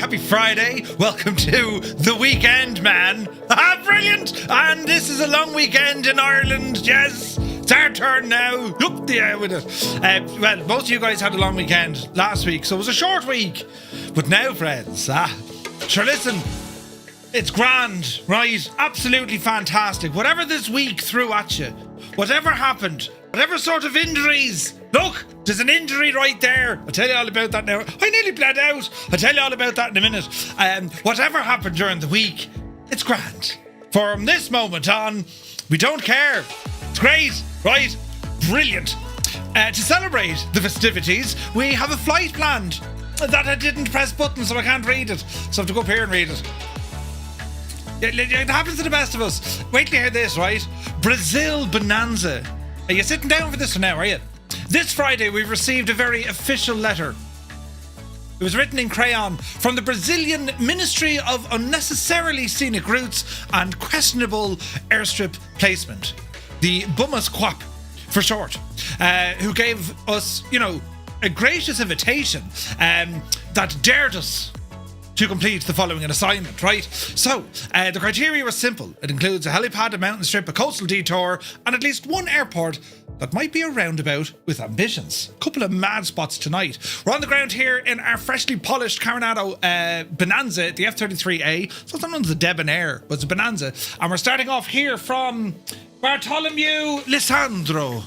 happy Friday. Welcome to the weekend, man. Ah, brilliant. And this is a long weekend in Ireland. Yes, it's our turn now. Up the air with it. Well, most of you guys had a long weekend last week, so it was a short week. But now, friends, sure, listen, it's grand, right? Absolutely fantastic. Whatever this week threw at you, whatever happened, whatever sort of injuries. Look, there's an injury right there. I'll tell you all about that now. I nearly bled out. I'll tell you all about that in a minute. Whatever happened during the week, it's grand. From this moment on, we don't care. It's great, right? Brilliant. To celebrate the festivities, we have a flight planned that I didn't press buttons, so I can't read it. So I have to go up here and read it. It happens to the best of us. Wait till you hear this, right? Brazil Bonanza. Are you sitting down for this one now, are you? This Friday, we've received a very official letter. It was written in crayon from the Brazilian Ministry of Unnecessarily Scenic Routes and Questionable Airstrip Placement, the B.M.U.S.R.Q.A.P for short, who gave us, a gracious invitation that dared us to complete the following assignment, right? So, the criteria was simple. It includes a helipad, a mountain strip, a coastal detour, and at least one airport that might be a roundabout with ambitions. A couple of mad spots tonight. We're on the ground here in our freshly polished Carenado Bonanza, the F33A. Sometimes the Debonair, but it's a Bonanza. And we're starting off here from Bartolomeu Lisandro.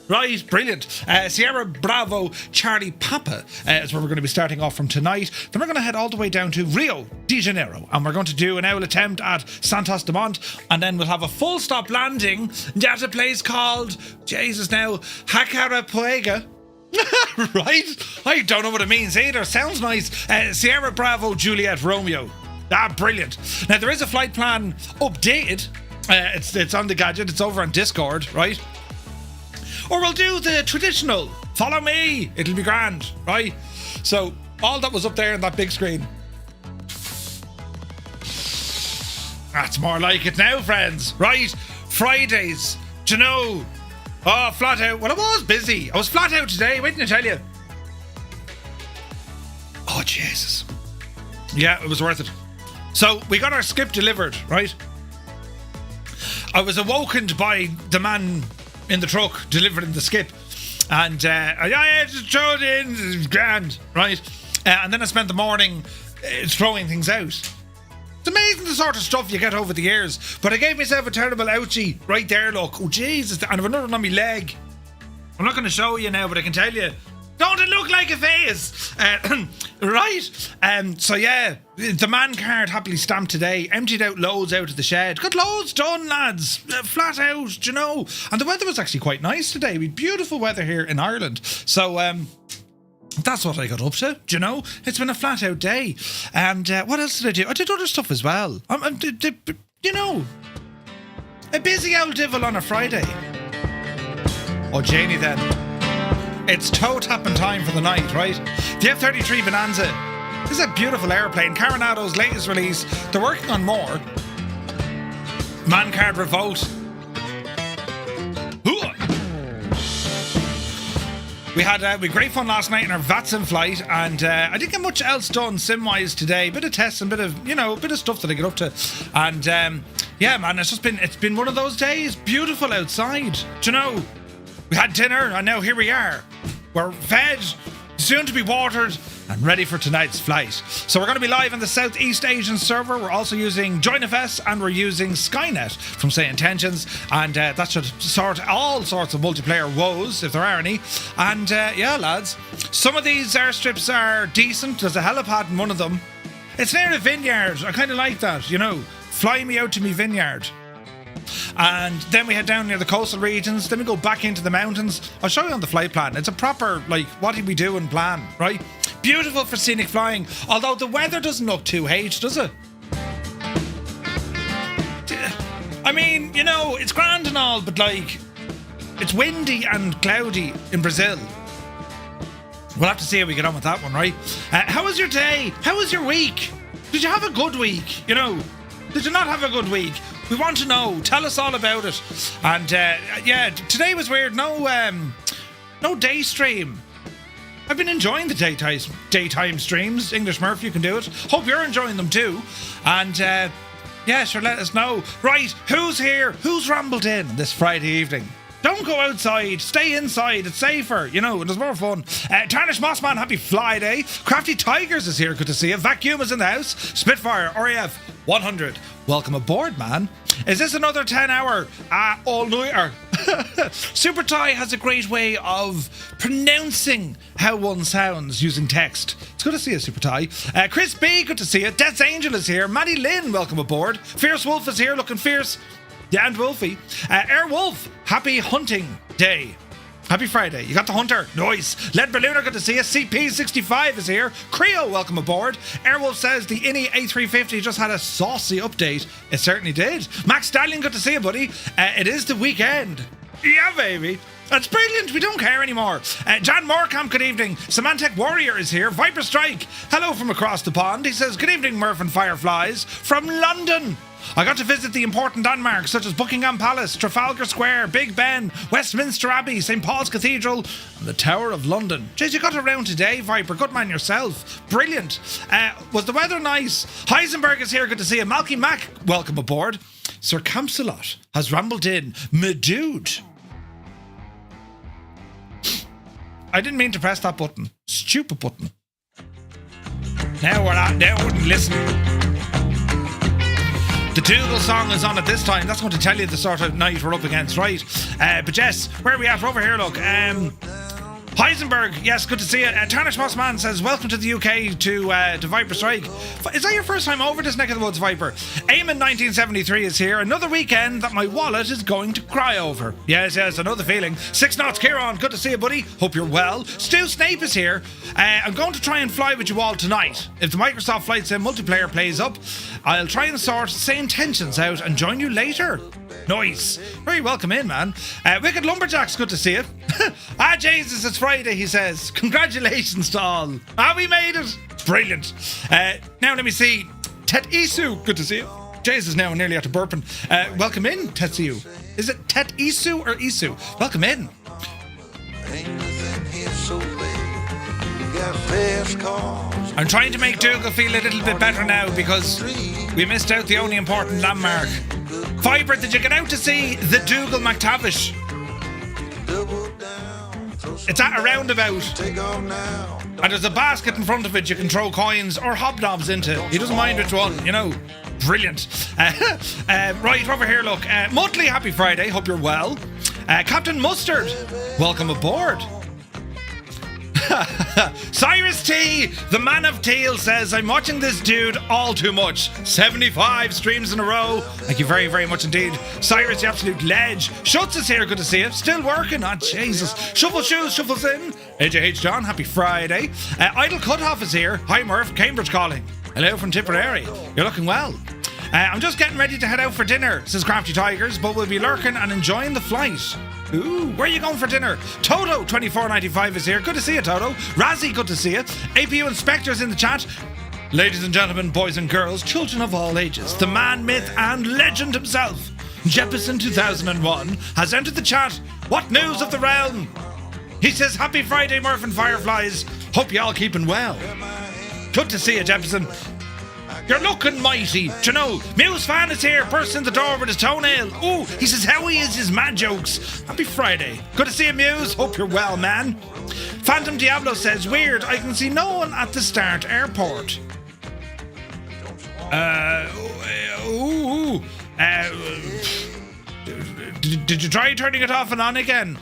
Right, brilliant. Sierra Bravo Charlie Papa is where we're going to be starting off from tonight. Then we're going to head all the way down to Rio de Janeiro, and we're going to do an owl attempt at Santos Dumont, and then we'll have a full stop landing at a place called, Jacarepaguá. Right? I don't know what it means either. Sounds nice. Sierra Bravo Juliet Romeo. Brilliant. Now, there is a flight plan updated. It's on the gadget. It's over on Discord, right? Or we'll do the traditional, follow me, it'll be grand, right? So, all that was up there on that big screen. That's more like it now, friends, right? Fridays, flat out. Well, I was busy. I was flat out today, wait till I tell you. Oh, Jesus. Yeah, it was worth it. So, we got our skip delivered, right? I was awoken by the man in the truck delivering the skip, and I had to throw it in. It's grand, right? And then I spent the morning throwing things out. It's amazing the sort of stuff you get over the years. But I gave myself a terrible ouchie right there, look. Oh, Jesus. And I've another one on my leg. I'm not going to show you now, but I can tell you, don't it look like a face? Right? So yeah, the man card happily stamped today. Emptied out loads out of the shed. Got loads done, lads. Flat out, And the weather was actually quite nice today. We had beautiful weather here in Ireland. So that's what I got up to, It's been a flat out day. And what else did I do? I did other stuff as well. A busy old devil on a Friday. Oh, Janie then. It's toe tapping time for the night, right? The F33 Bonanza. This is a beautiful airplane. Carenado's latest release. They're working on more. Man card revolt. We had great fun last night in our VATSIM flight, and I didn't get much else done sim-wise today. Bit of tests and bit of stuff that I get up to. And yeah, man, it's been one of those days. Beautiful outside. We had dinner, and now here we are. We're fed, soon to be watered, and ready for tonight's flight. So we're going to be live on the Southeast Asian server. We're also using JoinFS, and we're using Skynet from Say Intentions, and that should sort all sorts of multiplayer woes, if there are any. And yeah, lads, some of these airstrips are decent. There's a helipad in one of them. It's near a vineyard. I kind of like that, Fly me out to me vineyard. And then we head down near the coastal regions. Then we go back into the mountains. I'll show you on the flight plan. It's a proper, what did we do and plan, right? Beautiful for scenic flying. Although the weather doesn't look too H, does it? I mean, it's grand and all, but it's windy and cloudy in Brazil. We'll have to see how we get on with that one, right? How was your day? How was your week? Did you have a good week? Did you not have a good week? We want to know. Tell us all about it. And yeah, today was weird. No day stream. I've been enjoying the daytime streams. English Murf, you can do it. Hope you're enjoying them too. And yeah, sure, let us know. Right, who's here? Who's rambled in this Friday evening? Don't go outside. Stay inside. It's safer. You know, there's more fun. Tarnish Mossman, happy Friday. Crafty Tigers is here. Good to see you. Vacuum is in the house. Spitfire, RAF 100. Welcome aboard, man. Is this another 10-hour all-nighter? Super Ty has a great way of pronouncing how one sounds using text. It's good to see you, Super Ty. Chris B, good to see you. Death's Angel is here. Maddie Lynn, welcome aboard. Fierce Wolf is here, looking fierce. Yeah, and Wolfie. Airwolf, happy hunting day. Happy Friday. You got the hunter. Nice. Led Ballooner, good to see you. CP65 is here. Creo, welcome aboard. Airwolf says the Innie A350 just had a saucy update. It certainly did. Max Stallion, good to see you, buddy. It is the weekend. Yeah, baby. That's brilliant. We don't care anymore. Jan Moorkamp, good evening. Symantec Warrior is here. Viper Strike, hello from across the pond. He says, good evening, Murf and Fireflies. From London. I got to visit the important landmarks such as Buckingham Palace, Trafalgar Square, Big Ben, Westminster Abbey, St. Paul's Cathedral, and the Tower of London. Jeez, you got around today, Viper. Good man yourself. Brilliant. Was the weather nice? Heisenberg is here. Good to see you. Malky Mac, welcome aboard. Sir Campsalot has rambled in. Me dude. I didn't mean to press that button. Stupid button. Now we're wouldn't listen. The Dougal song is on at this time. That's going to tell you the sort of night we're up against, right? But yes, where are we at? We're over here, look. Heisenberg, yes, good to see you. Tarnish Mossman says, welcome to the UK to Viper Strike. Is that your first time over this neck of the woods, Viper? Eamon 1973 is here. Another weekend that my wallet is going to cry over. Yes, another feeling. 6 knots, Kieran, good to see you, buddy. Hope you're well. Stu Snape is here. I'm going to try and fly with you all tonight. If the Microsoft Flight Sim multiplayer plays up, I'll try and sort same tensions out and join you later. Nice. Very welcome in, man. Wicked Lumberjacks, good to see you. Jesus, it's Friday, he says. Congratulations to all. We made it. Brilliant. Now let me see. Tet Isu, good to see you. Jesus, now nearly out of burping. Welcome in, Tetsu. Is it Tet Isu or Isu? Welcome in. I'm trying to make Dougal feel a little bit better now because we missed out the only important landmark. Viper, did you get out to see the Dougal McTavish? It's at a roundabout. And there's a basket in front of it you can throw coins or hobnobs into. He doesn't mind which one, you know. Brilliant. Right, over here, look. Muttley, happy Friday. Hope you're well. Captain Mustard, welcome aboard. Cyrus T, the man of teal, says, I'm watching this dude all too much. 75 streams in a row. Thank you very, very much indeed. Cyrus, the absolute ledge. Schutz is here, good to see you. Still working, Jesus. Shuffle Shoes shuffles in. AJH John, happy Friday. Idle Cutoff is here. Hi Murf, Cambridge calling. Hello from Tipperary. You're looking well. I'm just getting ready to head out for dinner, says Crafty Tigers, but we'll be lurking and enjoying the flight. Ooh, where are you going for dinner? Toto 2495 is here. Good to see you, Toto. Razzie, good to see you. APU Inspector's in the chat. Ladies and gentlemen, boys and girls, children of all ages, the man, myth and legend himself, Jefferson 2001, has entered the chat. What news of the realm? He says, happy Friday, Murf and Fireflies. Hope you all keeping well. Good to see you, Jefferson. You're looking mighty. Do you know, Muse fan is here, bursts in the door with his toenail. Ooh, he says how he is his mad jokes. Happy Friday. Good to see you, Muse. Hope you're well, man. Phantom Diablo says, weird, I can see no one at the start airport. Did you try turning it off and on again?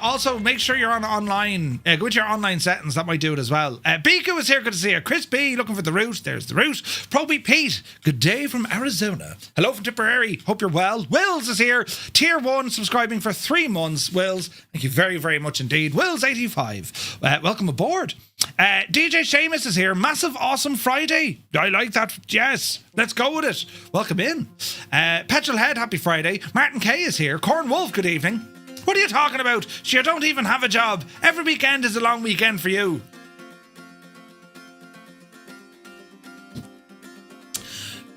Also, make sure you're on online. Go into your online settings. That might do it as well. Biku is here. Good to see you. Chris B, looking for the route. There's the route. Proby Pete, good day from Arizona. Hello from Tipperary. Hope you're well. Wills is here. Tier 1, subscribing for 3 months. Wills, thank you very, very much indeed. Wills85, welcome aboard. DJ Seamus is here. Massive, awesome Friday. I like that. Yes, let's go with it. Welcome in. Petrolhead, happy Friday. Martin K is here. Corn Wolf, good evening. What are you talking about? You don't even have a job. Every weekend is a long weekend for you.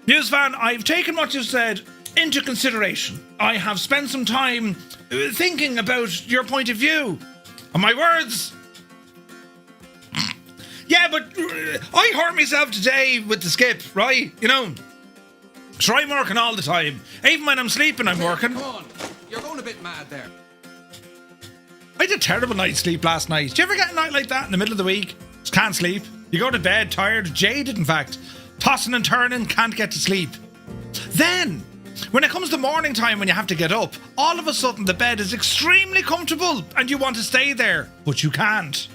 News fan, I've taken what you said into consideration. I have spent some time thinking about your point of view. And my words Yeah, but I hurt myself today with the skip, right? You know, so I'm working all the time. Even when I'm sleeping, I'm working. Come on, you're going a bit mad there. I had a terrible night's sleep last night. Do you ever get a night like that in the middle of the week? Just can't sleep. You go to bed tired, jaded in fact. Tossing and turning, can't get to sleep. Then, when it comes to morning time when you have to get up, all of a sudden the bed is extremely comfortable and you want to stay there, but you can't.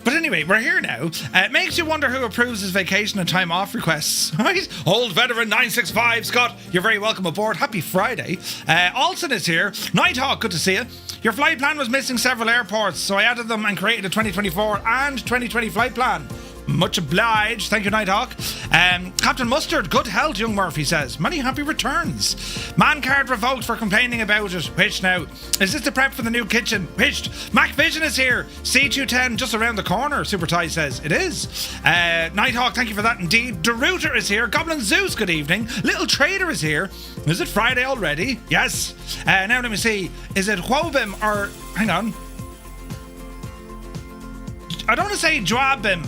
But anyway, we're here now. It makes you wonder who approves his vacation and time off requests, right? Old veteran 965, Scott, you're very welcome aboard. Happy Friday. Alson is here. Nighthawk, good to see you. Your flight plan was missing several airports, so I added them and created a 2024 and 2020 flight plan. Much obliged. Thank you, Nighthawk. Captain Mustard, good health, young Murf, he says. Many happy returns. Man card revoked for complaining about it. Which now? Is this the prep for the new kitchen? Which? Mac Vision is here. C210 just around the corner, Super Ty says. It is. Nighthawk, thank you for that indeed. DeRuiter is here. Goblin Zeus, good evening. Little Trader is here. Is it Friday already? Yes. Now let me see. Is it Wobim or... Hang on. I don't want to say Joabim.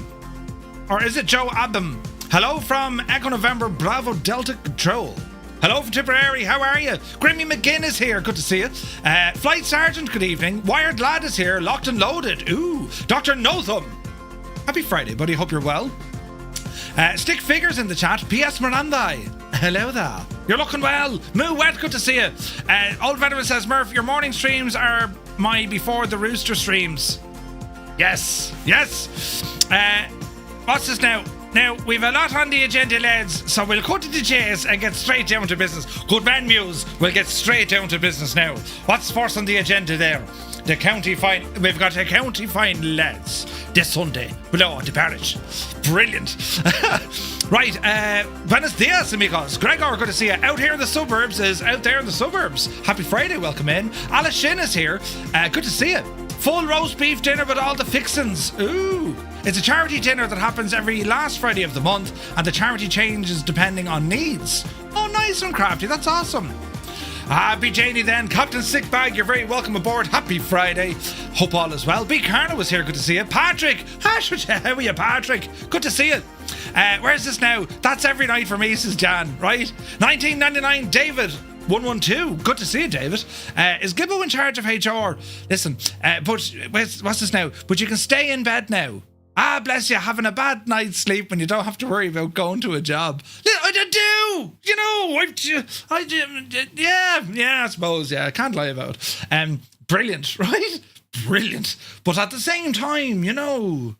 Or is it Joe Abim? Hello from Echo November Bravo Delta Control. Hello from Tipperary, how are you? Grimmy McGinn is here, good to see you. Flight Sergeant, good evening. Wired Lad is here, locked and loaded. Ooh, Dr. No Thumb. Happy Friday, buddy, hope you're well. Stick Figures in the chat. P.S. Miranda. Hello there. You're looking well. Moo Wet, good to see you. Old Veteran says, Murph, your morning streams are my before the rooster streams. Yes, yes. What's this now? Now, we've a lot on the agenda, lads, so we'll cut to the chase and get straight down to business. Good man, Muse. We'll get straight down to business now. What's first on the agenda there? The county final. We've got a county final, lads, this Sunday below the parish. Brilliant. Right, buenos dias, amigos. Gregor, good to see you. Out here in the suburbs is out there in the suburbs. Happy Friday, welcome in. Alice Shin is here. Good to see you. Full roast beef dinner with all the fixins. Ooh. It's a charity dinner that happens every last Friday of the month, and the charity changes depending on needs. Oh, nice one, Crafty. That's awesome. Happy Janie then. Captain Sickbag, you're very welcome aboard. Happy Friday. Hope all is well. B. Carno was here. Good to see you. Patrick. How are you, Patrick? Good to see you. Where's this now? That's every night for me, says Jan, right? 1999, David. 112. Good to see you, David. Is Gibbo in charge of HR? Listen, but what's this now? But you can stay in bed now. Ah, bless you, having a bad night's sleep when you don't have to worry about going to a job. I do, you know, I suppose, yeah, I can't lie about it. Brilliant, right? Brilliant. But at the same time, you know,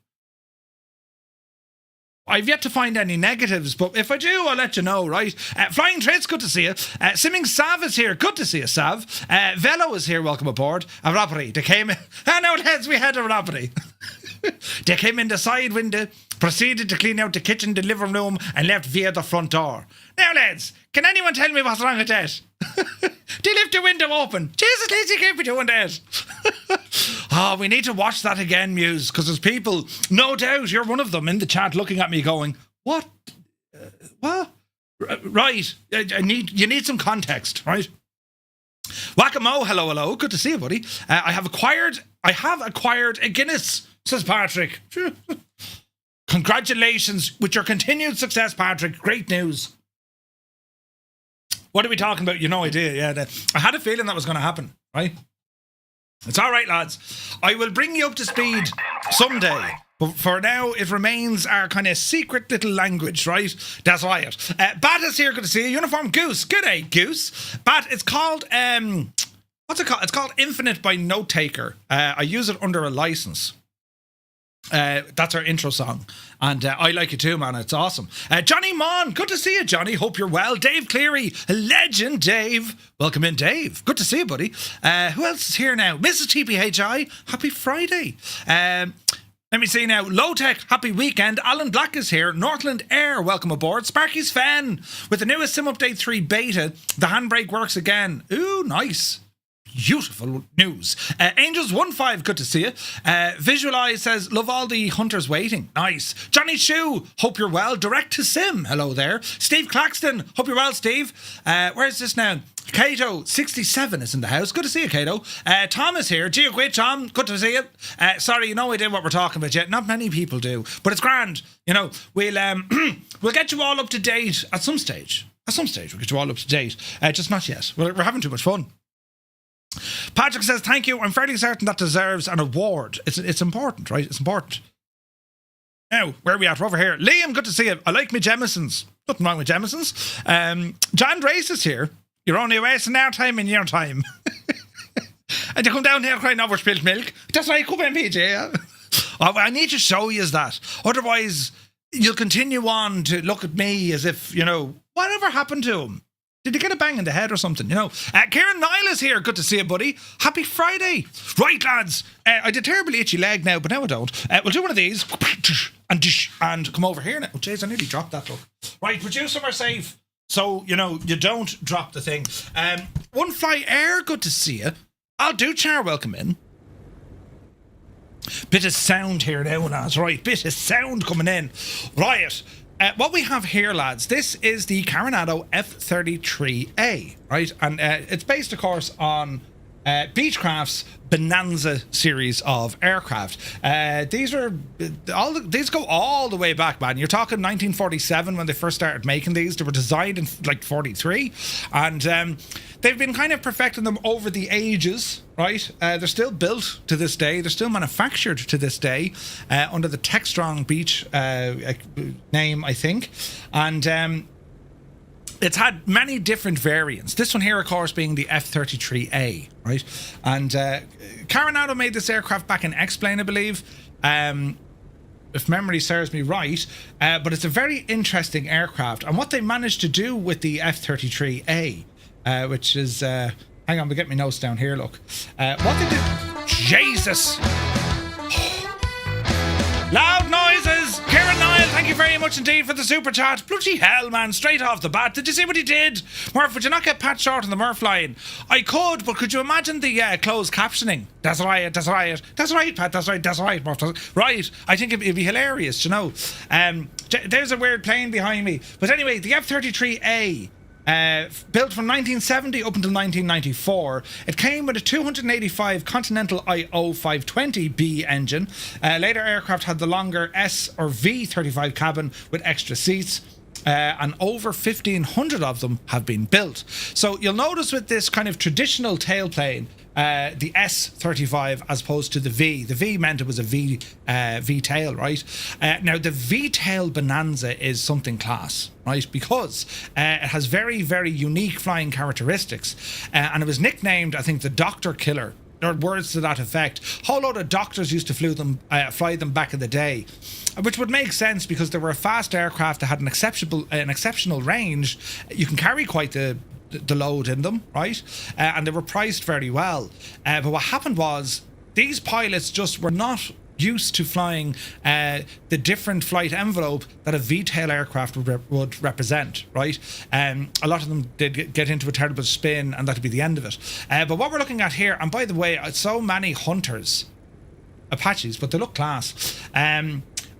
I've yet to find any negatives, but if I do, I'll let you know, right? Flying Traits, good to see you. Simming Sav is here. Good to see you, Sav. Velo is here. Welcome aboard. A robbery. They came in. No, lads, we had a robbery. They came in the side window, proceeded to clean out the kitchen, the living room, and left via the front door. Now, lads, can anyone tell me what's wrong with that? They left the window open. Jesus, lads, you can't be doing that. Oh, we need to watch that again, Muse, because there's people, no doubt, you're one of them in the chat looking at me going, what? What? Right. You need some context, right? Whack-a-mo, hello. Good to see you, buddy. I have acquired a Guinness, says Patrick. Congratulations with your continued success, Patrick. Great news. What are we talking about? You no idea. Yeah, I had a feeling that was going to happen, right? It's all right, lads. I will bring you up to speed someday. But for now, it remains our kind of secret little language, right? That's right. Bat is here. Good to see you. Uniform Goose. G'day, Goose. Bat, it's called... what's it called? It's called Infinite by Note Taker. I use it under a license. That's our intro song, and I like it too, man. It's awesome. Johnny Mon, good to see you, Johnny. Hope you're well. Dave Cleary, legend. Dave, welcome in, Dave. Good to see you, buddy. Who else is here now? Mrs. TPHI, happy Friday. Let me see now. Low Tech, happy weekend. Alan Black is here. Northland Air, welcome aboard. Sparky's Fan with the newest Sim Update 3 beta. The handbrake works again. Ooh, nice. beautiful news. Angels15, good to see you. Visualize says, love all the hunters waiting. Nice. Johnny Shue, hope you're well. Direct to Sim, hello there. Steve Claxton, hope you're well, Steve. Where's this now? Kato 67 is in the house. Good to see you, Kato. Tom is here. Gio Quid, Tom. Good to see you. Sorry, you no idea what we're talking about yet. Not many people do, but it's grand. You know, we'll get you all up to date at some stage. At some stage, we'll get you all up to date. Just not yet. We're having too much fun. Patrick says, thank you. I'm fairly certain that deserves an award. It's important, right? It's important. Now, where are we at? We're over here. Liam, good to see you. I like my Jemiesons. Nothing wrong with Jemiesons. John Race is here. You're only wasting our time in your time. And you come down here crying over spilled milk. That's right, come in, PJ. Yeah? I need to show you that. Otherwise, you'll continue on to look at me as if, you know, whatever happened to him? Did he get a bang in the head or something? You know, Kieran Niall is here. Good to see you, buddy. Happy Friday. Right, lads. I did terribly itchy leg now, but now I don't. We'll do one of these and come over here now. Oh, jeez, I nearly dropped that, look. Right, producer, we're safe. So, you know, you don't drop the thing. One Fly Air, good to see you. I'll do Char, welcome in. Bit of sound here now, lads. Right, bit of sound coming in. Right. What we have here, lads, this is the Carenado F33A, right? And it's based, of course, on Beechcraft's Bonanza series of aircraft. These go all the way back, man. You're talking 1947 when they first started making these. They were designed in like 43, and they've been kind of perfecting them over the ages, right? They're still built to this day. They're still manufactured to this day under the Textron Beech name, I think, and it's had many different variants. This one here, of course, being the F33A, right? And Carenado made this aircraft back in X-Plane, I believe, if memory serves me right. But it's a very interesting aircraft. And what they managed to do with the F33A, which is... hang on, we get my notes down here, look. What they did... Jesus! Loud noises! Kieran Niall, thank you very much indeed for the super chat. Bloody hell, man, straight off the bat. Did you see what he did? Murf, would you not get Pat Short on the Murf line? I could, but could you imagine the closed captioning? That's right, that's right. That's right, Pat, that's right, that's right, Murf. That's right. I think it'd be hilarious, you know. There's a weird plane behind me. But anyway, the F33A... built from 1970 up until 1994. It came with a 285 Continental IO 520B engine. Later aircraft had the longer S or V35 cabin with extra seats. And over 1,500 of them have been built. So you'll notice with this kind of traditional tailplane, the S35 as opposed to the V. The V meant it was a V tail, right? Now the V tail Bonanza is something class, right? Because it has very, very unique flying characteristics, and it was nicknamed, I think, the Doctor Killer, or words to that effect. A whole load of doctors used to fly them back in the day, which would make sense because they were a fast aircraft that had an exceptional range. You can carry quite the load in them, right? And they were priced very well. But what happened was these pilots just were not used to flying the different flight envelope that a V-tail aircraft would represent, right? A lot of them did get into a terrible spin, and that'd be the end of it. But what we're looking at here, and by the way, so many Hunters, Apaches, but they look class.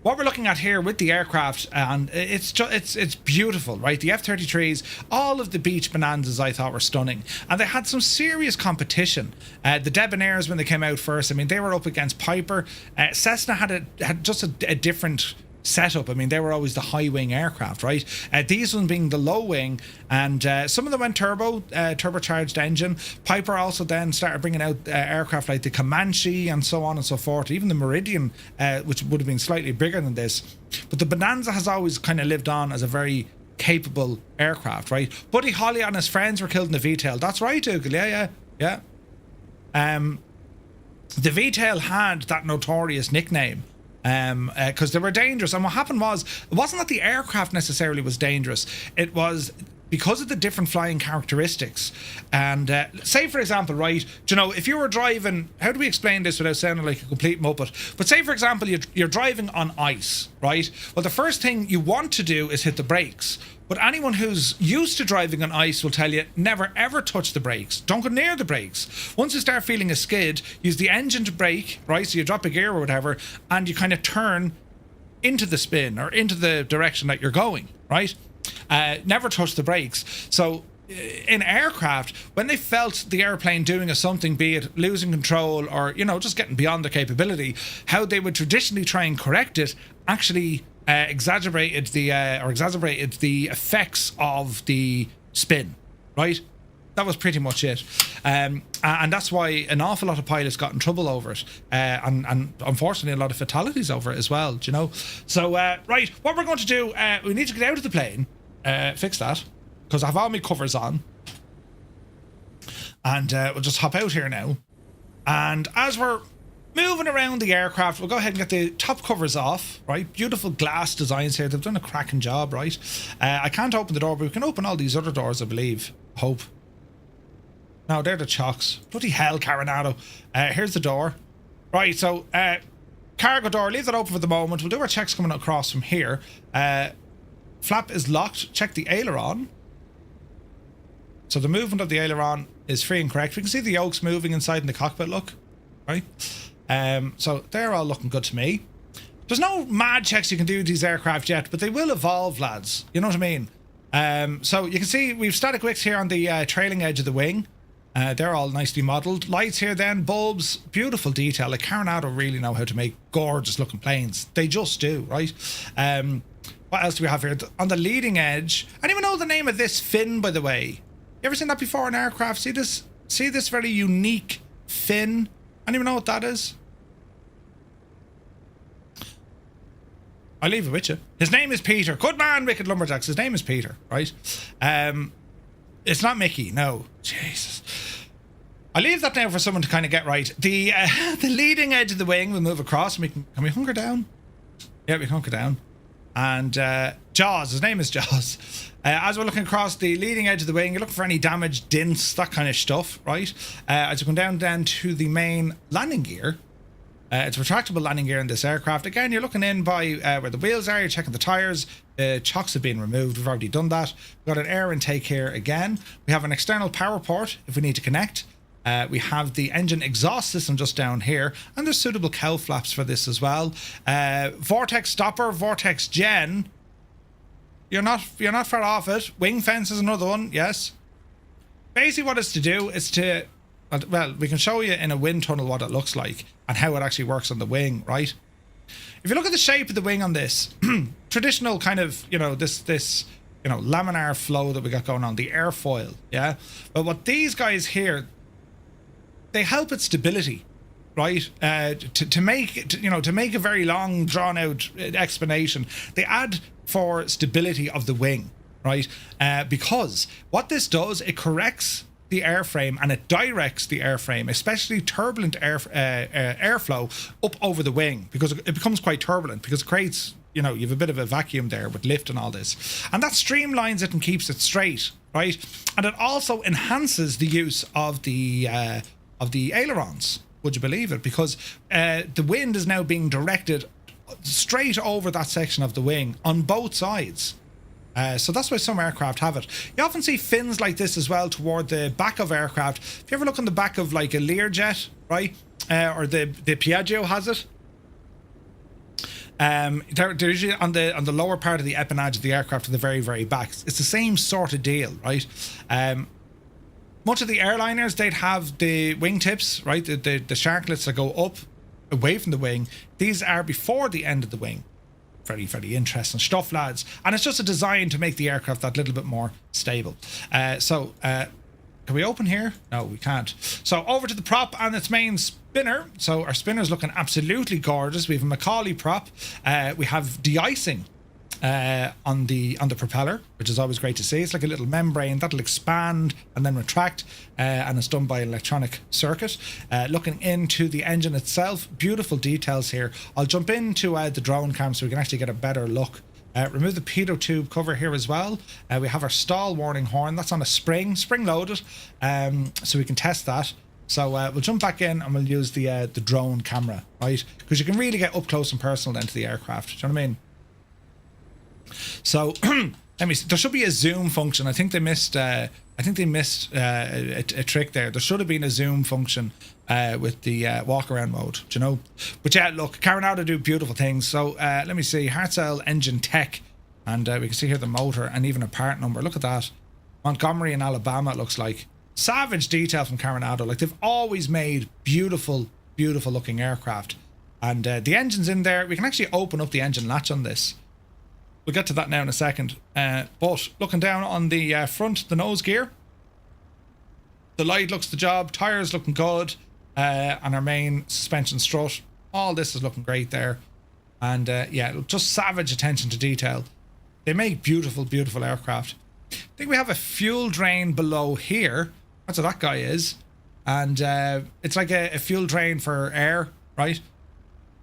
What we're looking at here with the aircraft, and it's beautiful, right? The F-33s, all of the Beech Bonanzas I thought were stunning, and they had some serious competition. The Debonairs, when they came out first, I mean, they were up against Piper. Cessna had just a different setup. I mean, they were always the high wing aircraft, right? These ones being the low wing, and some of them went turbocharged engine. Piper also then started bringing out aircraft like the Comanche and so on and so forth, even the Meridian, which would have been slightly bigger than this. But the Bonanza has always kind of lived on as a very capable aircraft, right? Buddy Holly and his friends were killed in the V-tail. That's right, Dougal. Yeah. The V-tail had that notorious nickname because they were dangerous. And what happened was, it wasn't that the aircraft necessarily was dangerous, it was because of the different flying characteristics. And say, for example, right, you know, if you were driving, how do we explain this without sounding like a complete muppet? But say, for example, you're driving on ice, right? Well, the first thing you want to do is hit the brakes. But anyone who's used to driving on ice will tell you, never ever touch the brakes. Don't go near the brakes. Once you start feeling a skid, use the engine to brake, right? So you drop a gear or whatever, and you kind of turn into the spin or into the direction that you're going, right? Never touch the brakes. So in aircraft, when they felt the airplane doing something, be it losing control or, you know, just getting beyond their capability, how they would traditionally try and correct it actually exacerbated the effects of the spin, right? That was pretty much it. And that's why an awful lot of pilots got in trouble over it. And unfortunately, a lot of fatalities over it as well, do you know? So, right, what we're going to do, we need to get out of the plane, fix that, because I have all my covers on. And we'll just hop out here now. And as we're moving around the aircraft, we'll go ahead and get the top covers off, right? Beautiful glass designs here. They've done a cracking job, right? I can't open the door, but we can open all these other doors, I believe. Hope. No, they're the chocks. Bloody hell, Carenado. Here's the door. Right, so cargo door, leave that open for the moment. We'll do our checks coming across from here. Flap is locked. Check the aileron. So the movement of the aileron is free and correct. We can see the yokes moving inside in the cockpit, look. Right? So they're all looking good to me. There's no mad checks you can do with these aircraft yet, but they will evolve, lads. You know what I mean? So you can see we've static wicks here on the trailing edge of the wing. They're all nicely modelled. Lights here then, bulbs, beautiful detail. Like Carenado really know how to make gorgeous looking planes. They just do, right? What else do we have here? On the leading edge, anyone know the name of this fin, by the way? You ever seen that before in aircraft? See this very unique fin? Anyone know what that is? I'll leave it with you. His name is Peter. Good man, Wicked Lumberjacks. His name is Peter, right? It's not Mickey, no. Jesus. I'll leave that now for someone to kind of get right. The leading edge of the wing, we'll move across. And can we hunker down? Yeah, we can hunker down. And Jaws, his name is Jaws. As we're looking across the leading edge of the wing, you're looking for any damage, dints, that kind of stuff, right? As you come down to the main landing gear, it's a retractable landing gear in this aircraft. Again, you're looking in by where the wheels are, you're checking the tyres. Chocks have been removed, we've already done that. We've got an air intake here again. We have an external power port if we need to connect. We have the engine exhaust system just down here, and there's suitable cowl flaps for this as well. Vortex stopper, vortex gen. You're not far off it. Wing fence is another one, yes. Basically what it's to do is to, well, we can show you in a wind tunnel what it looks like and how it actually works on the wing, right? If you look at the shape of the wing on this, traditional kind of, you know, this you know, laminar flow that we got going on, the airfoil, yeah? But what these guys here, they help its stability, right? To make a very long, drawn-out explanation, they add for stability of the wing, right? Because what this does, it corrects the airframe and it directs the airframe, especially turbulent airflow, up over the wing, because it becomes quite turbulent, because it creates, you know, you have a bit of a vacuum there with lift and all this, and that streamlines it and keeps it straight, right? And it also enhances the use of the ailerons, would you believe it? Because the wind is now being directed straight over that section of the wing on both sides. So that's why some aircraft have it. You often see fins like this as well toward the back of aircraft. If you ever look on the back of like a Learjet, right? Or the Piaggio has it. They're usually on the lower part of the empennage of the aircraft to the very, very back. It's the same sort of deal, right? Much of the airliners, they'd have the wingtips, right? The sharklets that go up away from the wing. These are before the end of the wing. Very, very interesting stuff, lads. And it's just a design to make the aircraft that little bit more stable. Can we open here? No, we can't. So over to the prop and its main spinner. So our spinner's looking absolutely gorgeous. We have a Macaulay prop. We have de-icing on the propeller, which is always great to see. It's like a little membrane that'll expand and then retract, and it's done by an electronic circuit. Looking into the engine itself, beautiful details here. I'll jump into the drone cam so we can actually get a better look. Remove the pitot tube cover here as well. We have our stall warning horn. That's on a spring loaded, so we can test that. So we'll jump back in and we'll use the drone camera, right? Because you can really get up close and personal then to the aircraft. Do you know what I mean? So Let me see. There should be a zoom function. I think they missed. I think they missed a trick there. There should have been a zoom function with the walk around mode. Do you know? But yeah, look, Carenado do beautiful things. So let me see. Hartzell engine tech, and we can see here the motor and even a part number. Look at that. Montgomery in Alabama. It looks like savage detail from Carenado. Like they've always made beautiful, beautiful looking aircraft. And the engine's in there. We can actually open up the engine latch on this. We'll get to that now in a second. But looking down on the front, the nose gear, the light looks the job, tyres looking good, and our main suspension strut. All this is looking great there. And yeah, just savage attention to detail. They make beautiful, beautiful aircraft. I think we have a fuel drain below here. That's what that guy is. And it's like a fuel drain for air, right?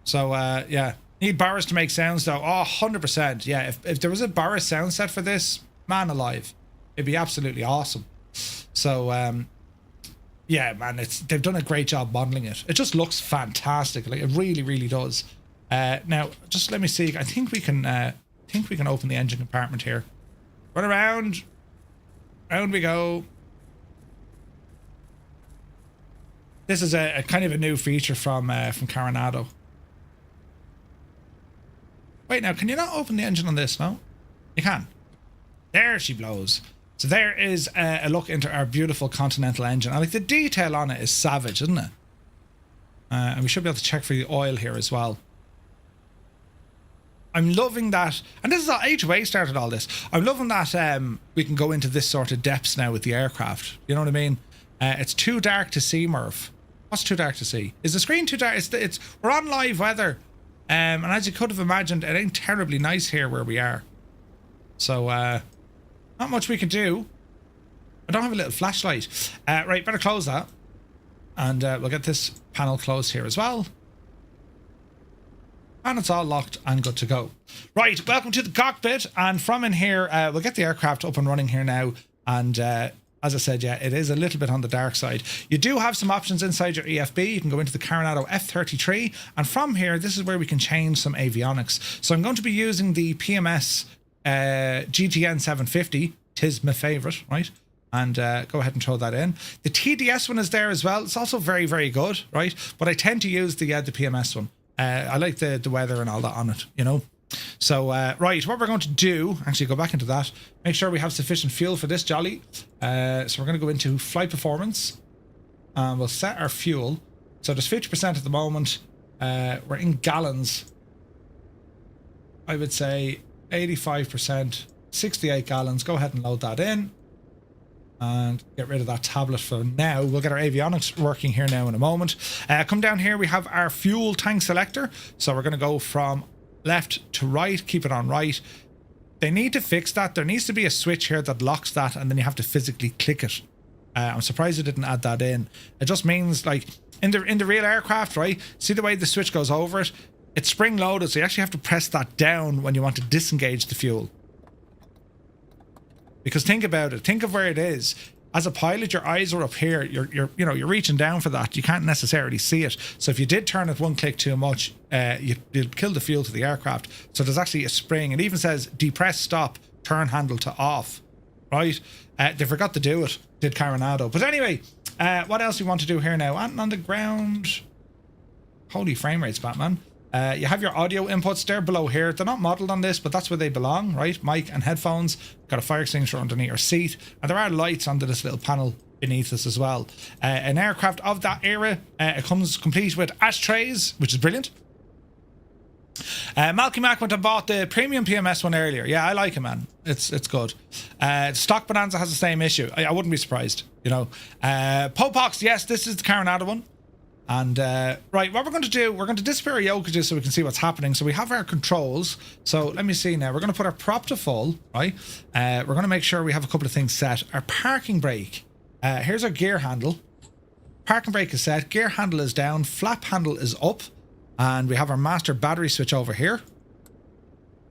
So yeah. Need Boris to make sounds though. Oh, 100%. Yeah, if there was a Boris sound set for this, man alive, it'd be absolutely awesome. So yeah, man, they've done a great job modeling it. It just looks fantastic. Like it really, really does. Now, just let me see. I think we can open the engine compartment here. Run around. Round we go. This is a kind of a new feature from Carenado. Wait, now, can you not open the engine on this? No? You can. There she blows. So there is a look into our beautiful Continental engine. I like the detail on it is savage, isn't it? And we should be able to check for the oil here as well. I'm loving that. And this is how HOA started all this. I'm loving that we can go into this sort of depths now with the aircraft. You know what I mean? It's too dark to see, Murf. What's too dark to see? Is the screen too dark? We're on live weather. And as you could have imagined, it ain't terribly nice here where we are. So, not much we can do. I don't have a little flashlight. Right, better close that. And we'll get this panel closed here as well. And it's all locked and good to go. Right, welcome to the cockpit. And from in here, we'll get the aircraft up and running here now. And as I said, yeah, it is a little bit on the dark side. You do have some options inside your EFB. You can go into the Carenado F33. And from here, this is where we can change some avionics. So I'm going to be using the PMS GTN 750. Tis my favourite, right? And go ahead and throw that in. The TDS one is there as well. It's also very, very good, right? But I tend to use the PMS one. I like the weather and all that on it, you know? So, right, what we're going to do, actually go back into that, make sure we have sufficient fuel for this jolly. So we're going to go into flight performance and we'll set our fuel. So there's 50% at the moment. We're in gallons. I would say 85%, 68 gallons. Go ahead and load that in and get rid of that tablet for now. We'll get our avionics working here now in a moment. Come down here, we have our fuel tank selector. So we're going to go from left to right, keep it on right. They need to fix that. There needs to be a switch here that locks that and then you have to physically click it. I'm surprised they didn't add that in. It just means like in the real aircraft, right? See the way the switch goes over it? It's spring loaded, so you actually have to press that down when you want to disengage the fuel. Because think about it. Think of where it is. As a pilot, your eyes are up here. You're reaching down for that. You can't necessarily see it. So if you did turn it one click too much, you'd kill the fuel to the aircraft. So there's actually a spring. It even says depress stop, turn handle to off. Right? They forgot to do it. Did Carenado. But anyway, what else do we want to do here now? And on the ground. Holy frame rates, Batman. You have your audio inputs there below here. They're not modeled on this, but that's where they belong, right? Mic and headphones. Got a fire extinguisher underneath your seat. And there are lights under this little panel beneath us as well. An aircraft of that era, it comes complete with ashtrays, which is brilliant. Malky Mac went and bought the premium PMS one earlier. Yeah, I like it, man. It's good. Stock Bonanza has the same issue. I wouldn't be surprised, you know. Popox, yes, this is the Carenado one. And right, what we're going to do, we're going to disappear our yokages so we can see what's happening. So we have our controls. So let me see now. We're going to put our prop to full, right? We're going to make sure we have a couple of things set. Our parking brake. Here's our gear handle. Parking brake is set. Gear handle is down. Flap handle is up. And we have our master battery switch over here. Go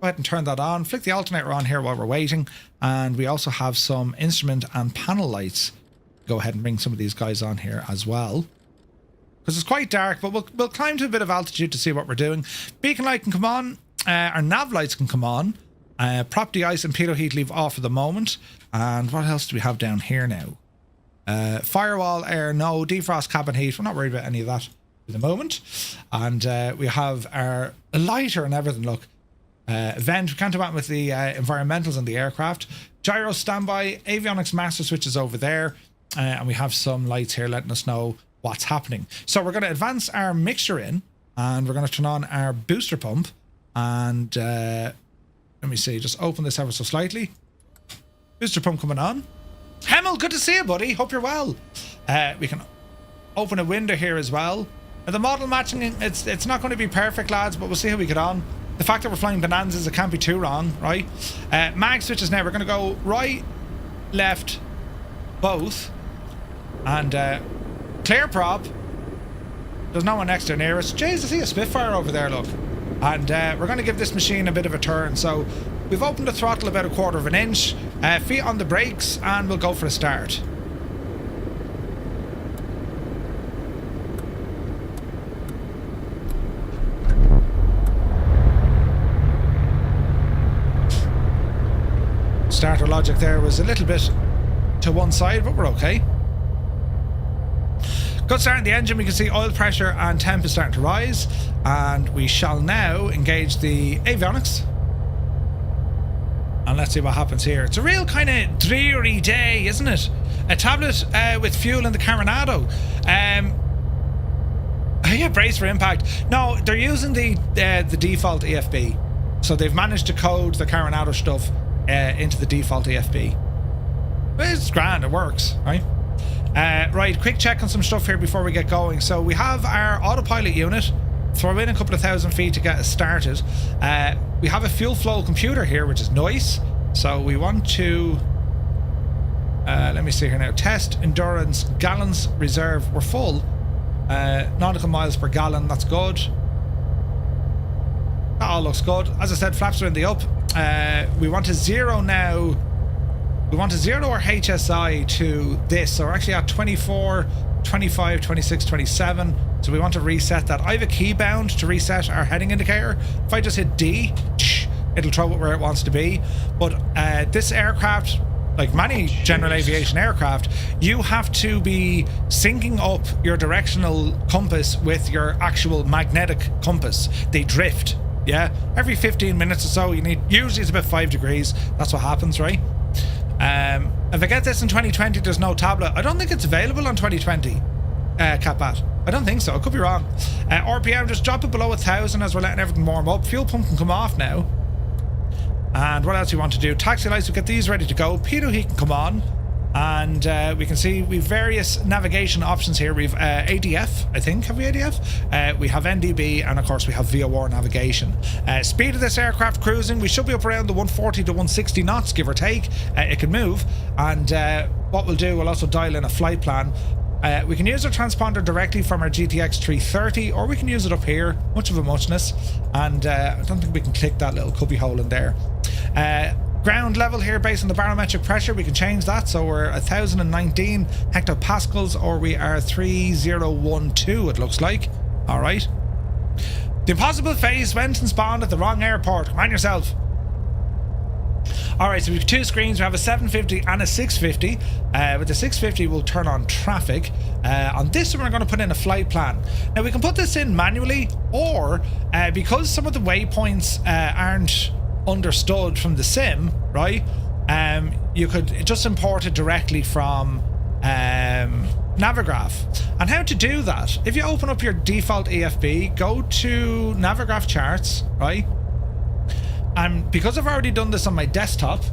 ahead and turn that on. Flick the alternator on here while we're waiting. And we also have some instrument and panel lights. Go ahead and bring some of these guys on here as well. Because it's quite dark, but we'll climb to a bit of altitude to see what we're doing. Beacon light can come on. Our nav lights can come on. Prop de-ice and pitot heat leave off for the moment. And what else do we have down here now? Firewall air, no. Defrost cabin heat. We're not worried about any of that at the moment. And we have our lighter and everything. Look, vent. We can't do that with the environmentals on the aircraft. Gyro standby. Avionics master switches over there. And we have some lights here letting us know what's happening. So we're going to advance our mixture in. And we're going to turn on our booster pump. And let me see. Just open this ever so slightly. Booster pump coming on. Hemel, good to see you, buddy. Hope you're well. We can open a window here as well. Now, the model matching, it's not going to be perfect, lads, but we'll see how we get on. The fact that we're flying Bonanzas, it can't be too wrong, right? Mag switches now. We're going to go right, left, both. And clear prop. There's no one next to near us. Jeez, I see a Spitfire over there, look. And we're going to give this machine a bit of a turn. So we've opened the throttle about 1/4 of an inch. Feet on the brakes, and we'll go for a start. Starter logic there was a little bit to one side, but we're okay. Good start in the engine. We can see oil pressure and temp is starting to rise, and we shall now engage the avionics. And let's see what happens here. It's a real kind of dreary day, isn't it? A tablet with fuel in the Carenado. Yeah, brace for impact. No, they're using the default EFB. So they've managed to code the Carenado stuff into the default EFB. It's grand, it works, right? Right, quick check on some stuff here before we get going. So we have our autopilot unit. Throw in a couple of 1,000 feet to get us started. We have a fuel flow computer here, which is nice. So we want to... let me see here now. Test endurance gallons reserve. We're full. Nautical miles per gallon. That's good. That all looks good. As I said, flaps are in the up. We want to zero now. We want to zero our HSI to this. So we're actually at 24, 25, 26, 27. So we want to reset that. I have a key bound to reset our heading indicator. If I just hit D, it'll throw it where it wants to be. But this aircraft, like many general aviation aircraft, you have to be syncing up your directional compass with your actual magnetic compass. They drift, yeah? Every 15 minutes or so, you need, usually it's about 5 degrees. That's what happens, right? If I get this in 2020, there's no tablet. I don't think it's available on 2020 CAP-AT. I don't think so. I could be wrong. RPM, just drop it below 1,000 as we're letting everything warm up. Fuel pump can come off now. And what else we want to do? Taxi lights, we get these ready to go. Pitot heat can come on. And we can see we've various navigation options here. We've ADF, I think. Have we ADF? We have NDB, and of course we have VOR navigation. Speed of this aircraft cruising, we should be up around the 140 to 160 knots, give or take. It can move. And what we'll do, we'll also dial in a flight plan. We can use our transponder directly from our GTX 330, or we can use it up here. Much of a muchness. And I don't think we can click that little cubby hole in there. Ground level here based on the barometric pressure, we can change that. So we're 1,019 hectopascals, or we are 3012, it looks like. All right. The impossible phase went and spawned at the wrong airport. Mind yourself. All right, so we have two screens. We have a 750 and a 650. With the 650, we'll turn on traffic. On this one, we're going to put in a flight plan. Now, we can put this in manually, or because some of the waypoints aren't understood from the sim, right? You could just import it directly from Navigraph. And how to do that? If you open up your default EFB, go to Navigraph charts, right? And because I've already done this on my desktop,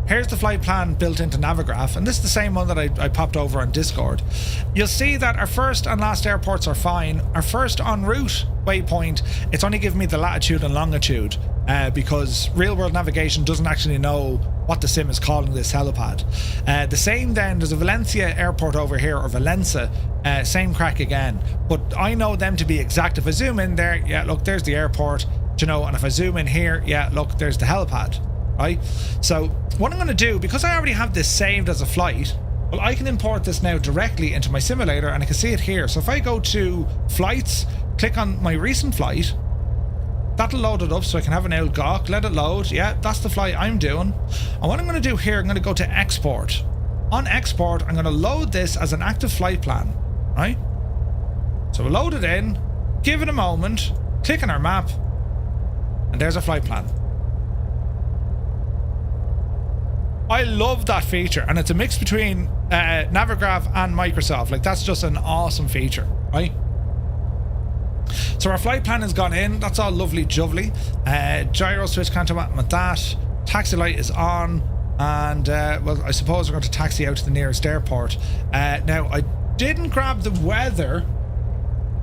here's the flight plan built into Navigraph, and this is the same one that I popped over on Discord. You'll see that our first and last airports are fine. Our first en route waypoint, it's only giving me the latitude and longitude because real-world navigation doesn't actually know what the sim is calling this helipad. The same then, there's a Valencia airport over here, or Valencia, same crack again. But I know them to be exact. If I zoom in there, yeah, look, there's the airport, you know, and if I zoom in here, yeah, look, there's the helipad. Right, so what I'm going to do, because I already have this saved as a flight, well, I can import this now directly into my simulator, and I can see it here. So if I go to flights, click on my recent flight, That'll load it up so I can have an old gawk. Let it load. Yeah, that's the flight I'm doing. And what I'm going to do here, I'm going to go to export. On export, I'm going to load this as an active flight plan, right? So we'll load it in, give it a moment, click on our map, and there's our flight plan. I love that feature, and it's a mix between Navigraph and Microsoft. Like, that's just an awesome feature, right? So our flight plan has gone in. That's all lovely jubbly. Gyro switch can't do with that. Taxi light is on, and well, I suppose we're going to taxi out to the nearest airport. Now, I didn't grab the weather,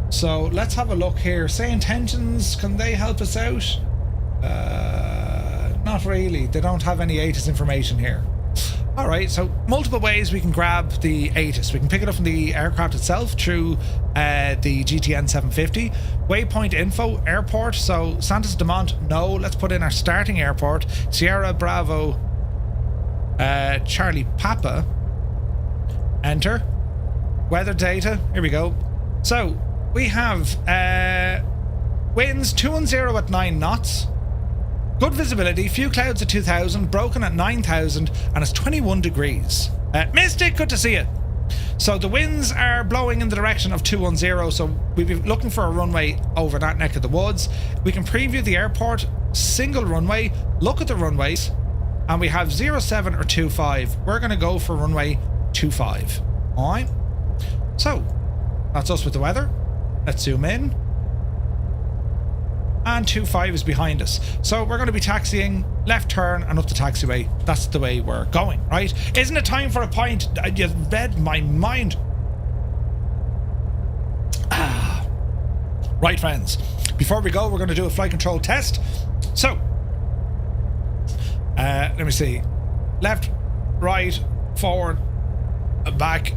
so let's have a look here. Say intentions, can they help us out? Not really. They don't have any ATIS information here. Alright, so multiple ways we can grab the ATIS. We can pick it up from the aircraft itself through the GTN 750. Waypoint info, airport. So Santos Dumont, no. Let's put in our starting airport. Sierra Bravo Charlie Papa. Enter. Weather data. Here we go. So we have winds 210 at 9 knots. Good visibility, few clouds at 2,000, broken at 9,000, and it's 21 degrees. Mystic, good to see you. So the winds are blowing in the direction of 210, so we'll be looking for a runway over that neck of the woods. We can preview the airport, single runway, look at the runways, and we have 07 or 25. We're going to go for runway 25. Alright? So, that's us with the weather. Let's zoom in. And 25 is behind us. So we're going to be taxiing, left turn and up the taxiway. That's the way we're going, right? Isn't it time for a pint? You read my mind. Right, friends. Before we go, we're going to do a flight control test. So, let me see. Left, right, forward, back.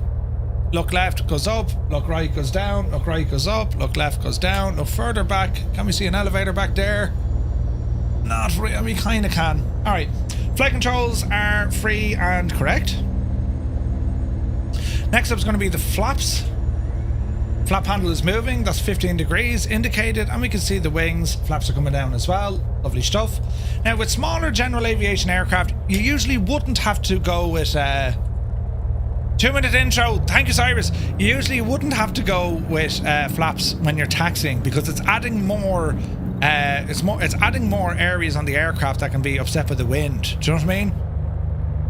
Look left goes up, look right goes down, look right goes up, look left goes down, look further back. Can we see an elevator back there? Not really, we kind of can. Alright, flight controls are free and correct. Next up is going to be the flaps. Flap handle is moving, that's 15 degrees indicated, and we can see the wings. Flaps are coming down as well, lovely stuff. Now with smaller general aviation aircraft, you usually wouldn't have to go with 2-minute intro. Thank you, Cyrus. You usually wouldn't have to go with flaps when you're taxiing because it's adding more. It's adding more areas on the aircraft that can be upset by the wind. Do you know what I mean?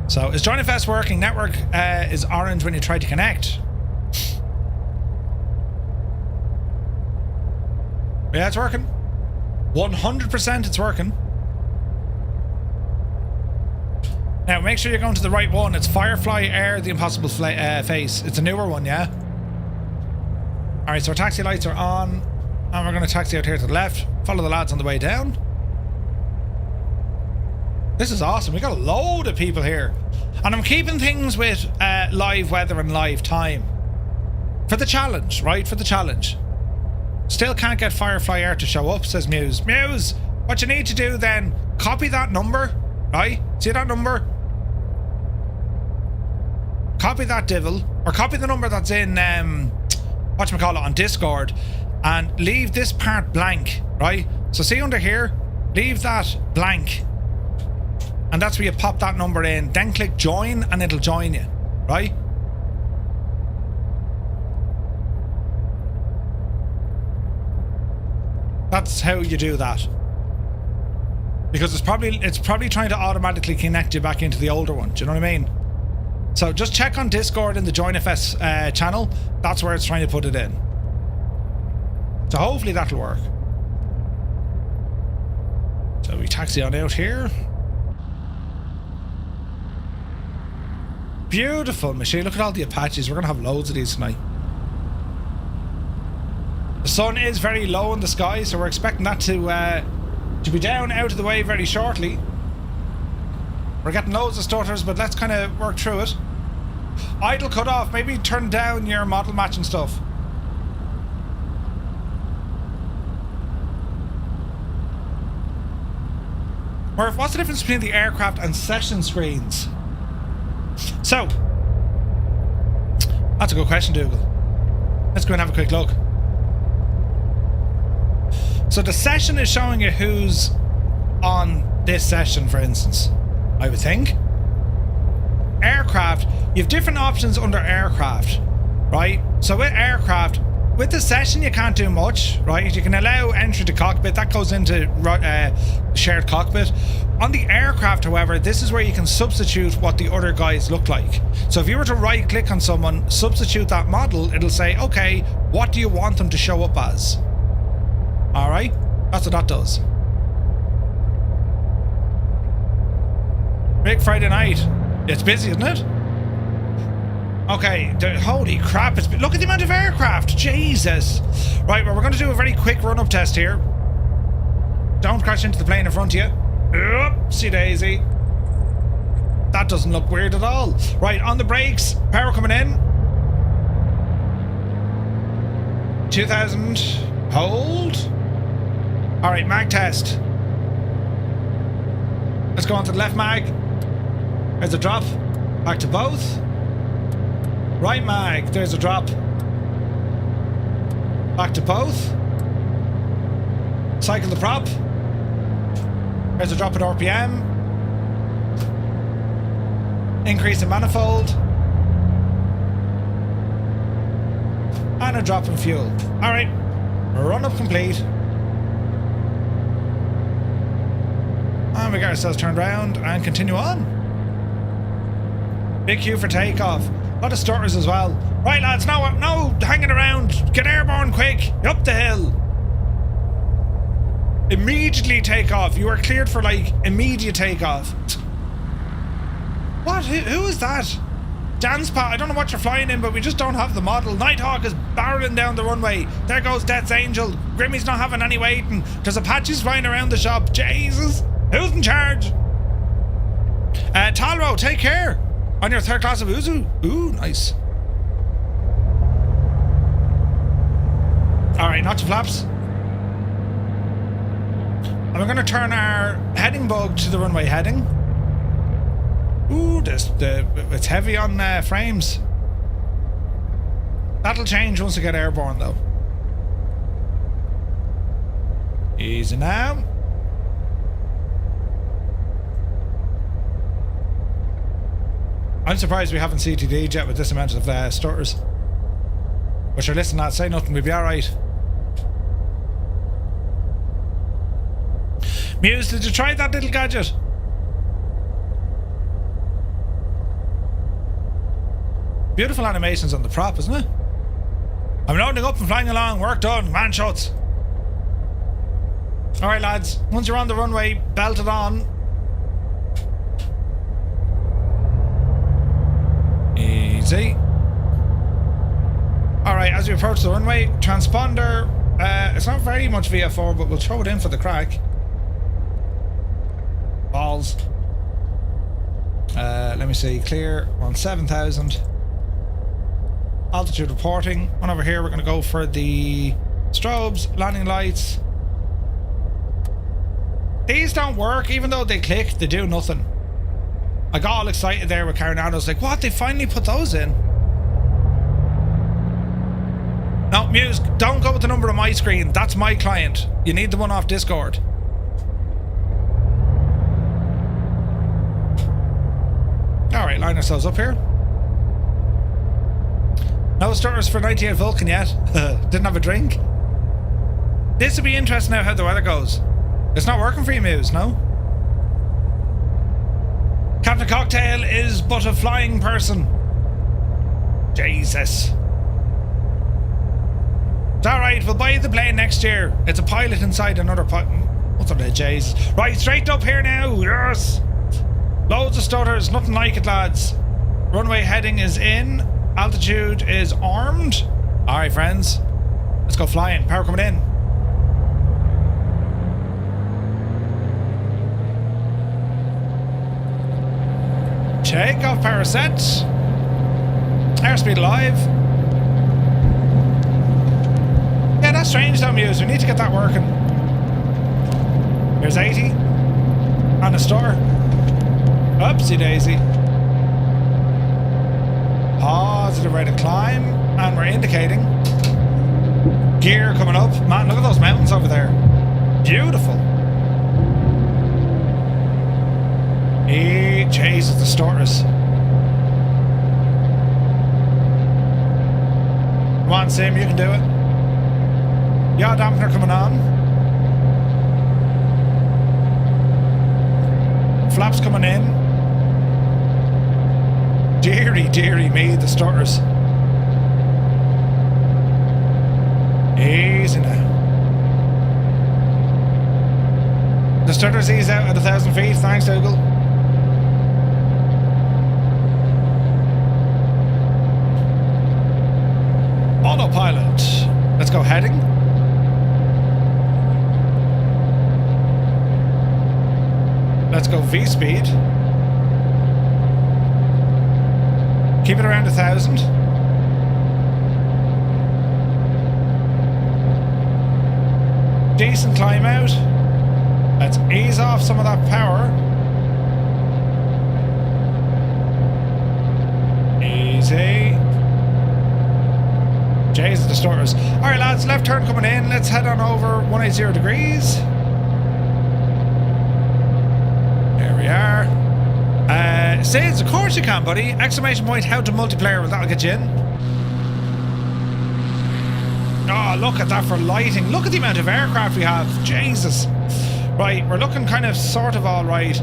So is Join FS working? Network is orange when you try to connect. Yeah, it's working. 100% it's working. Now, make sure you're going to the right one. It's Firefly Air, the Impossible Face. It's a newer one, yeah? Alright, so our taxi lights are on. And we're going to taxi out here to the left. Follow the lads on the way down. This is awesome. We got a load of people here. And I'm keeping things with live weather and live time. For the challenge, right? For the challenge. Still can't get Firefly Air to show up, says Muse. Muse, what you need to do then, copy that number, right? See that number? Copy that divil, or copy the number that's in whatchamacallit on Discord, and leave this part blank, right? So see under here, leave that blank, and that's where you pop that number in, then click join and it'll join you, right? That's how you do that, because it's probably trying to automatically connect you back into the older one. Do you know what I mean? So just check on Discord in the Join FS channel. That's where it's trying to put it in. So hopefully that'll work. So we taxi on out here. Beautiful machine. Look at all the Apaches. We're going to have loads of these tonight. The sun is very low in the sky, so we're expecting that to be down out of the way very shortly. We're getting loads of stutters, but let's kind of work through it. Idle cut off. Maybe turn down your model match and stuff. Murf, what's the difference between the aircraft and session screens? So, that's a good question, Dougal. Let's go and have a quick look. So the session is showing you who's on this session, for instance, I would think. Aircraft, you have different options under aircraft, right? So with aircraft, with the session you can't do much, right? You can allow entry to cockpit, that goes into shared cockpit. On the aircraft, however, this is where you can substitute what the other guys look like. So if you were to right click on someone, substitute that model, it'll say, okay, what do you want them to show up as? Alright, that's what that does. Big Friday night. It's busy, isn't it? Okay, holy crap, look at the amount of aircraft, Jesus. Right, well, we're going to do a very quick run-up test here. Don't crash into the plane in front of you. Oopsie daisy. That doesn't look weird at all. Right, on the brakes, power coming in. 2000, hold. Alright, mag test. Let's go on to the left mag. There's a drop. Back to both. Right mag, there's a drop. Back to both. Cycle the prop. There's a drop at RPM. Increase in manifold. And a drop in fuel. Alright, run up complete. And we get ourselves turned around and continue on. Big queue for takeoff. A lot of stutters as well. Right, lads, no hanging around. Get airborne quick. Up the hill. Immediately take off. You are cleared for, like, immediate takeoff. What? Who is that? Janspot, I don't know what you're flying in, but we just don't have the model. Nighthawk is barreling down the runway. There goes Death's Angel. Grimmy's not having any waiting. There's Apaches flying around the shop. Jesus. Who's in charge? Talro, take care. On your third class of Uzu. Ooh, nice. Alright, notch your flaps. And we're going to turn our heading bug to the runway heading. Ooh, it's heavy on frames. That'll change once we get airborne, though. Easy now. I'm surprised we haven't CTD'd yet with this amount of stutters. But sure, listen, lads, say nothing, we'll be alright. Muse, did you try that little gadget? Beautiful animations on the prop, isn't it? I'm loading up and flying along, work done, man shots. Alright, lads, once you're on the runway, belt it on. Easy. Alright, as we approach the runway, transponder, it's not very much VF4, but we'll throw it in for the crack. Balls. Let me see, clear on 7,000. Altitude reporting. On over here, we're going to go for the strobes, landing lights. These don't work, even though they click, they do nothing. I got all excited there with Carenado. I was like, what? They finally put those in? No, Muse, don't go with the number on my screen. That's my client. You need the one off Discord. Alright, line ourselves up here. No starters for 98 Vulcan yet. Didn't have a drink. This will be interesting now how the weather goes. It's not working for you, Muse, no? Captain Cocktail is but a flying person. Jesus. It's alright, we'll buy the plane next year. It's a pilot inside another pilot. What's on there, Jesus? Right, straight up here now. Yes. Loads of stutters, nothing like it, lads. Runway heading is in. Altitude is armed. Alright, friends. Let's go flying. Power coming in. Takeoff, power set. Airspeed alive. Yeah, that's strange though, Muse. We need to get that working. Here's 80. And a star. Oopsie daisy. Positive rate of climb. And we're indicating. Gear coming up. Man, look at those mountains over there. Beautiful. Hey, Jesus, the starters. Come on, Sim, you can do it. Yaw dampener coming on. Flaps coming in. Deary, deary me, the starters. Easy now. The starters ease out at 1,000 feet. Thanks, Dougal. Autopilot. Let's go heading. Let's go V-speed. Keep it around 1,000. Decent climb out. Let's ease off some of that power. Easy. Jesus, the starters. Alright lads, left turn coming in. Let's head on over 180 degrees. There we are. Says, of course you can, buddy. Exclamation point, how to multiplayer. Well, that'll get you in. Oh, look at that for lighting. Look at the amount of aircraft we have. Jesus. Right, we're looking kind of sort of all right.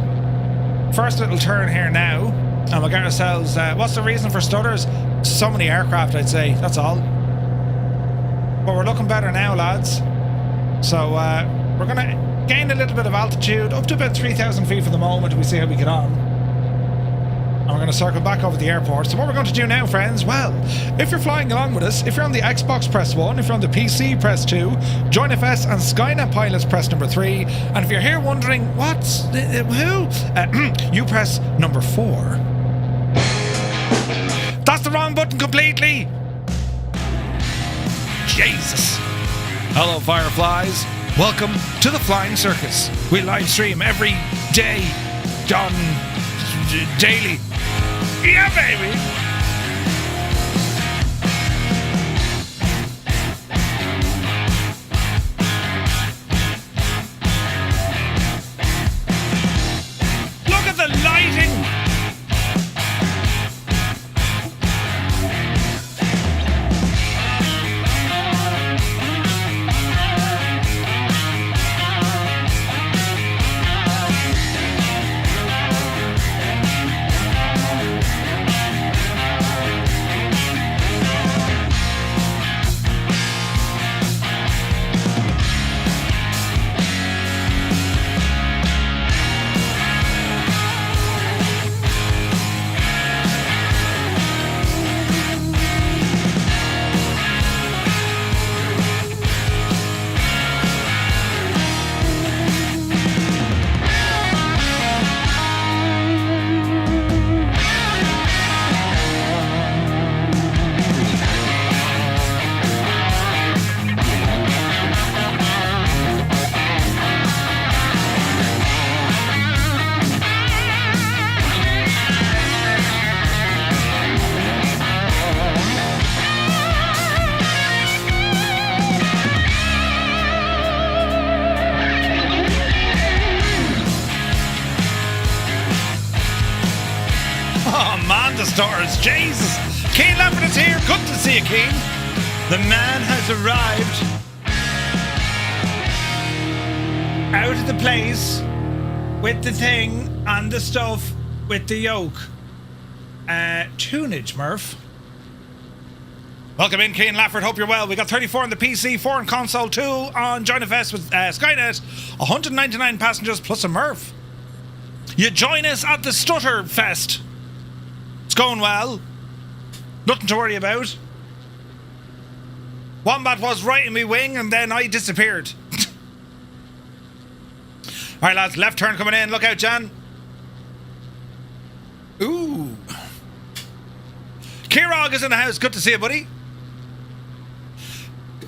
First little turn here now. And we'll get ourselves... what's the reason for stutters? So many aircraft, I'd say. That's all. But we're looking better now, lads. So, we're going to gain a little bit of altitude. Up to about 3,000 feet for the moment. We see how we get on. And we're going to circle back over the airport. So what we're going to do now, friends, well, if you're flying along with us, if you're on the Xbox, press 1. If you're on the PC, press 2. Join FS and Skynet pilots, press number 3. And if you're here wondering, what's... who? You press number 4. That's the wrong button completely! Jesus. Hello, Fireflies. Welcome to the Flying Circus. We live stream every day on... daily. Yeah, baby! Look at the lighting! Stars, Jesus! Keen Lambert is here. Good to see you, Keen. The man has arrived. Out of the place with the thing and the stuff with the yoke. Tunage, Murf. Welcome in, Keen Lafford. Hope you're well. We got 34 on the PC, 4 on console, 2 on Join FS with Skynet, 199 passengers plus a Murf. You join us at the Stutter Fest. It's going well. Nothing to worry about. Wombat was right in me wing and then I disappeared. Alright lads, left turn coming in. Look out, Jan. Ooh. Kirog is in the house. Good to see you, buddy.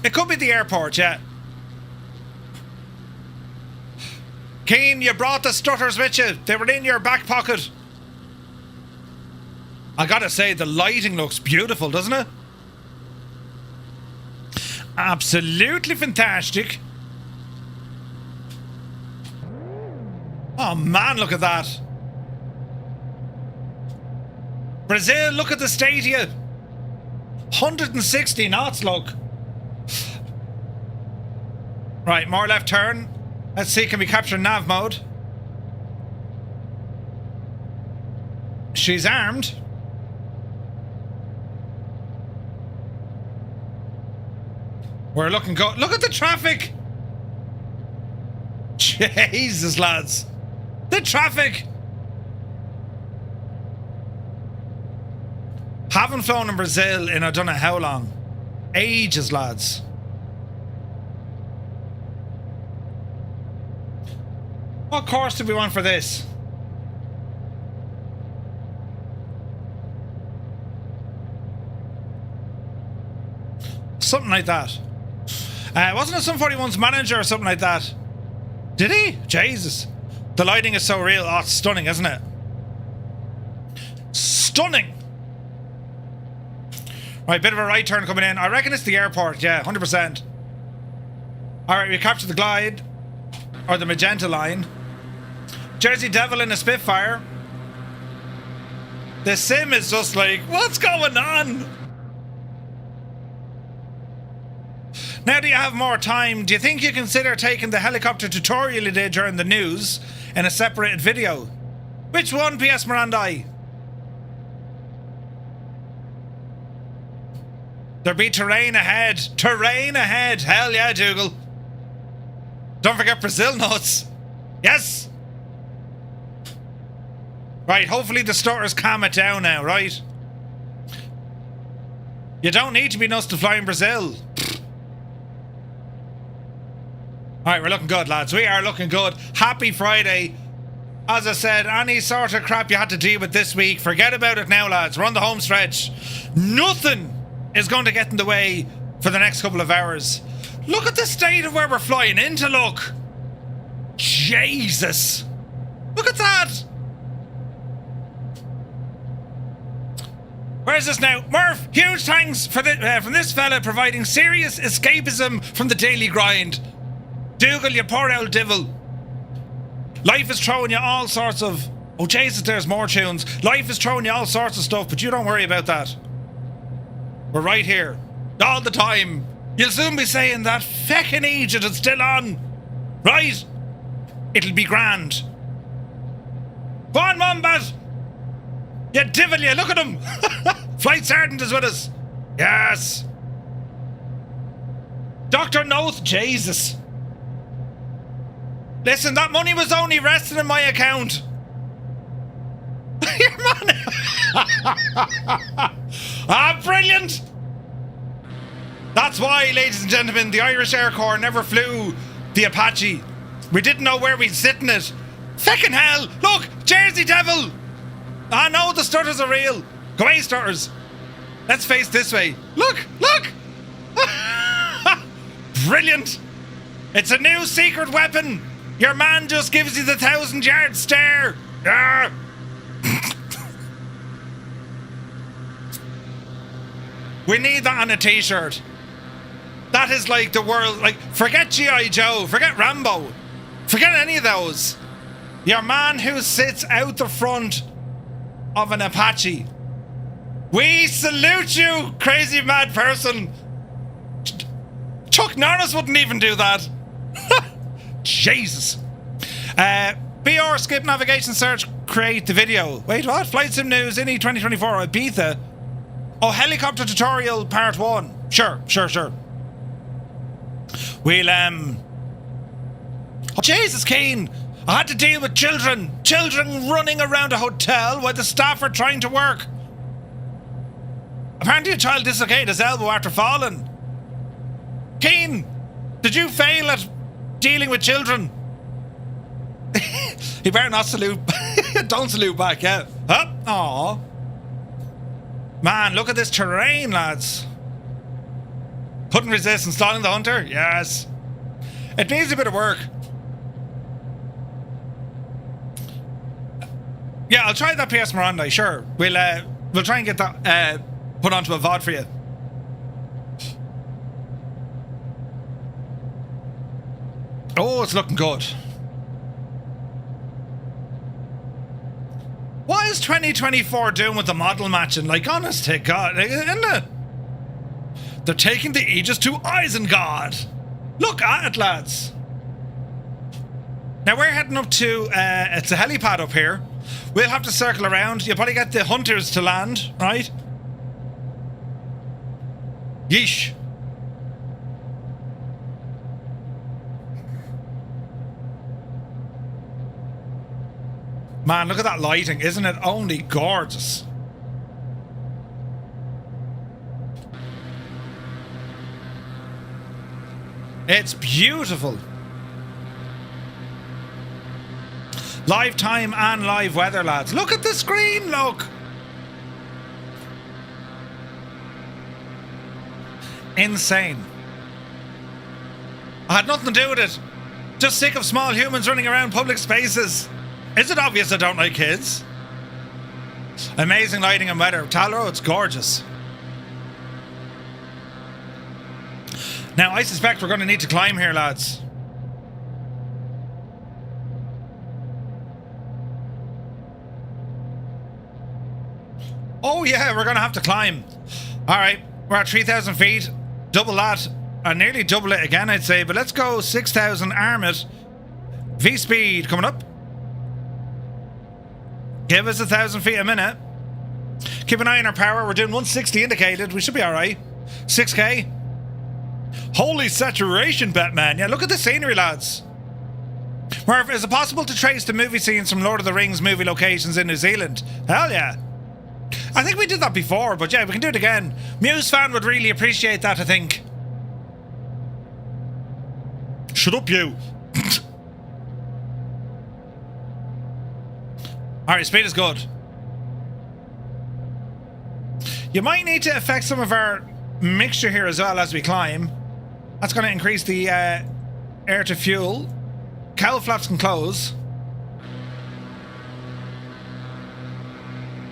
It could be the airport, yeah. Keen, you brought the stutters with you. They were in your back pocket. I gotta say, the lighting looks beautiful, doesn't it? Absolutely fantastic. Oh man, look at that. Brazil, look at the stadia. 160 knots, look. Right, more left turn. Let's see, can we capture nav mode? She's armed. We're looking good. Look at the traffic. Jesus, lads. The traffic. Haven't flown in Brazil in I don't know how long. Ages, lads. What course do we want for this? Something like that. Wasn't it some 41's manager or something like that? Did he? Jesus. The lighting is so real. Oh, it's stunning, isn't it? Stunning. Right, bit of a right turn coming in. I reckon it's the airport. Yeah, 100%. Alright, we captured the glide. Or the magenta line. Jersey Devil in a Spitfire. The sim is just like, what's going on? Now that you have more time, do you think you consider taking the helicopter tutorial you did during the news in a separated video? Which one, P.S. Mirandai? There be terrain ahead. Terrain ahead. Hell yeah, Dougal. Don't forget Brazil nuts. Yes. Right, hopefully the stutters calm it down now, right? You don't need to be nuts to fly in Brazil. Alright, we're looking good, lads. We are looking good. Happy Friday. As I said, any sort of crap you had to deal with this week, forget about it now, lads. We're on the home stretch. Nothing is going to get in the way for the next couple of hours. Look at the state of where we're flying into, look. Jesus. Look at that. Where's this now? Murf, huge thanks for from this fella providing serious escapism from the daily grind. Dougal, you poor old devil. Life is throwing you all sorts of... Oh, Jesus, there's more tunes. Life is throwing you all sorts of stuff, but you don't worry about that. We're right here. All the time. You'll soon be saying that feckin' Egypt is still on. Right? It'll be grand. Go on, Wombat. You devil, you. Look at him. Flight Sergeant is with us. Yes. Dr. Noth, Jesus. Listen, that money was only resting in my account. Your money. Ah, brilliant. That's why, ladies and gentlemen, the Irish Air Corps never flew the Apache. We didn't know where we'd sit in it. Feckin' hell. Look, Jersey Devil. I know the stutters are real. Go away, stutters. Let's face this way. Look, look. Brilliant. It's a new secret weapon. Your man just gives you the 1,000-yard stare. Ah. We need that on a t-shirt. That is like the world, like, forget G.I. Joe, forget Rambo, forget any of those. Your man who sits out the front of an Apache. We salute you, crazy mad person. Chuck Norris wouldn't even do that. Jesus. BR skip navigation search, create the video. Wait, what? Flight Sim News, INI 2024, Ibiza. Oh, helicopter tutorial part 1. Sure. We'll, Oh, Jesus, Keen. I had to deal with children running around a hotel while the staff are trying to work. Apparently a child dislocated his elbow after falling. Keen, did you fail at dealing with children? He better not salute. Don't salute back, yeah. Huh? Aww. Man, look at this terrain, lads. Couldn't resist installing the Hunter? Yes. It needs a bit of work. Yeah, I'll try that PS Miranda, sure. We'll try and get that put onto a VOD for you. Oh, it's looking good. is 2024 doing with the model matching? Like, honest to God, isn't it? They're taking the Aegis to Isengard. Look at it, lads. Now we're heading up to, it's a helipad up here. We'll have to circle around. You'll probably get the hunters to land, right? Yeesh. Man, look at that lighting. Isn't it only gorgeous? It's beautiful. Live time and live weather, lads. Look at the screen, look. Insane. I had nothing to do with it. Just sick of small humans running around public spaces. Is it obvious I don't like kids? Amazing lighting and weather. Talrow, it's gorgeous. Now, I suspect we're going to need to climb here, lads. Oh, yeah, we're going to have to climb. All right, we're at 3,000 feet. Double that. Nearly double it again, I'd say. But let's go 6,000, arm it. V-speed coming up. Give us 1,000 feet a minute. Keep an eye on our power. We're doing 160 indicated. We should be all right. 6K. Holy saturation, Batman. Yeah, look at the scenery, lads. Murf, is it possible to trace the movie scenes from Lord of the Rings movie locations in New Zealand? Hell yeah. I think we did that before, but yeah, we can do it again. Muse fan would really appreciate that, I think. Shut up, you. Alright, speed is good. You might need to affect some of our mixture here as well as we climb. That's going to increase the air to fuel. Cowl flaps can close.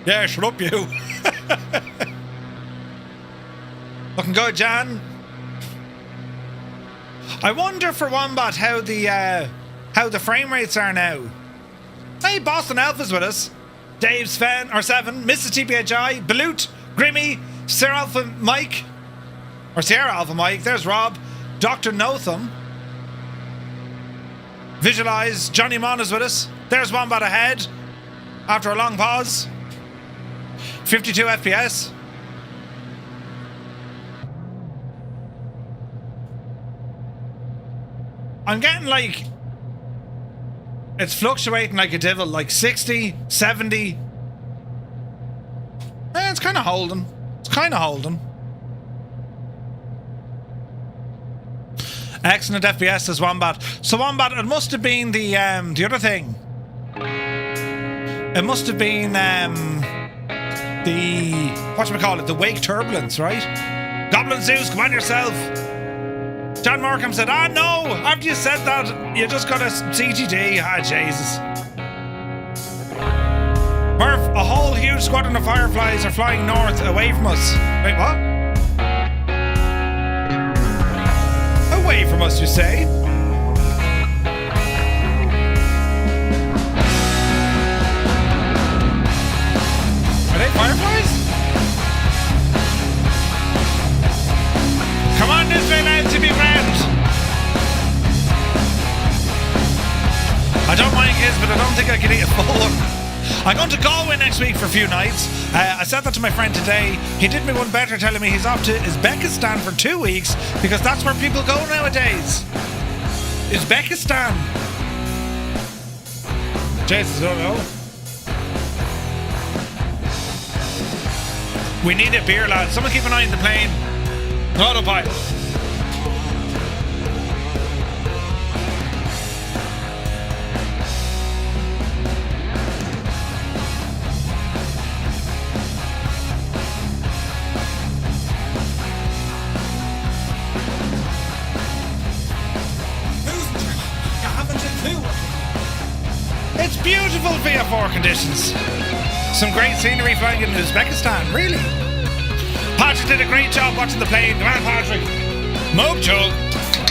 Yeah, shut up, you. Looking good, Jan. I wonder for Wombat how the frame rates are now. Hey, Boston Alpha's with us. Dave Sven or 7, Mrs. TPHI, Balut, Grimmy, Sierra Alpha Mike, or Sierra Alpha Mike. There's Rob, Dr. Notham. Visualize, Johnny Mon is with us. There's Wombat ahead after a long pause. 52 FPS. I'm getting like, it's fluctuating like a devil, like 60, 70. It's kind of holding. It's kind of holding. Excellent FPS, says Wombat. So Wombat, it must have been the other thing. It must have been the, whatchamacallit, the wake turbulence, right? Goblin Zeus, come on yourself. John Markham said, ah no, after you said that, you just got a CGD. Ah, Jesus. Murf, a whole huge squadron of fireflies are flying north away from us. Wait, what? Away from us, you say? Are they fireflies? Come on this way, lads, to be friends. I don't mind kids, but I don't think I can eat a full one. I'm going to Galway next week for a few nights. I said that to my friend today. He did me one better, telling me he's off to Uzbekistan for 2 weeks because that's where people go nowadays. Uzbekistan. Jesus, I don't know. We need a beer, lads. Someone keep an eye on the plane. Autopilot. It's beautiful VF4 conditions. Some great scenery flying in Uzbekistan, really. Patrick did a great job watching the plane. Come on, Patrick. Moog Chug.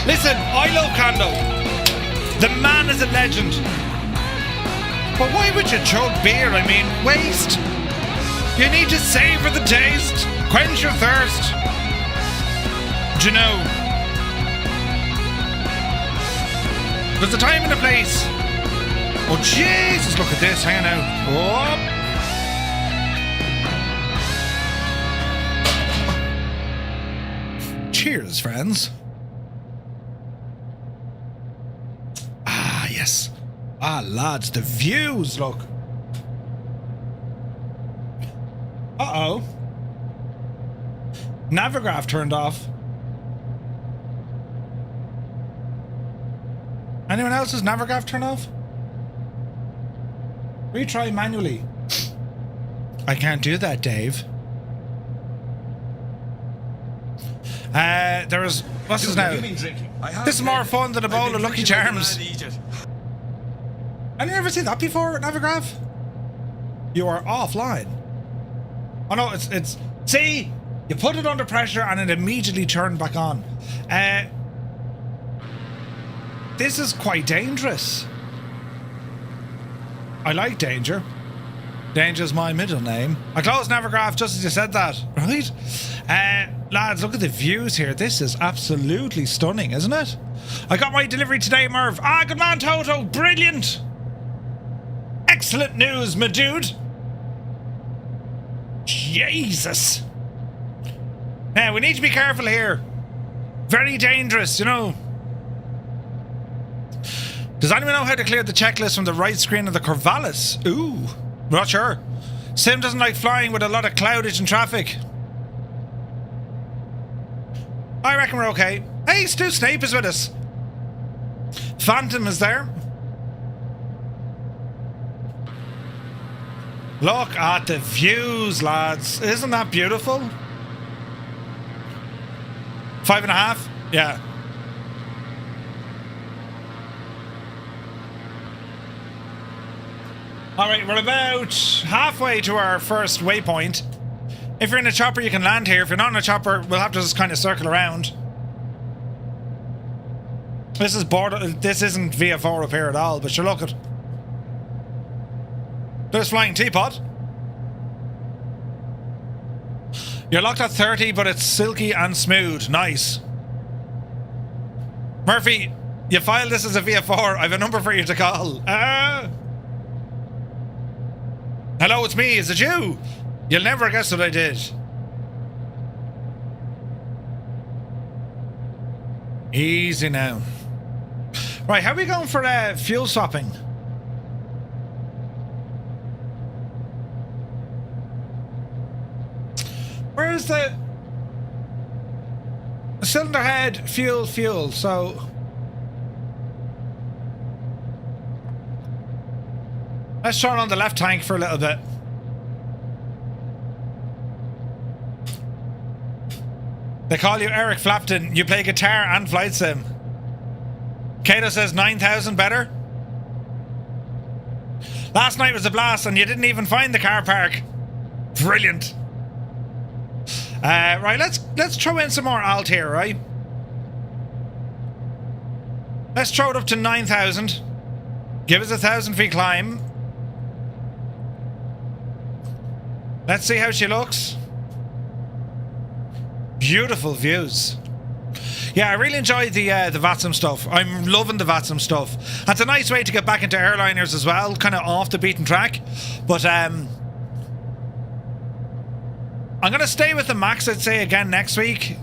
Listen, I love Kondo. The man is a legend. But why would you chug beer? I mean, waste. You need to savor the taste. Quench your thirst. Do you know? There's a time and a place. Oh, Jesus, look at this. Hang on out. Oh. Cheers, friends. Ah, yes. Ah, lads, the views, look. Uh-oh. Navigraph turned off. Anyone else's Navigraph turn off? Retry manually. I can't do that, Dave. There is... What's this now? This is more fun than a bowl of Lucky Charms. I never seen that before, Navigraph. You are offline. Oh no, it's... See? You put it under pressure and it immediately turned back on. This is quite dangerous. I like danger. Danger's my middle name. I closed Navigraph just as you said that, right? Lads, look at the views here. This is absolutely stunning, isn't it? I got my delivery today, Murf. Ah, good man, Toto. Brilliant. Excellent news, my dude. Jesus. Now, we need to be careful here. Very dangerous, you know. Does anyone know how to clear the checklist from the right screen of the Corvallis? Ooh, not sure. Sim doesn't like flying with a lot of cloudage and traffic. I reckon we're okay. Hey, Stu Snape is with us. Phantom is there. Look at the views, lads. Isn't that beautiful? 5.5? Yeah. Alright, we're about halfway to our first waypoint. If you're in a chopper, you can land here. If you're not in a chopper, we'll have to just kind of circle around. This is this isn't VFR up here at all, but sure, look at. There's Flying Teapot. You're locked at 30, but it's silky and smooth. Nice. Murphy, you filed this as a VFR. I have a number for you to call. Hello, it's me. Is it you? You'll never guess what I did. Easy now. Right, how are we going for fuel swapping? Where's the cylinder head? Fuel, so let's turn on the left tank for a little bit. They call you Eric Flapton. You play guitar and flight sim. Kato says 9,000 better. Last night was a blast and you didn't even find the car park. Brilliant. Right, let's throw in some more alt here, right? Let's throw it up to 9,000. Give us a 1,000 feet climb. Let's see how she looks. Beautiful views. Yeah, I really enjoyed the VATSIM stuff. I'm loving the VATSIM stuff. It's a nice way to get back into airliners as well, kind of off the beaten track. But I'm going to stay with the MAX, I'd say, again next week.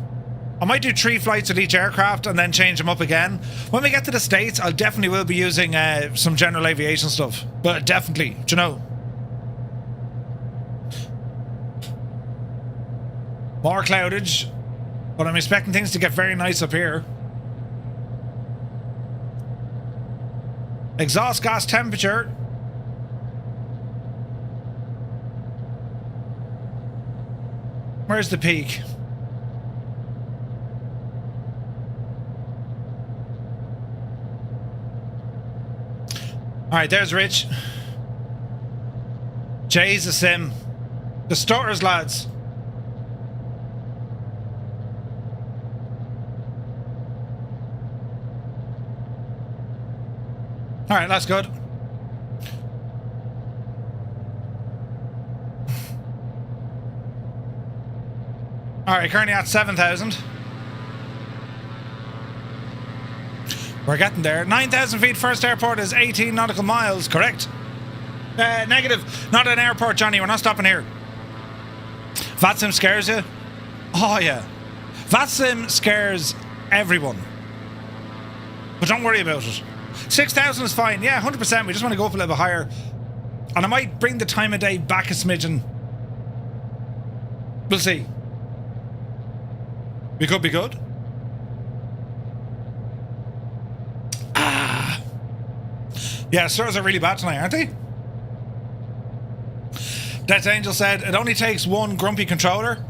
I might do 3 flights with each aircraft and then change them up again. When we get to the States, I definitely will be using some general aviation stuff. But definitely, do you know? More cloudage, but I'm expecting things to get very nice up here. Exhaust gas temperature. Where's the peak? Alright, there's Rich. Jay's a sim. The starters, lads. Alright, that's good. Alright, currently at 7,000. We're getting there. 9,000 feet, first airport is 18 nautical miles, correct? Negative. Not an airport, Johnny. We're not stopping here. VATSIM scares you? Oh, yeah. VATSIM scares everyone. But don't worry about it. 6,000 is fine. Yeah, 100%. We just want to go up a little bit higher. And I might bring the time of day back a smidgen. We'll see. We could be good. Ah. Yeah, stars are really bad tonight, aren't they? Death Angel said it only takes one grumpy controller.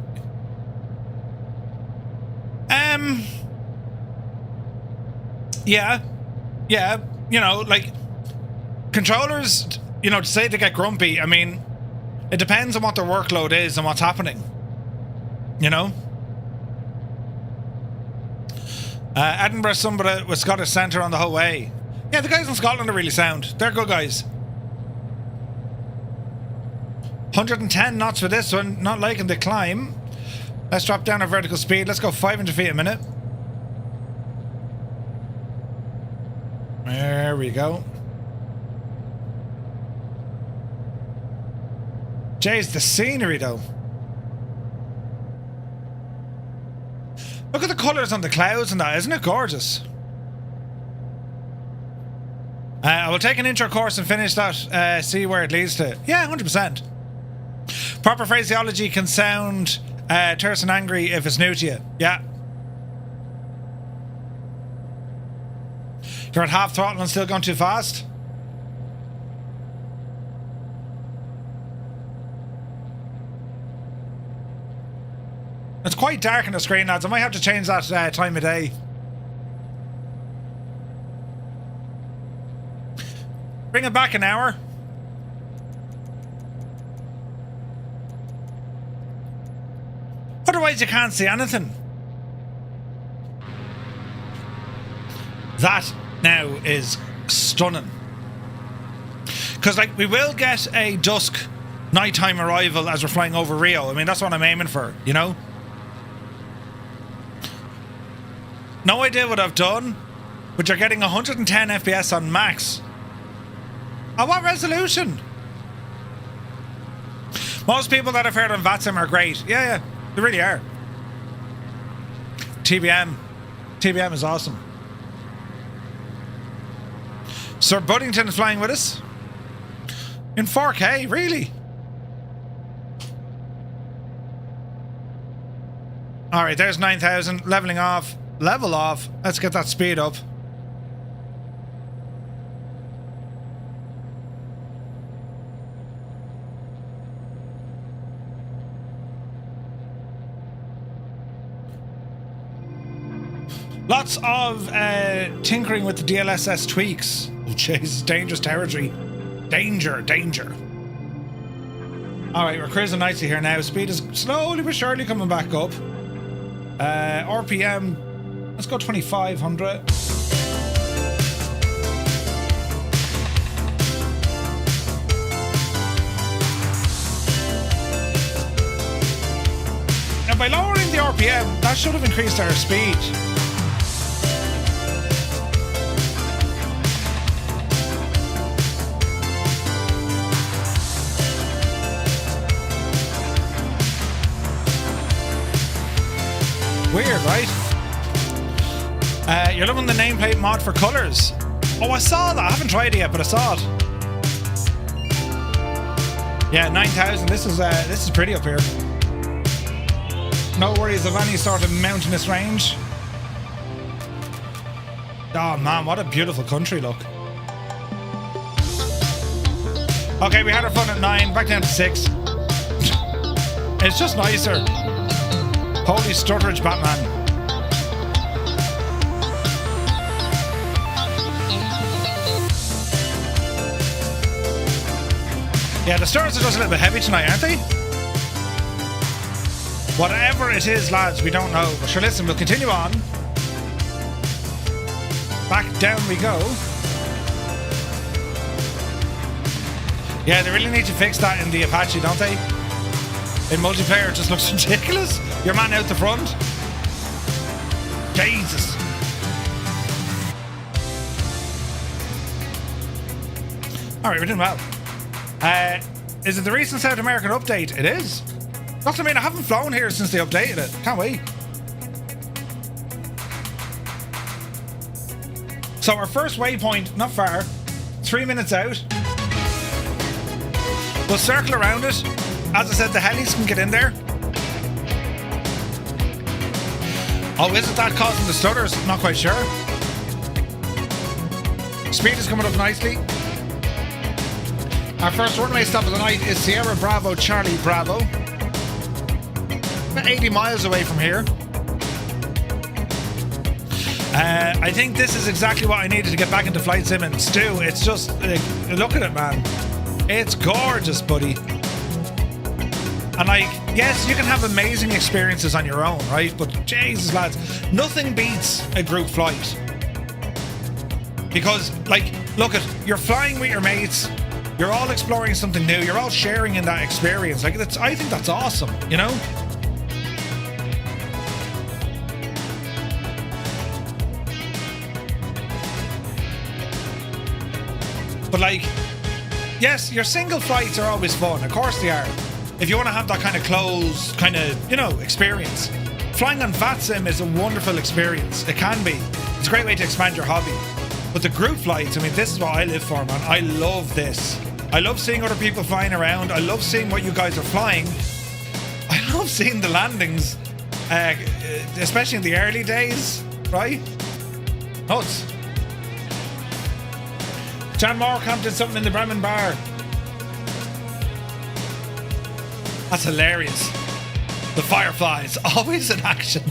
Yeah. Yeah. You know, like, controllers, you know, to say they get grumpy, I mean, it depends on what their workload is and what's happening. You know? Edinburgh, somebody with Scottish Centre on the whole way. Yeah, the guys in Scotland are really sound. They're good guys. 110 knots for this one. Not liking the climb. Let's drop down our vertical speed. Let's go 500 feet a minute. There we go. Jeez, the scenery though. Look at the colours on the clouds and that. Isn't it gorgeous? I will take an intro course and finish that. See where it leads to. Yeah, 100%. Proper phraseology can sound terse and angry if it's new to you. Yeah. You're at half throttle and still going too fast? It's quite dark on the screen, lads. I might have to change that time of day. Bring it back an hour. Otherwise you can't see anything. That now is stunning. Because, like, we will get a dusk nighttime arrival as we're flying over Rio. I mean, that's what I'm aiming for, you know? No idea what I've done, but you're getting 110 FPS on max. At what resolution? Most people that I've heard on VATSIM are great. Yeah, they really are. TBM is awesome. Sir Buddington is flying with us. In 4K, really? Alright, there's 9,000. Leveling off. Level off. Let's get that speed up. Lots of tinkering with the DLSS tweaks. Oh, jeez, dangerous territory. Danger. Alright, we're cruising nicely here now. Speed is slowly but surely coming back up. RPM, let's go 2,500. Now, by lowering the RPM, that should have increased our speed. Weird, right? You're loving the nameplate mod for colours. Oh, I saw that. I haven't tried it yet, but I saw it. Yeah, 9,000. This is pretty up here. No worries of any sort of mountainous range. Oh man, what a beautiful country look. Okay, we had our fun at 9, back down to 6. It's just nicer. Holy stutterage, Batman. Yeah, the stars are just a little bit heavy tonight, aren't they? Whatever it is, lads, we don't know. But sure, listen, we'll continue on. Back down we go. Yeah, they really need to fix that in the Apache, don't they? in multiplayer, it just looks ridiculous. Your man out the front. Jesus. Alright, we're doing well. Is it the recent South American update? It is. That's what I mean, I haven't flown here since they updated it. Can't wait. So our first waypoint, not far, 3 minutes out. We'll circle around it. As I said, the helis can get in there. Oh, isn't that causing the stutters? Not quite sure. Speed is coming up nicely. Our first runway stop of the night is Sierra Bravo Charlie Bravo. About 80 miles away from here. I think this is exactly what I needed to get back into Flight Sim and Stu. It's just, look at it, man. It's gorgeous, buddy. And like, yes, you can have amazing experiences on your own, right? But Jesus, lads, nothing beats a group flight. Because, like, look at, you're flying with your mates, you're all exploring something new, you're all sharing in that experience. Like, I think that's awesome, you know? But like, yes, your single flights are always fun. Of course they are. If you want to have that kind of close, kind of, you know, experience. Flying on VATSIM is a wonderful experience. It can be. It's a great way to expand your hobby. But the group flights, I mean, this is what I live for, man. I love this. I love seeing other people flying around. I love seeing what you guys are flying. I love seeing the landings, especially in the early days, right? Nuts. John Moorkamp did something in the Bremen bar. That's hilarious. The Fireflies, always in action.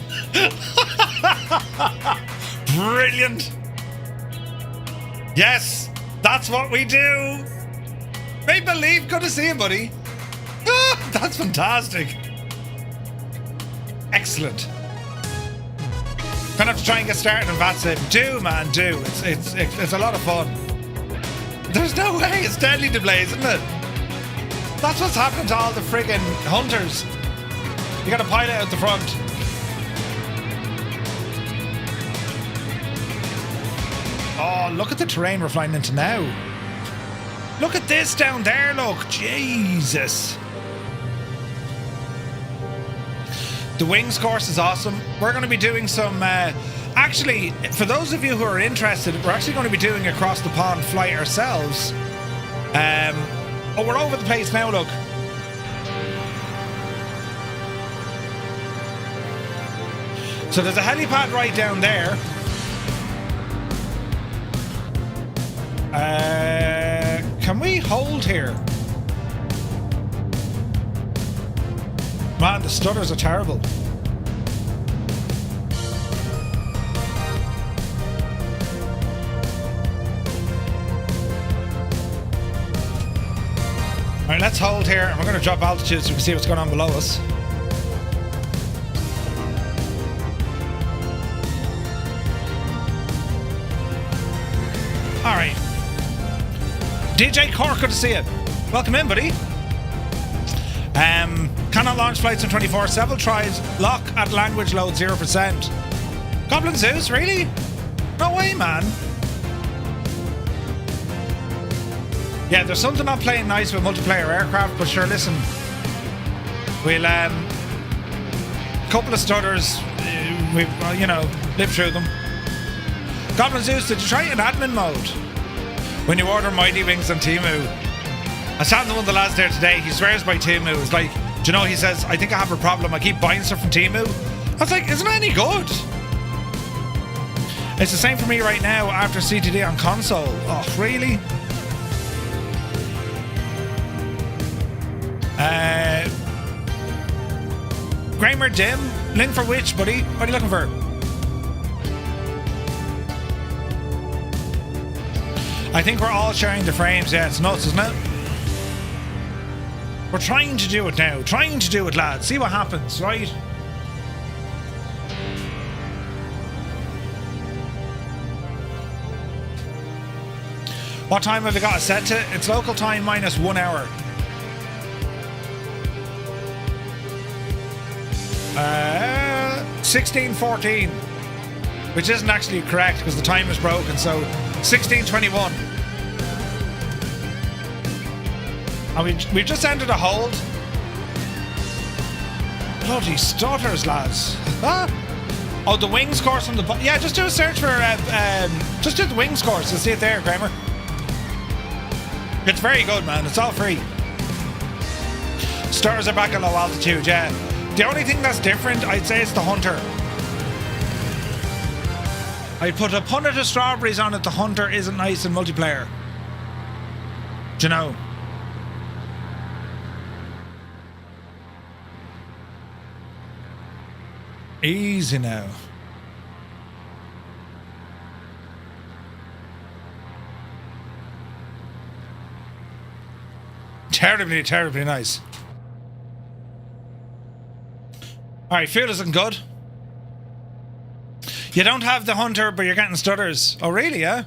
Brilliant. Yes, that's what we do. Make believe, good to see you, buddy. That's fantastic. Excellent. Gonna have to try and get started on VATSIM. Do, man, do. It's a lot of fun. There's no way, it's deadly to blaze, isn't it? That's what's happening to all the friggin' hunters. You got a pilot out the front. Oh, look at the terrain we're flying into now. Look at this down there, look. Jesus. The wings course is awesome. We're going to be doing some... actually, for those of you who are interested, we're actually going to be doing across the pond flight ourselves. Oh, we're over the place now, look. So there's a helipad right down there. Can we hold here? Man, the stutters are terrible. Alright, let's hold here and we're going to drop altitude so we can see what's going on below us. Alright. DJ Cork, good to see you. Welcome in, buddy. Cannot launch flights on 24. Several tries. Lock at language load 0%. Goblin Zeus, really? No way, man. Yeah, there's something not playing nice with multiplayer aircraft, but sure, listen. We'll, couple of stutters, we, you know, live through them. Goblin Zeus, did you try it in admin mode? When you order Mighty Wings on Temu. I was chatting to one of the lads there today, he swears by Temu. It's like, do you know, he says, I think I have a problem, I keep buying stuff from Temu. I was like, isn't it any good? It's the same for me right now after CTD on console. Oh, really? Grammar Dim, link for which, buddy? What are you looking for? I think we're all sharing the frames. Yeah, it's nuts, isn't it? We're trying to do it now. Trying to do it, lads. See what happens, right? What time have we got it set to? It's local time minus 1 hour. 16:14, which isn't actually correct because the time is broken. So 16:21, and we just entered a hold. Bloody stutters, lads. Oh, the wings course on the yeah. Just do a search for just do the wings course. You'll see it there, Kramer. It's very good, man. It's all free. Stutters are back at low altitude, yeah. The only thing that's different, I'd say, is the Hunter. I'd put a punnet of strawberries on it. The Hunter isn't nice in multiplayer. Do you know? Easy now. Terribly, terribly nice. Alright, fuel isn't good. You don't have the Hunter, but you're getting stutters. Oh, really, yeah?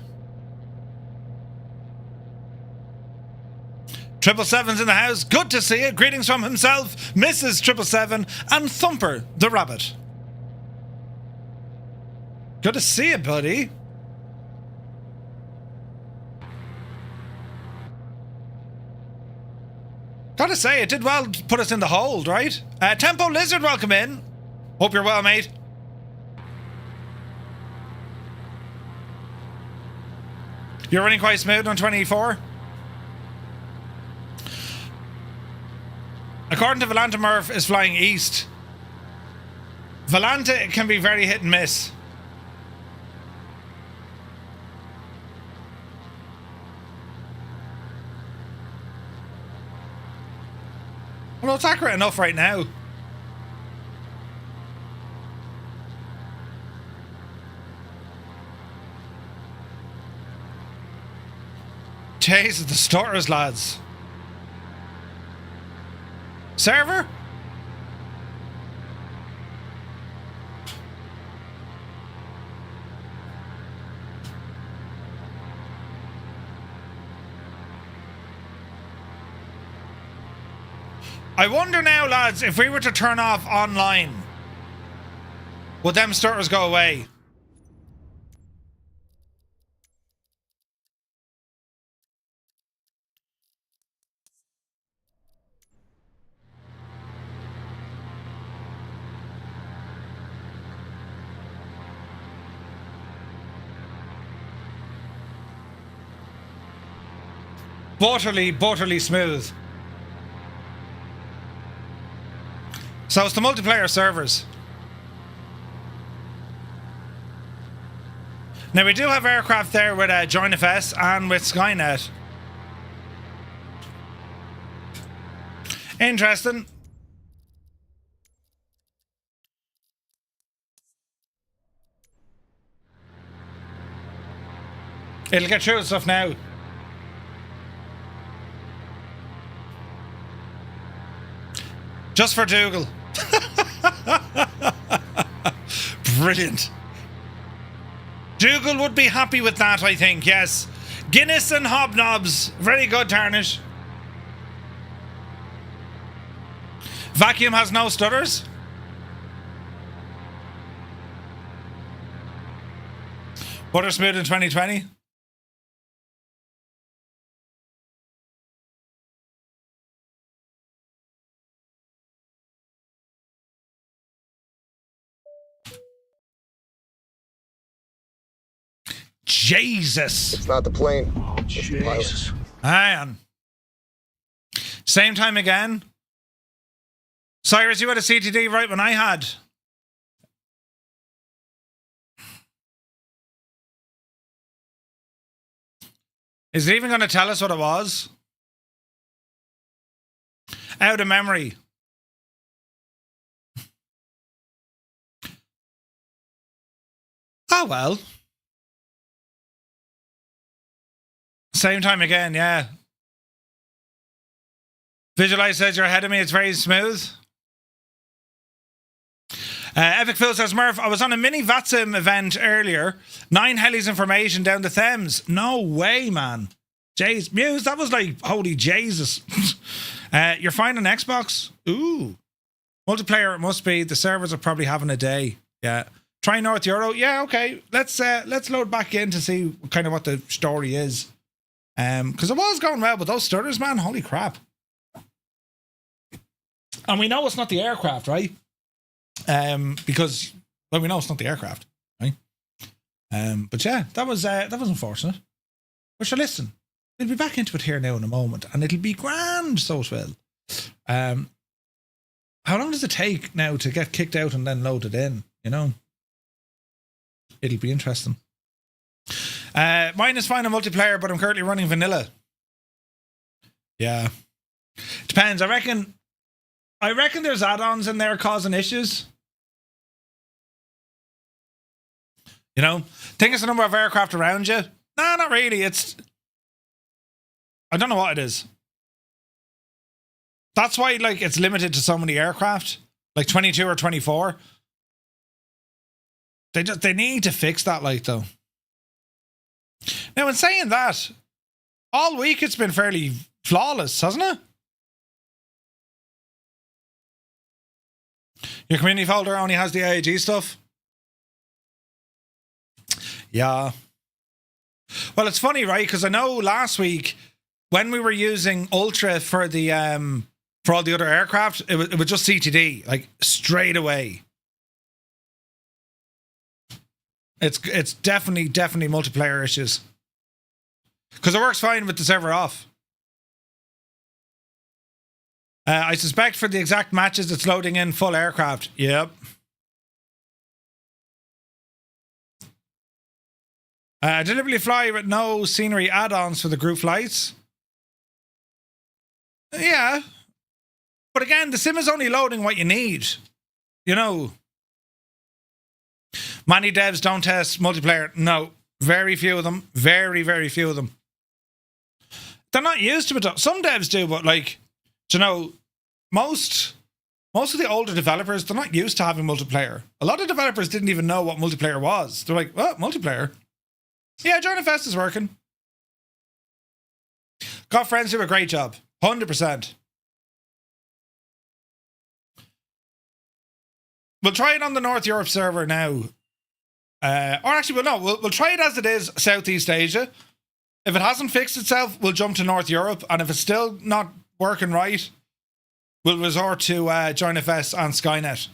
777's in the house. Good to see it. Greetings from himself, Mrs. 777, and Thumper the Rabbit. Good to see you, buddy. Gotta say, it did well to put us in the hold, right? Tempo Lizard, welcome in. Hope you're well, mate. You're running quite smooth on 24. According to Volanta, Murf is flying east. Volanta can be very hit and miss. Well, it's accurate enough right now. Jesus, the stutters, lads. Server? I wonder now, lads, if we were to turn off online, would them stutters go away? Butterly smooth. So it's the multiplayer servers. Now we do have aircraft there with JoinFS and with Skynet. Interesting. It'll get through stuff now. Just for Dougal. Brilliant. Dougal would be happy with that, I think, yes. Guinness and hobnobs. Very good, Tarnish. Vacuum has no stutters. Butter smooth in 2020. Jesus. It's not the plane. Oh, Jesus. Hang on. Same time again. Cyrus, you had a CTD right when I had. Is it even going to tell us what it was? Out of memory. Oh, well. Same time again, yeah. Visualize says you're ahead of me. It's very smooth. Epic Phil says, Murph, I was on a mini VATSIM event earlier. 9 helis information down the Thames. No way, man. Jeez, Muse, that was like, holy Jesus. You're fine on Xbox? Ooh. Multiplayer it must be. The servers are probably having a day. Yeah. Try North Euro. Yeah, okay. Let's load back in to see kind of what the story is. Because it was going well, but those stutters, man, holy crap. And we know it's not the aircraft, right? Because well, we know it's not the aircraft, right? But yeah, that was unfortunate. But sure, listen, we'll be back into it here now in a moment, and it'll be grand, so it will. How long does it take now to get kicked out and then loaded in? You know, it'll be interesting. Mine is fine on multiplayer, but I'm currently running vanilla. Yeah, depends. I reckon there's add-ons in there causing issues. You know, think it's the number of aircraft around you. No, not really. I don't know what it is. That's why, like, it's limited to so many aircraft, like 22 or 24. They need to fix that, like, though. Now, in saying that, all week it's been fairly flawless, hasn't it? Your community folder only has the AIG stuff. Yeah. Well, it's funny, right? Because I know last week when we were using Ultra for the for all the other aircraft, it was just CTD, like straight away. It's definitely multiplayer issues. Because it works fine with the server off. I suspect for the exact matches it's loading in full aircraft. Yep. Deliberately fly with no scenery add-ons for the group flights. Yeah. But again, the sim is only loading what you need. You know. Many devs don't test multiplayer. No. Very few of them. Very few of them. They're not used to it. Some devs do, but like, you know, most of the older developers, they're not used to having multiplayer. A lot of developers didn't even know what multiplayer was. They're like, what? Multiplayer? Yeah, JohnFS is working. Got friends who do a great job. 100%. We'll try it on the North Europe server now. Or actually, we'll try it as it is, Southeast Asia. If it hasn't fixed itself, we'll jump to North Europe. And if it's still not working right, we'll resort to JohnFS and Skynet.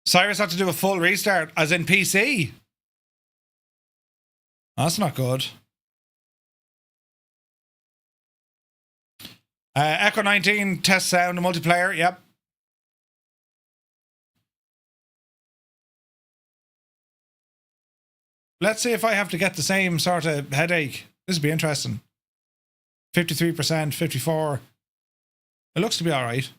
Cyrus had to do a full restart, as in PC. That's not good. Echo 19 test sound and multiplayer. Yep. Let's see if I have to get the same sort of headache. This would be interesting. 53%, 54. It looks to be all right.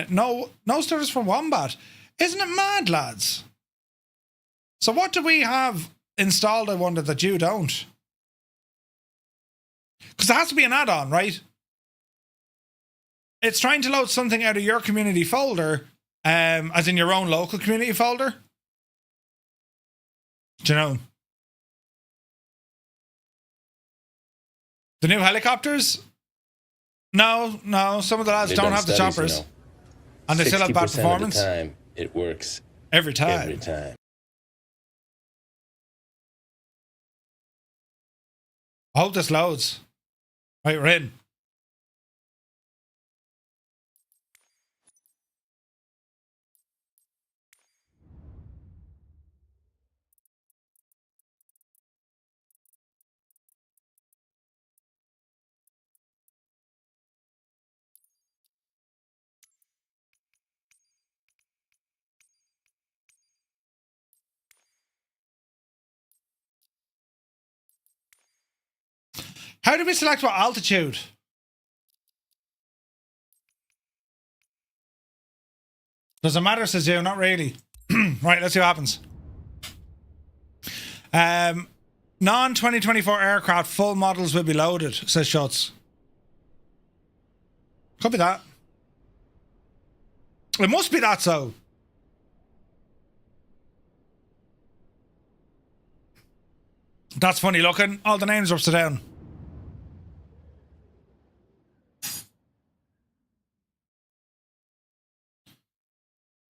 No stutters from Wombat. Isn't it mad, lads? So what do we have installed, I wonder, that you don't? Because it has to be an add-on, right? It's trying to load something out of your community folder, as in your own local community folder. Do you know? The new helicopters? No. Some of the lads don't have the choppers. You know, and they still have bad performance. Of the time, it works. Every time. Every time. I hope this loads. Right, we're in. How do we select what altitude? Does it matter, says you? Not really. Right, let's see what happens. Non-2024 aircraft, full models will be loaded, says Schutz. Could be that. It must be that, so. That's funny looking. All the names are upside down.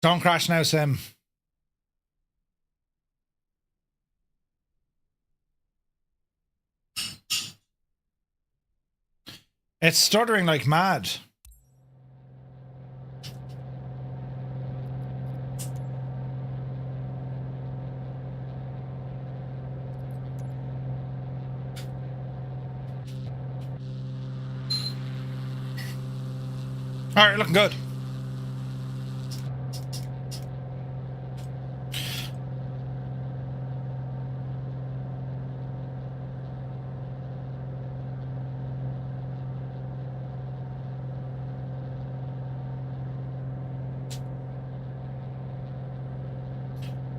Don't crash now, Sim. It's stuttering like mad. All right, looking good.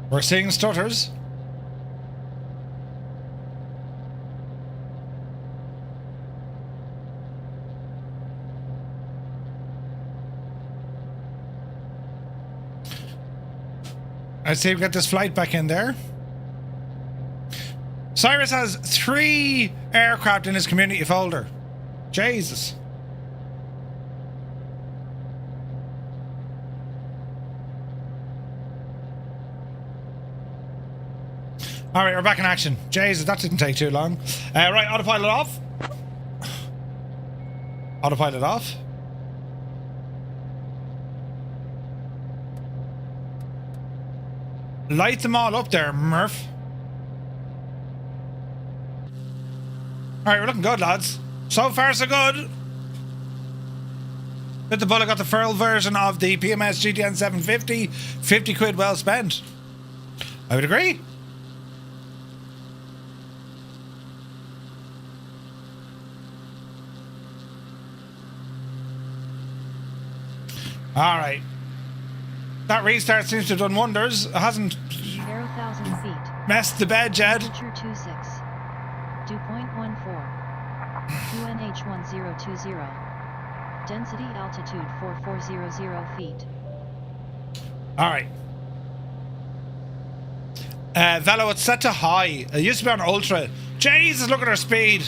We're seeing stutters. Let's see if we get this flight back in there. Cyrus has 3 aircraft in his community folder. Jesus. All right, we're back in action. Jesus, that didn't take too long. Right, autopilot off. Autopilot off. Light them all up there, Murf. Alright, we're looking good, lads. So far, so good. Bit the bullet got the full version of the PMS GTN 750. 50 quid well spent. I would agree. Alright. That restart seems to have done wonders. It hasn't 0,000 feet. messed the bed yet. Temperature 26. Dew point 14. QNH 1020. Density altitude 4400 feet. Alright. Velo, it's set to high. It used to be on ultra. Jesus, look at our speed.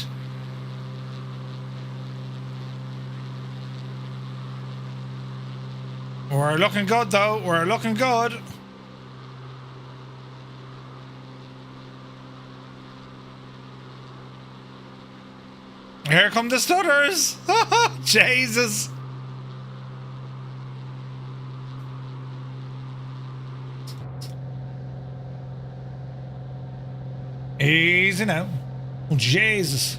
We're looking good, though. We're looking good. Here come the stutters. Jesus. Easy now. Oh, Jesus.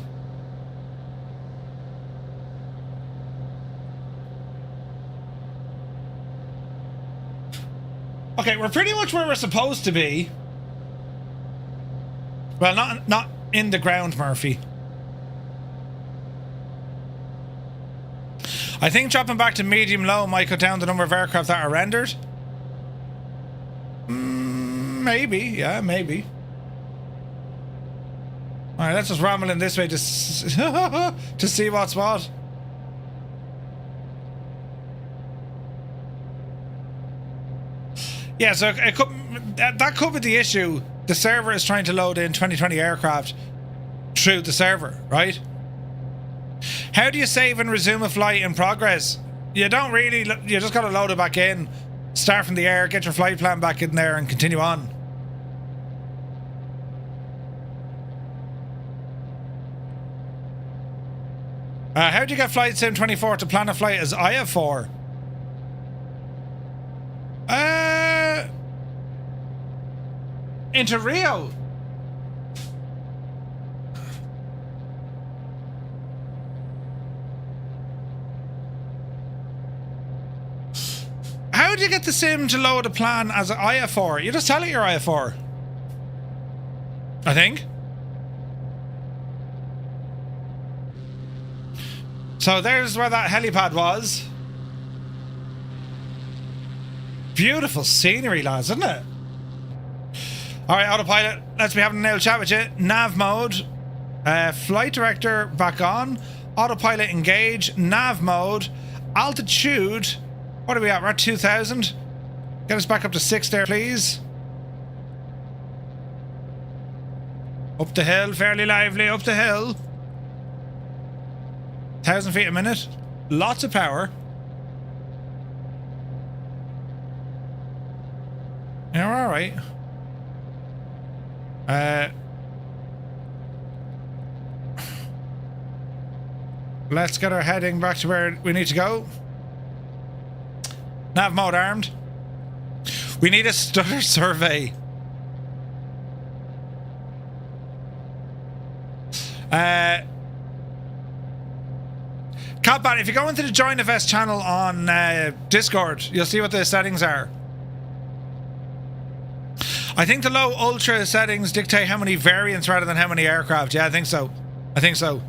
Okay, we're pretty much where we're supposed to be. Well, not in the ground, Murphy. I think dropping back to medium-low might cut down the number of aircraft that are rendered. Maybe, yeah, maybe. Alright, let's just ramble in this way to see what's what. Yeah, so it could, that could be the issue. The server is trying to load in 2020 aircraft through the server, right? How do you save and resume a flight in progress? You don't really, you just got to load it back in, start from the air, get your flight plan back in there and continue on. How do you get Flight Sim 24 to plan a flight as IF4? Into Rio. How do you get the sim to load a plan as an IF4? You just tell it you're IF4. I think. So there's where that helipad was. Beautiful scenery, lads, isn't it? Alright, autopilot, let's be having a nail chat with you. Nav mode. Flight director back on. Autopilot engage. Nav mode. Altitude. What are we at? We're at 2,000. Get us back up to 6 there, please. Up the hill, fairly lively, up the hill. 1,000 feet a minute. Lots of power. Yeah, we're alright. Let's get our heading back to where we need to go. Nav mode armed. We need a stutter survey. Copbat, if you go into the Join FS channel on Discord, you'll see what the settings are. I think the low ultra settings dictate how many variants rather than how many aircraft. Yeah, I think so. I think so.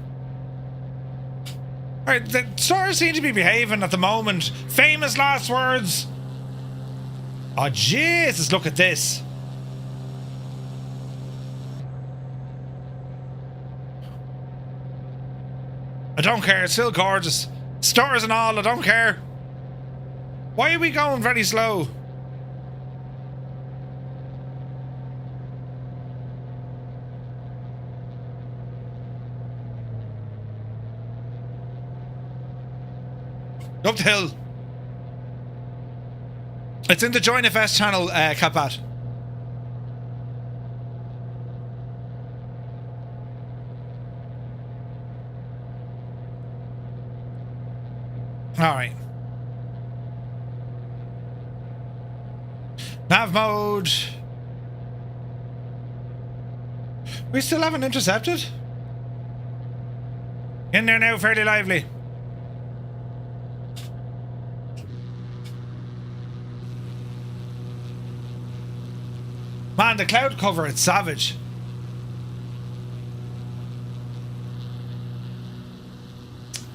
Alright, the stars seem to be behaving at the moment. Famous last words. Oh, Jesus, look at this. I don't care, it's still gorgeous. Stars and all, I don't care. Why are we going very slow? Up the hill. It's in the Join FS channel, Capat. Alright. Nav mode. We still haven't intercepted? In there now, fairly lively. Man, the cloud cover, it's savage.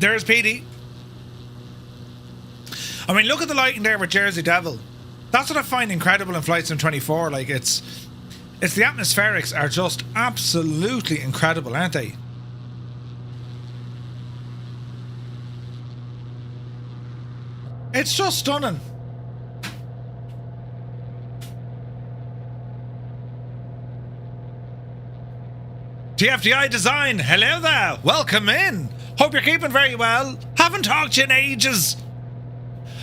There's PD. I mean, look at the lighting there with Jersey Devil. That's what I find incredible in Flight Sim 24. Like, it's the atmospherics are just absolutely incredible, aren't they? It's just stunning. TFDI Design, hello there, welcome in. Hope you're keeping very well. Haven't talked to you in ages.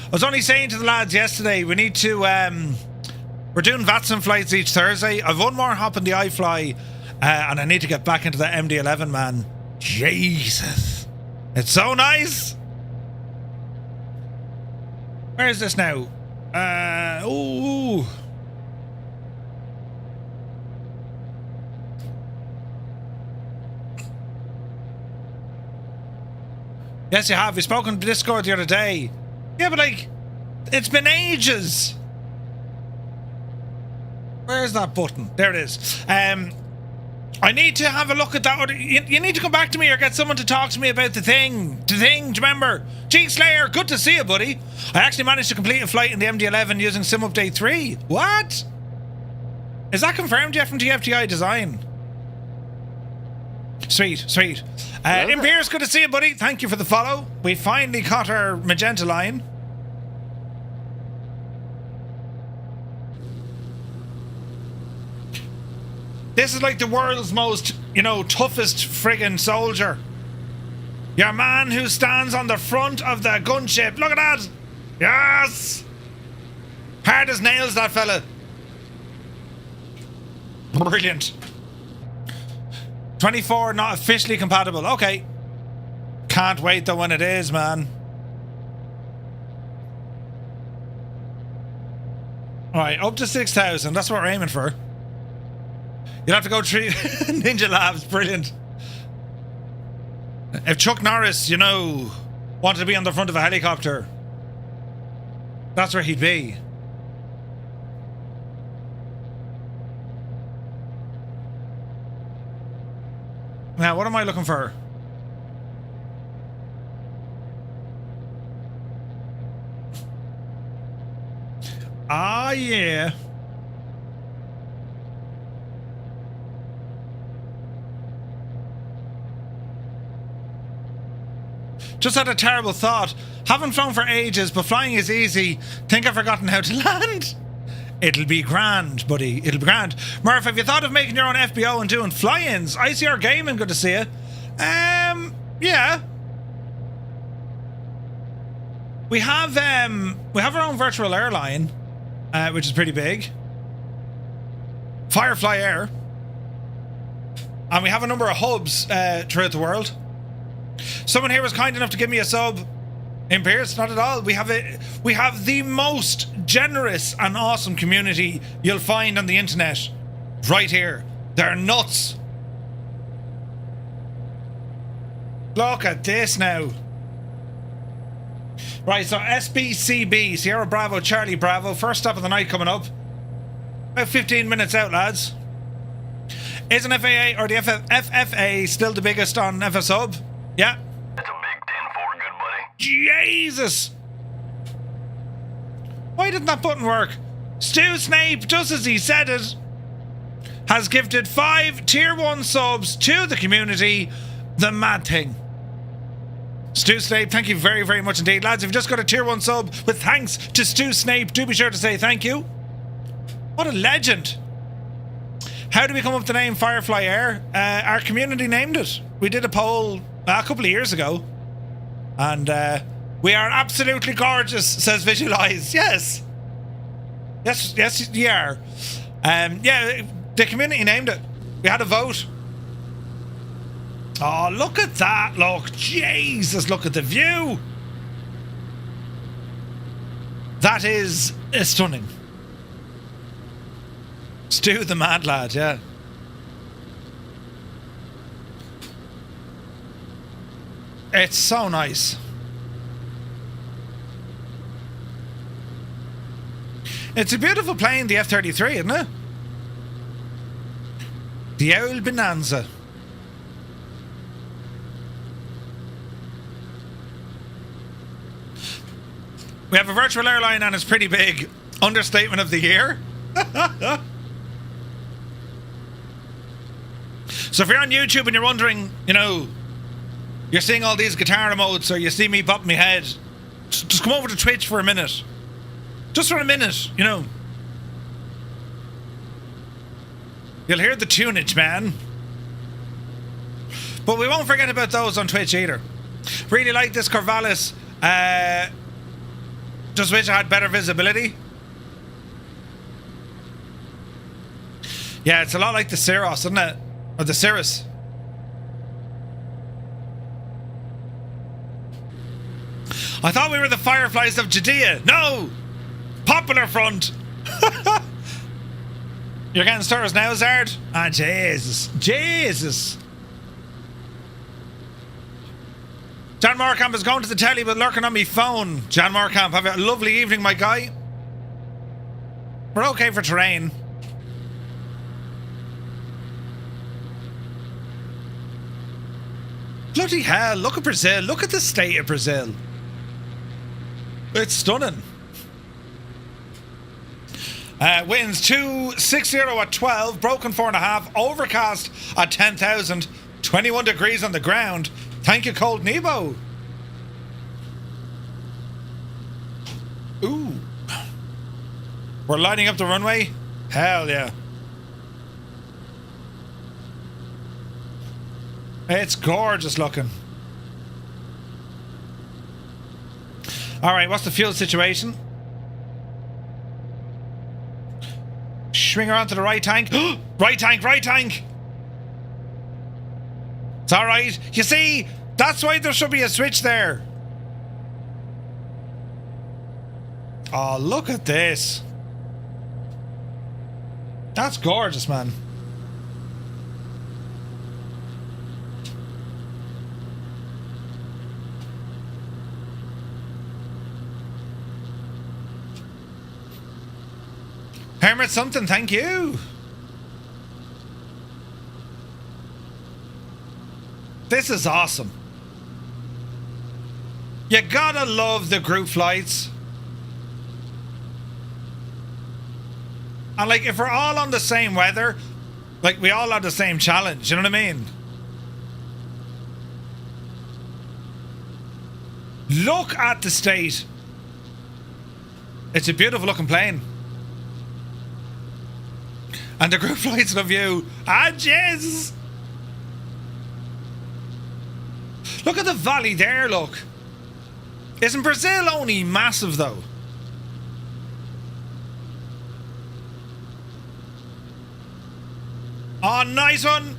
I was only saying to the lads yesterday, we need to, we're doing VATSIM flights each Thursday. I've one more hop in the iFly, and I need to get back into the MD-11, man. Jesus. It's so nice. Where is this now? Ooh. Yes, you have. We spoke on Discord the other day. Yeah, but like, it's been ages. Where's that button? There it is. I need to have a look at that. You need to come back to me or get someone to talk to me about the thing. The thing, do you remember? G Slayer, good to see you, buddy. I actually managed to complete a flight in the MD-11 using Sim Update 3. What? Is that confirmed yet from TFTI Design? Sweet, sweet. B.M.U.S.R.Q.A.P, good to see you, buddy. Thank you for the follow. We finally caught our magenta line. This is like the world's most, toughest friggin' soldier. Your man who stands on the front of the gunship. Look at that. Yes. Hard as nails, that fella. Brilliant. 24 not officially compatible. Okay. Can't wait though when it is, man. Alright, up to 6,000. That's what we're aiming for. You'll have to go through Ninja Labs. Brilliant. If Chuck Norris, wanted to be on the front of a helicopter, that's where he'd be. Now, what am I looking for? Ah, yeah. Just had a terrible thought. Haven't flown for ages, but flying is easy. Think I've forgotten how to land. It'll be grand, buddy. It'll be grand. Murf, have you thought of making your own FBO and doing fly-ins? ICR Gaming, good to see you. Yeah. We have our own virtual airline, which is pretty big. Firefly Air. And we have a number of hubs throughout the world. Someone here was kind enough to give me a sub in Pierce. Not at all. We have the most generous and awesome community you'll find on the internet right here. They're nuts. Look at this now. Right, so SBCB, Sierra Bravo, Charlie Bravo. First stop of the night coming up. About 15 minutes out, lads. Isn't FAA or the FFA still the biggest on FSUB? Yeah. That's a big 10-4, good buddy. Jesus! Why didn't that button work? Stu Snape, just as he said it, has gifted 5 tier 1 subs to the community. The mad thing. Stu Snape, thank you very, very much indeed. Lads, if you've just got a tier 1 sub with thanks to Stu Snape, do be sure to say thank you. What a legend. How do we come up with the name Firefly Air? Our community named it. We did a poll a couple of years ago. And we are absolutely gorgeous, says Visualize. Yes. Yes, you are. Yeah, the community named it. We had a vote. Oh, look at that. Look. Jesus, look at the view. That is stunning. Stu the mad lad, yeah. It's so nice. It's a beautiful plane, the F-33, isn't it? The old Bonanza. We have a virtual airline and it's pretty big. Understatement of the year. So if you're on YouTube and you're wondering, you know, you're seeing all these guitar emotes or you see me bopping my head, just come over to Twitch for a minute. Just for a minute, you know. You'll hear the tunage, man. But we won't forget about those on Twitch either. Really like this Corvallis. Just wish I had better visibility. Yeah, it's a lot like the Cirrus, isn't it? Or the Cirrus. I thought we were the Fireflies of Judea. No! Popular Front! You're getting stirrers now, Zard? Ah, Jesus. Jesus! John Moorcamp is going to the telly but lurking on me phone. John Moorcamp, have a lovely evening, my guy. We're okay for terrain. Bloody hell, look at Brazil. Look at the state of Brazil. It's stunning. Winds 260 at 12, broken 4.5, overcast at 10,000, 21 degrees on the ground. Thank you, Cold Nebo. Ooh. We're lining up the runway? Hell yeah. It's gorgeous looking. Alright, what's the fuel situation? Swing around to the right tank. Right tank, right tank! It's alright. You see, that's why there should be a switch there. Oh, look at this. That's gorgeous, man. Hermit something, thank you. This is awesome. You gotta love the group flights. And like, if we're all on the same weather, like, we all have the same challenge, you know what I mean? Look at the state. It's a beautiful looking plane. And the group flights love you. Ah, Jesus! Look at the valley there, look. Isn't Brazil only massive, though? Oh, nice one.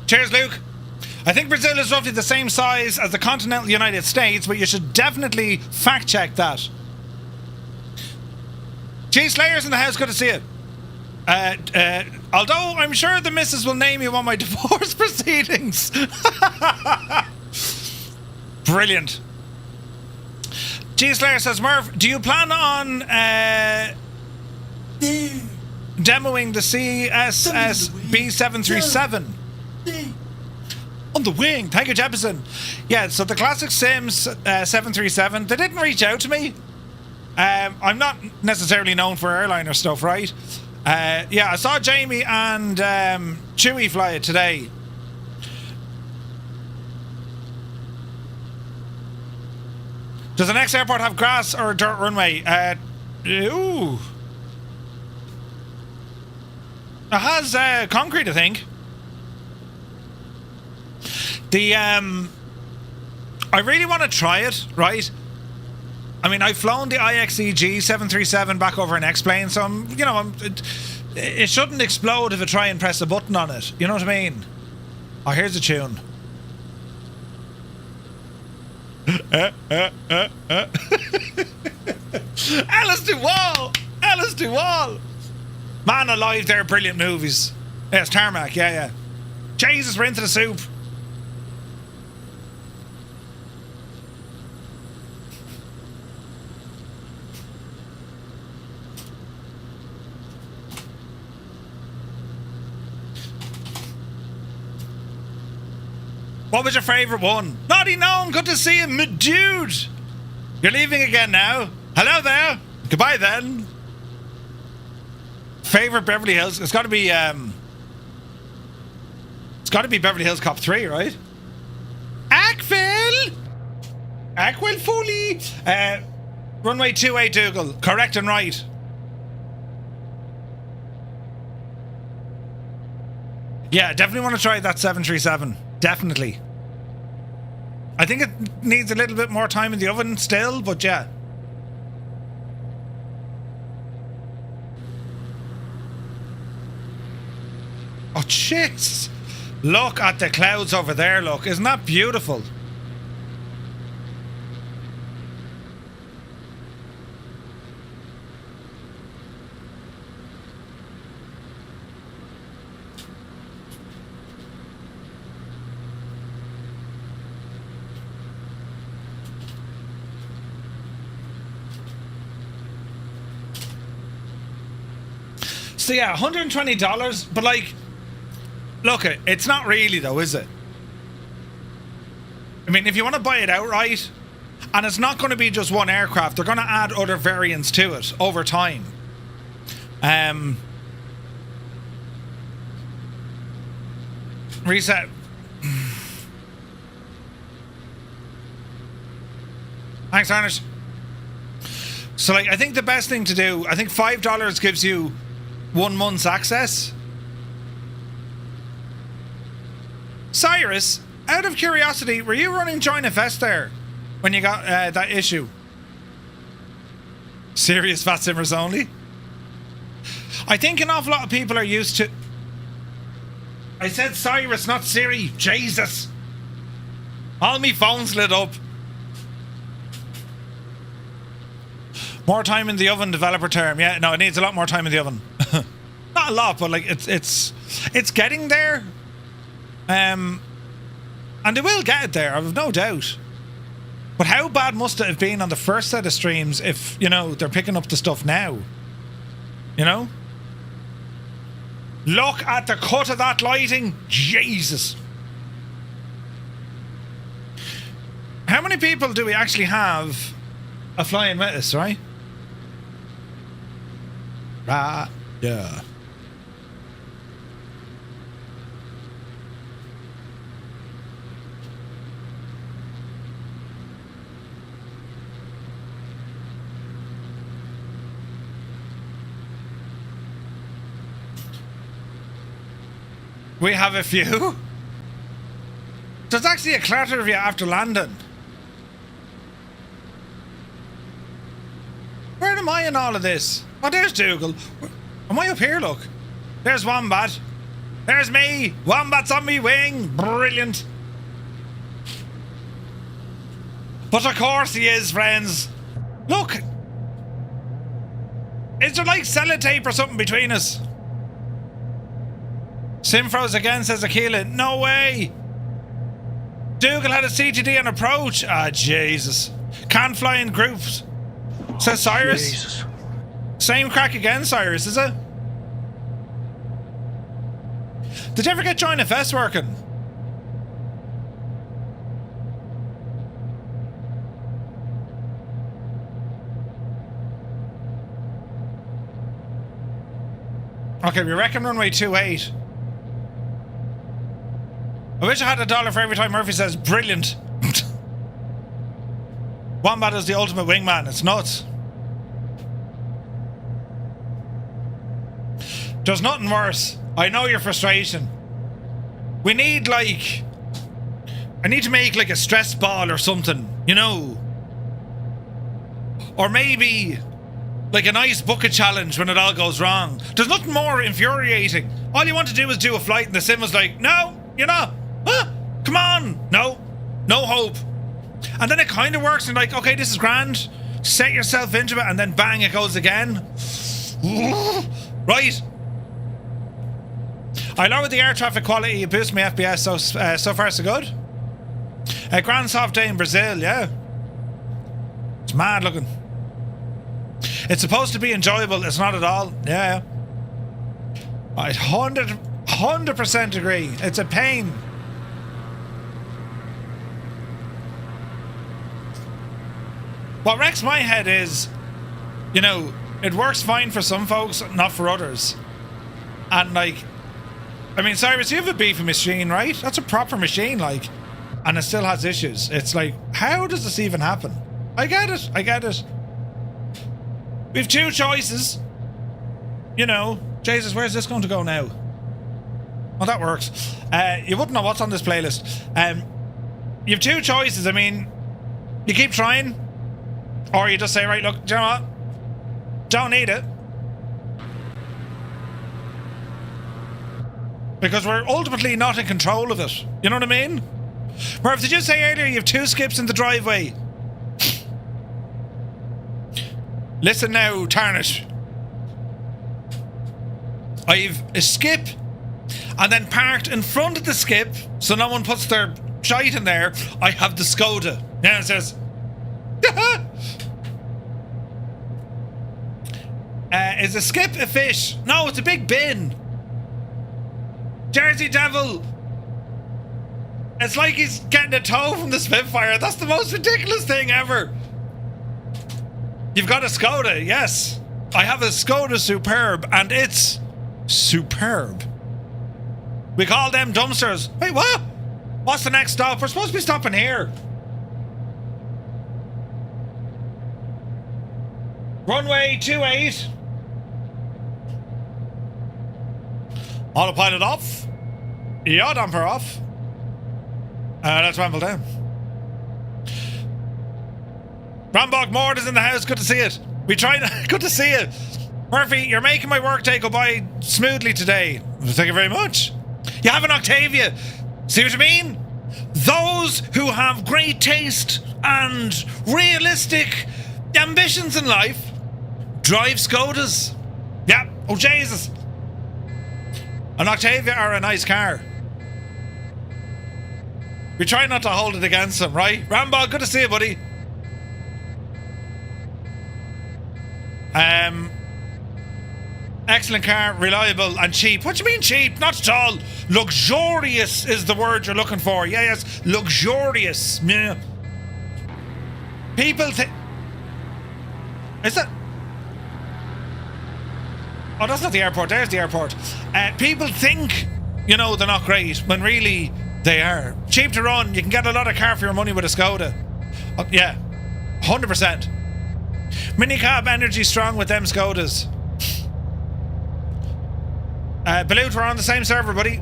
Cheers, Luke. I think Brazil is roughly the same size as the continental United States, but you should definitely fact check that. G Slayers in the house, good to see you. Although I'm sure the missus will name you on my divorce proceedings. Brilliant. G Slayer says, Murf, do you plan on demoing the CSS B737? On the wing. Thank you, Jefferson. Yeah, so the classic Sims 737, they didn't reach out to me. I'm not necessarily known for airliner stuff, right? Yeah, I saw Jamie and Chewy fly it today. Does the next airport have grass or a dirt runway? Ooh. It has concrete, I think. I really want to try it, right? I mean, I've flown the IXEG 737 back over an X-plane, so it shouldn't explode if I try and press a button on it. You know what I mean? Oh, here's a tune. Alice Duval! Alice Duval! Man alive, they're brilliant movies. Yes, Tarmac, yeah. Jesus, we're into the soup. What was your favourite one? Naughty Gnome, good to see you, my dude. You're leaving again now. Hello there. Goodbye then. Favourite Beverly Hills? It's got to be Beverly Hills Cop 3, right? Ackville Foley. Runway 28 Dougal. Correct and right. Yeah, definitely want to try that 737. Definitely. I think it needs a little bit more time in the oven still, but yeah. Oh, shit! Look at the clouds over there, look. Isn't that beautiful? So yeah, $120, but like, look, it's not really though, is it? I mean, if you want to buy it outright, and it's not going to be just one aircraft, they're going to add other variants to it over time. Reset. Thanks, Ernest. So like, I think the best thing to do, I think $5 gives you 1 month's access. Cyrus, out of curiosity, were you running Join FS there when you got that issue? Serious Fat Simmers only? I think an awful lot of people are used to... I said Cyrus, not Siri. Jesus. All me phones lit up. More time in the oven, developer term. Yeah, no, it needs a lot more time in the oven. Not a lot, but like it's getting there. And they will get it there, I've no doubt. But how bad must it have been on the first set of streams if, you know, they're picking up the stuff now? You know? Look at the cut of that lighting. Jesus. How many people do we actually have flying with us, right? Yeah. We have a few. There's actually a clatter of you after landing. Where am I in all of this? Oh, there's Dougal. Am I up here? Look. There's Wombat. There's me. Wombat's on me wing. Brilliant. But of course he is, friends. Look. Is there like sellotape or something between us? Simfro's again, says Aquila. No way. Dougal had a CTD on approach. Ah, Jesus. Can't fly in groups, says Cyrus. Jesus. Same crack again, Cyrus, is it? Did you ever get Join FS working? Okay, we reckon runway 28. I wish I had $1 for every time Murphy says brilliant. Wombat is the ultimate wingman. It's nuts. There's nothing worse. I know your frustration. We need like... I need to make like a stress ball or something, you know? Or maybe like a nice bucket challenge when it all goes wrong. There's nothing more infuriating. All you want to do is do a flight and the sim was like, no, you're not. Huh? Come on. No. No hope. And then it kind of works and like, okay, this is grand. Set yourself into it and then bang, it goes again. Right. I lowered the air traffic quality, it boosts my FPS, so far so good. A grand soft day in Brazil, yeah. It's mad looking. It's supposed to be enjoyable, it's not at all. Yeah. I 100% agree. It's a pain. What wrecks my head is, you know, it works fine for some folks, not for others. And like, I mean, Cyrus, you have a beefy machine, right? That's a proper machine, like, and it still has issues. It's like, how does this even happen? I get it. I get it. We've two choices. You know, Jesus, where's this going to go now? Oh, that works. You wouldn't know what's on this playlist. You have two choices. I mean, you keep trying, or you just say, right, look, do you know what? Don't need it. Because we're ultimately not in control of it. You know what I mean? Murph, did you say earlier you have two skips in the driveway? Listen now, Tarnish. I've a skip and then parked in front of the skip so no one puts their shite in there. I have the Skoda. Now it says... is a skip a fish? No, it's a big bin. Jersey Devil. It's like he's getting a tow from the Spitfire. That's the most ridiculous thing ever. You've got a Skoda, yes. I have a Skoda Superb, and it's superb. We call them dumpsters. Wait, what? What's the next stop? We're supposed to be stopping here. Runway 28. Autopilot off. Yaw damper off. Let's ramble down. Rambok Mord is in the house. Good to see it. We try. Good to see it. Murphy, you're making my workday go by smoothly today. Thank you very much. You have an Octavia. See what I mean? Those who have great taste and realistic ambitions in life drive Skodas. Yeah. Oh, Jesus. An Octavia are a nice car. We try not to hold it against them, right? Rambo, good to see you, buddy. Excellent car, reliable and cheap. What do you mean cheap? Not at all. Luxurious is the word you're looking for. Yeah, yes, luxurious. Yeah. People think... Is that... Oh, that's not the airport. There's the airport. People think, you know, they're not great, when really they are. Cheap to run. You can get a lot of car for your money with a Skoda. Yeah, 100%. Minicab energy strong with them Skodas. Balut, we're on the same server, buddy.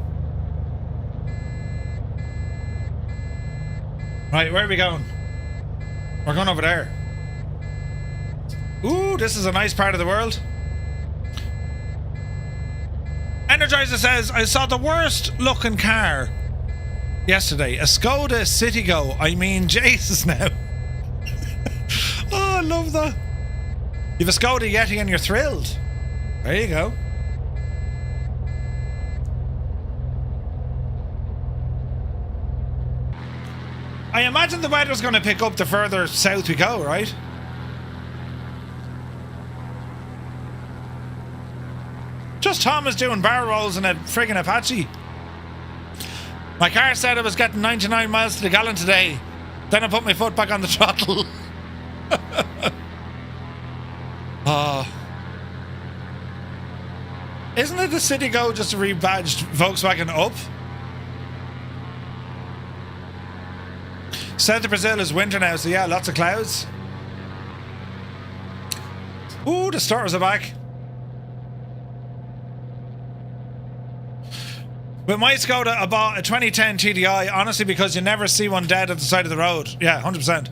Right, where are we going? We're going over there. Ooh, this is a nice part of the world. Energizer says, I saw the worst looking car yesterday. A Skoda Citigo. I mean, Jesus now. Oh, I love that. You've a Skoda Yeti and you're thrilled. There you go. I imagine the weather's going to pick up the further south we go, right? Just Thomas doing bar rolls in a friggin' Apache. My car said I was getting 99 miles to the gallon today. Then I put my foot back on the throttle. Oh. Isn't it the Citigo just a rebadged Volkswagen Up? South of Brazil is winter now, so yeah, lots of clouds. Ooh, the starters are back. With my Skoda, I bought a 2010 TDI, honestly, because you never see one dead at the side of the road. Yeah, 100%.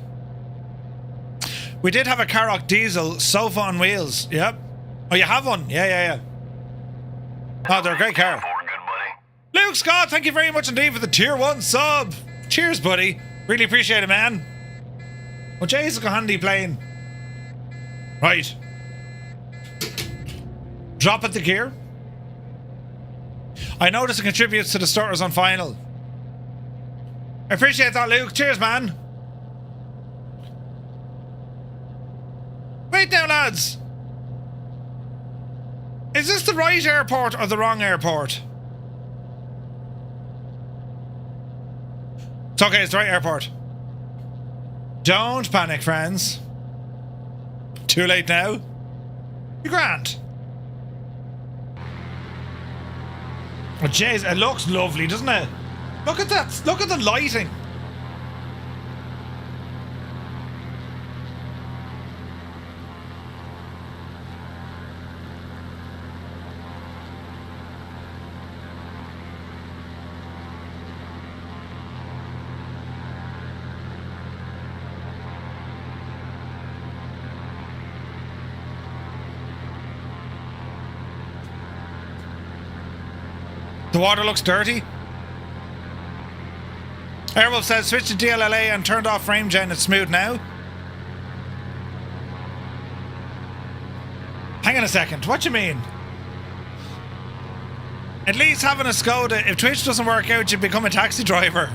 We did have a Karoq diesel, sofa on wheels. Yep. Oh, you have one? Yeah. Oh, they're a great car. Luke Scott, thank you very much indeed for the tier 1 sub. Cheers, buddy. Really appreciate it, man. Well, Jay's a handy plane. Right. Drop at the gear. I notice it contributes to the starters on final. I appreciate that, Luke. Cheers, man. Wait now, lads. Is this the right airport or the wrong airport? It's okay, it's the right airport. Don't panic, friends. Too late now. You're grand. Oh, jeez, it looks lovely, doesn't it? Look at that. Look at the lighting. The water looks dirty. Airwolf says switch to DLLA and turned off frame gen. It's smooth now. Hang on a second. What do you mean? At least having a Skoda, if Twitch doesn't work out, you become a taxi driver.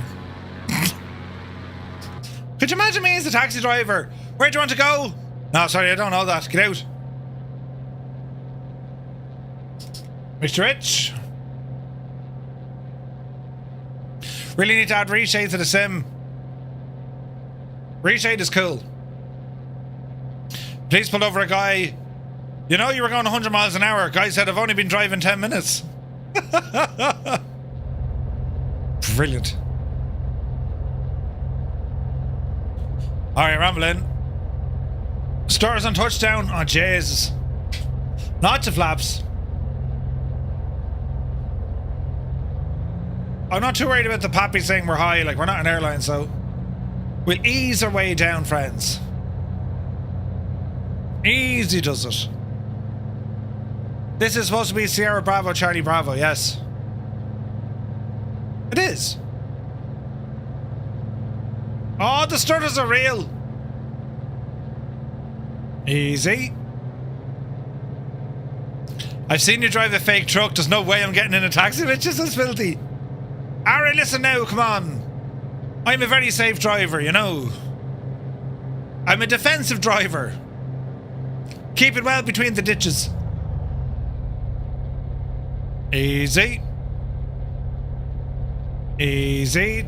Could you imagine me as a taxi driver? Where do you want to go? No, sorry, I don't know that. Get out. Mr. Rich. Really need to add reshade to the sim. Reshade is cool. Please pull over a guy. You know you were going 100 miles an hour. Guy said I've only been driving 10 minutes. Brilliant. Alright, rambling. Starters on touchdown. Oh, Jesus. Lots of flaps. I'm not too worried about the pappy saying we're high, like we're not an airline, so we'll ease our way down, friends. Easy does it. This is supposed to be Sierra Bravo, Charlie Bravo, yes. It is. Oh, the starters are real. Easy. I've seen you drive a fake truck. There's no way I'm getting in a taxi. It's just as filthy. Alright, listen now, come on. I'm a very safe driver, you know. I'm a defensive driver. Keep it well between the ditches. Easy. Easy.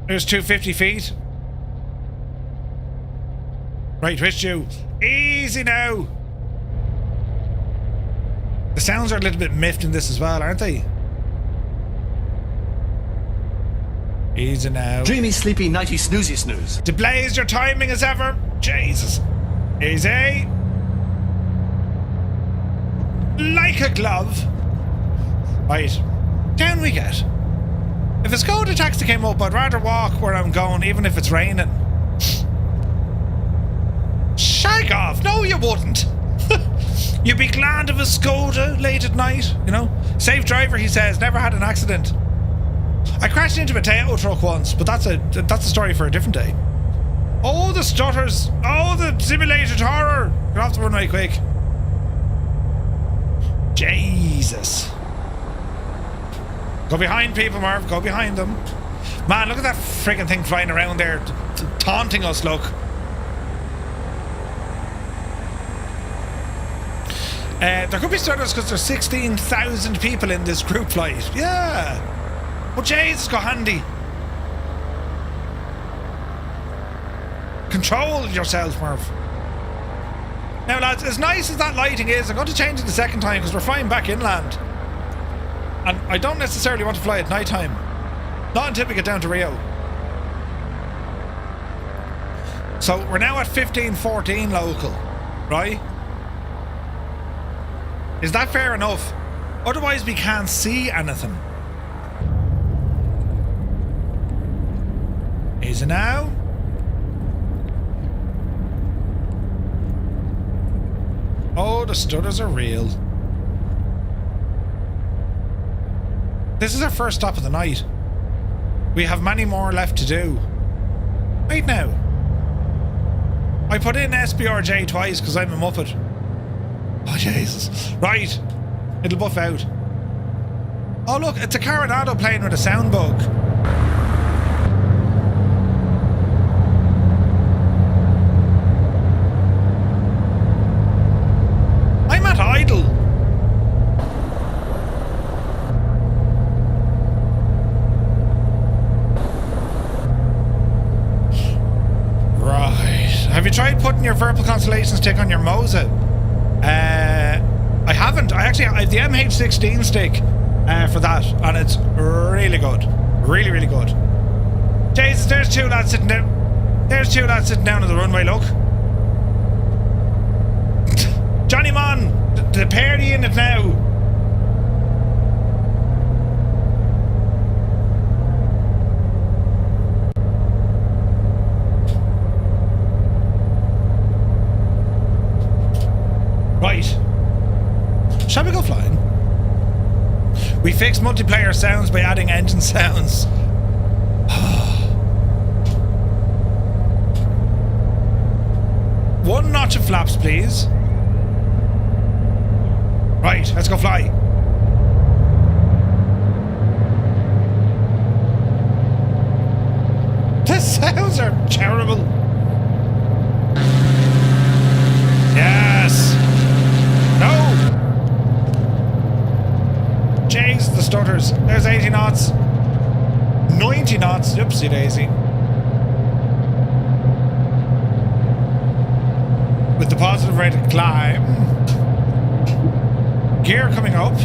There's 250 feet. Right, twist you. Easy now. The sounds are a little bit miffed in this as well, aren't they? Easy now. Dreamy, sleepy, nighty, snoozy, snooze. To blaze your timing as ever. Jesus. Easy. Like a glove. Right. Down we get. If a Skoda taxi came up, I'd rather walk where I'm going, even if it's raining. Shag off. No, you wouldn't. You'd be glad of a Skoda late at night, you know? Safe driver, he says. Never had an accident. I crashed into a Toyota truck once, but that's a story for a different day. Oh, the stutters. Oh, the simulated horror. You're off the runway quick. Jesus. Go behind people, Murf. Go behind them. Man, look at that friggin' thing flying around there, taunting us, look. There could be stutters because there's 16,000 people in this group flight. Yeah. Oh, Jesus, go handy. Control yourself, Murf. Now, lads, as nice as that lighting is, I'm going to change it the second time because we're flying back inland. And I don't necessarily want to fly at night time. Not until we get down to Rio. So, we're now at 1514 local, right? Is that fair enough? Otherwise, we can't see anything. Is it now? Oh, the stutters are real. This is our first stop of the night. We have many more left to do. Wait now. I put in SBRJ twice because I'm a muppet. Oh, Jesus. Right. It'll buff out. Oh, look. It's a Carenado plane with a sound bug. I'm at idle. Right. Have you tried putting your Verbal Constellation stick on your Mosa? I haven't. I have the MH16 stick for that, and it's really good. Really, really good. Jesus, there's two lads sitting down. There's two lads sitting down on the runway, look. Johnny Man, the party in it now. Right. Shall we go flying? We fix multiplayer sounds by adding engine sounds. One notch of flaps, please. Right, let's go fly. The sounds are terrible. Yes. No. Jeez, the stutters. There's 80 knots. 90 knots. Oopsie daisy. With the positive rate of climb. Gear coming up.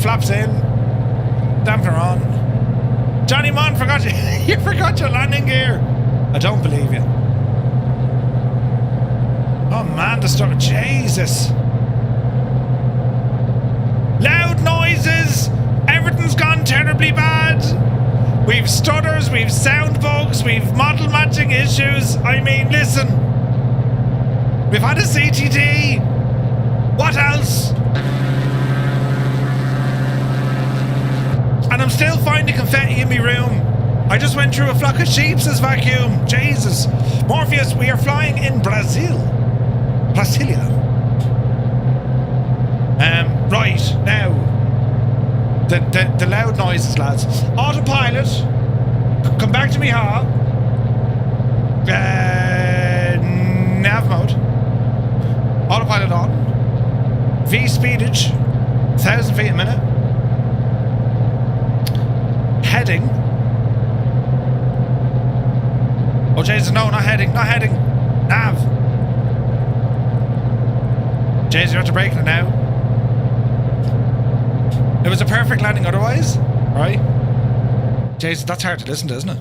Flaps in. Dampener on. Johnny Mon forgot you. You forgot your landing gear. I don't believe you. Oh man, the stutter. Jesus. Loud noises. Everything's gone terribly bad. We've stutters, we've sound bugs, we've model matching issues. I mean, listen. We've had a CTD. What else? And I'm still finding confetti in my room. I just went through a flock of sheep, says Vacuum. Jesus. Morpheus, we are flying in Brazil. Brasilia. Right, now. The loud noises, lads. Autopilot. Come back to me, ha. Nav mode. Autopilot on. V speedage, 1,000 feet a minute. Heading. Oh Jesus, no, not heading, not heading. Nav. Jesus, you have to brake it now. It was a perfect landing otherwise, right? Jesus, that's hard to listen to, isn't it?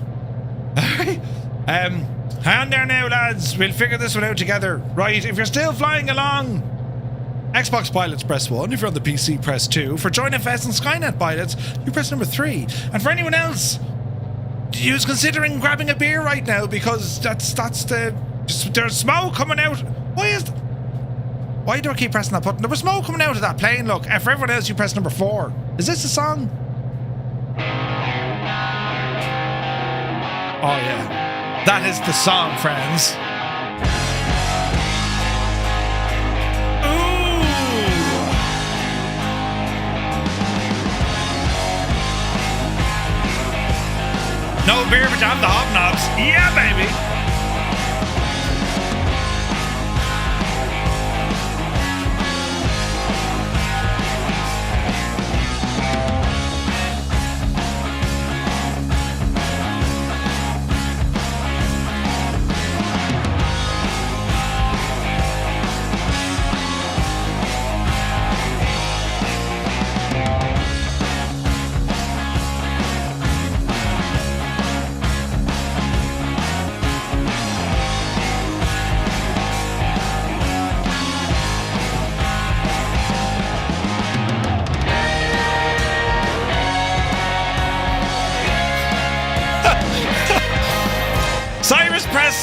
Alright. Hang on there now, lads. We'll figure this one out together. Right, if you're still flying along, Xbox pilots, press 1. If you're on the PC, press 2. For Join FS and Skynet pilots, you press number 3. And for anyone else, who's considering grabbing a beer right now, because that's there's smoke coming out. Why do I keep pressing that button? There was smoke coming out of that plane, look. And for everyone else, you press number 4. Is this a song? Oh yeah. That is the song, friends. No beer, but I'm the hobnobs. Yeah, baby.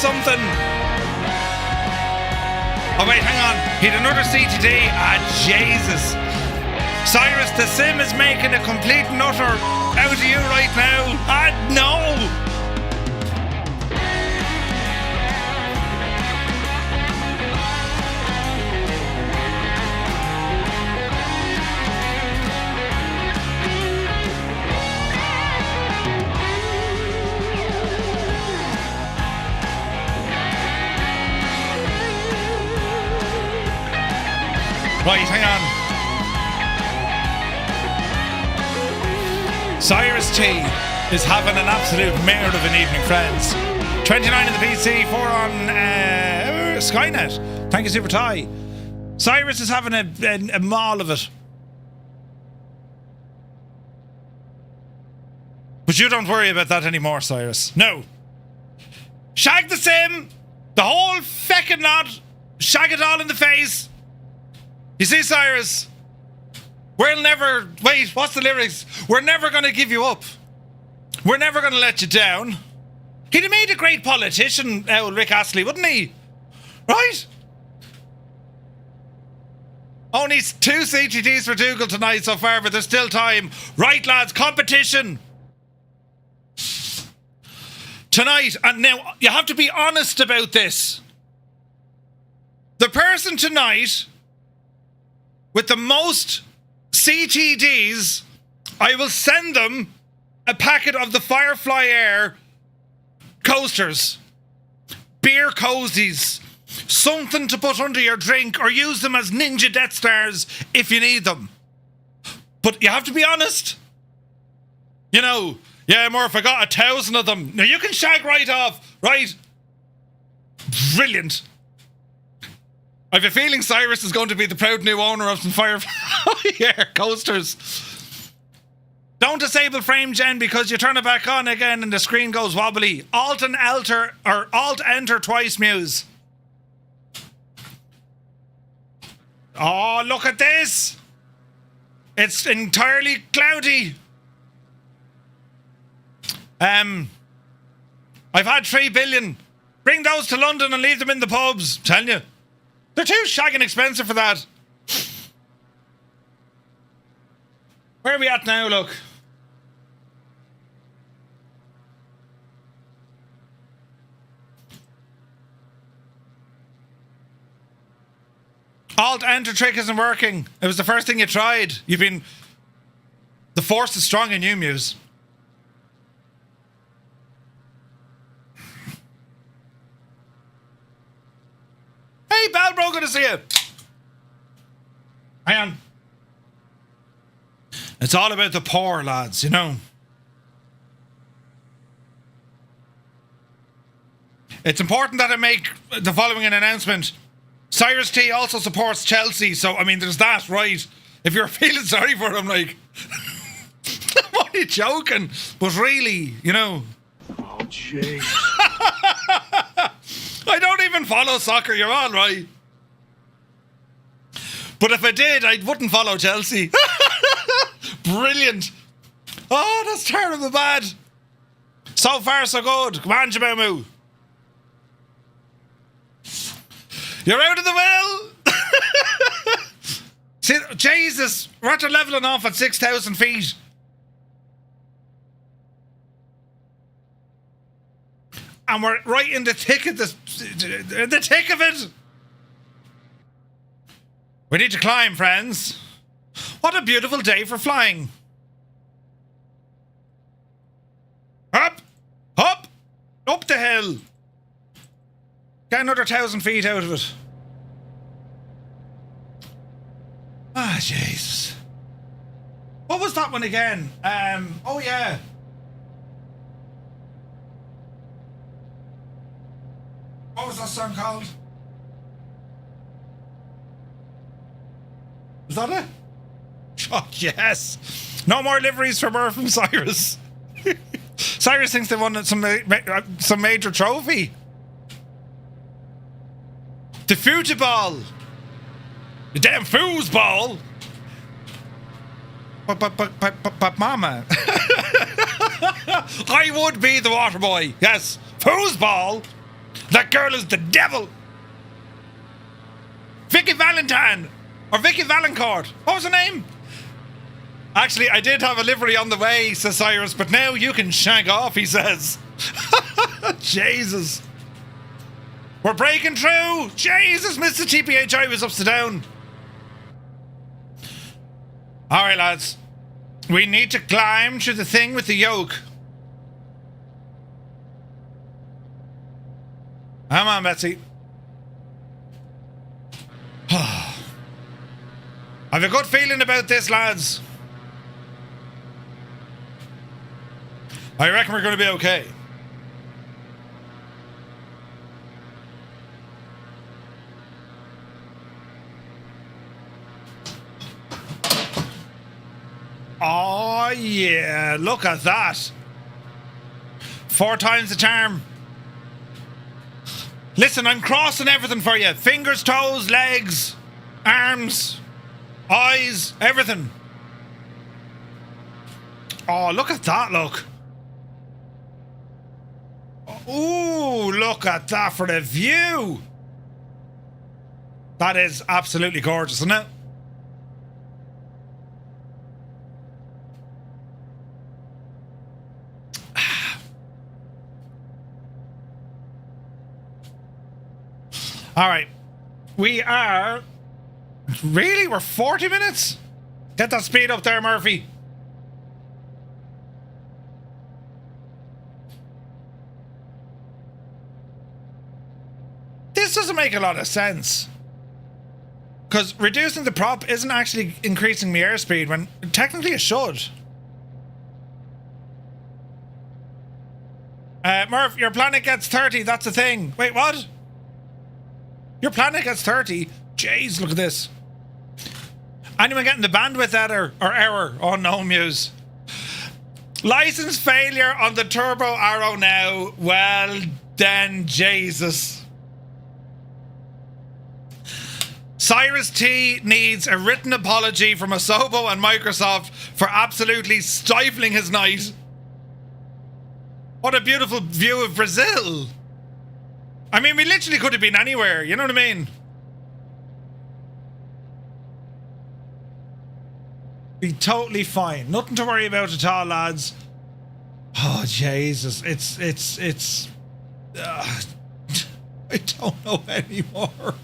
Something. Oh wait, hang on. He'd another CTD. Ah, Jesus. Cyrus, the sim is making a complete nutter out of you right now. Ah, no. Right, hang on. Cyrus T is having an absolute mare of an evening, friends. 29 in the PC, 4 on Skynet. Thank you, Super Ty. Cyrus is having a maul of it. But you don't worry about that anymore, Cyrus. No. Shag the sim. The whole feckin' lot. Shag it all in the face. You see, Cyrus, we'll never... Wait, what's the lyrics? We're never going to give you up. We're never going to let you down. He'd have made a great politician, old Rick Astley, wouldn't he? Right? Only 2 CTTs for Dougal tonight so far, but there's still time. Right, lads, competition. Tonight, and now, you have to be honest about this. The person tonight... with the most CTDs, I will send them a packet of the Firefly Air coasters. Beer cozies. Something to put under your drink or use them as Ninja Death Stars if you need them. But you have to be honest. You know, yeah, Murf, I got 1,000 of them. Now you can shag right off, right? Brilliant. I have a feeling Cyrus is going to be the proud new owner of some Firefly Air coasters. Don't disable frame gen because you turn it back on again and the screen goes wobbly. Alt and enter or Alt enter twice, M.U.S.R.Q.A.P. Oh, look at this. It's entirely cloudy. I've had 3 billion. Bring those to London and leave them in the pubs. I'm telling you. They're too shagging expensive for that. Where are we at now, look? Alt-enter trick isn't working. It was the first thing you tried. You've been... The force is strong in you, M.U.S.R.Q.A.P. Hey, Balbro, good to see you. Hang on. It's all about the poor, lads, you know. It's important that I make the following an announcement. Cyrus T also supports Chelsea, so, I mean, there's that, right? If you're feeling sorry for him, like... I'm only joking, but really, you know... Oh, jeez. I don't even follow soccer, you're all right. But if I did, I wouldn't follow Chelsea. Brilliant. Oh, that's terrible bad. So far, so good. Come on, B.M.U.S.R.Q.A.P. You're out of the well. See, Jesus, we're after levelling off at 6,000 feet. And we're right in the thick of this, in the thick of it. We need to climb, friends. What a beautiful day for flying. Up, up, up the hill. Get another 1,000 feet out of it. Ah, Jesus. What was that one again? Oh yeah. What was that song called? Was that it? Oh, yes. No more liveries for Murf and Cyrus. Cyrus thinks they won some major trophy. The football. The damn foosball. But mama. I would be the water boy. Yes. Foosball. That girl is the devil. Vicky Valentine. Or Vicky Valancourt. What was her name? Actually, I did have a livery on the way, says Cyrus, but now you can shag off, he says. Jesus. We're breaking through. Jesus, Mr. TPHI was upside down. All right, lads. We need to climb to the thing with the yoke. Come on, Betsy. I have a good feeling about this, lads. I reckon we're going to be okay. Oh, yeah. Look at that. 4 times the charm. Listen, I'm crossing everything for you. Fingers, toes, legs, arms, eyes, everything. Oh, look at that, look. Ooh, look at that for the view. That is absolutely gorgeous, isn't it? All right. We are... Really? We're 40 minutes? Get that speed up there, Murphy. This doesn't make a lot of sense. Because reducing the prop isn't actually increasing my airspeed when technically it should. Murph, your planet gets 30. That's the thing. Wait, what? Your planet gets 30? Jeez, look at this. Anyone getting the bandwidth error? Oh no, Muse. License failure on the turbo arrow now. Well then, Jesus. Cyrus T needs a written apology from Asobo and Microsoft for absolutely stifling his night. What a beautiful view of Brazil. I mean, we literally could have been anywhere, you know what I mean? Be totally fine. Nothing to worry about at all, lads. Oh, Jesus. It's... I don't know anymore.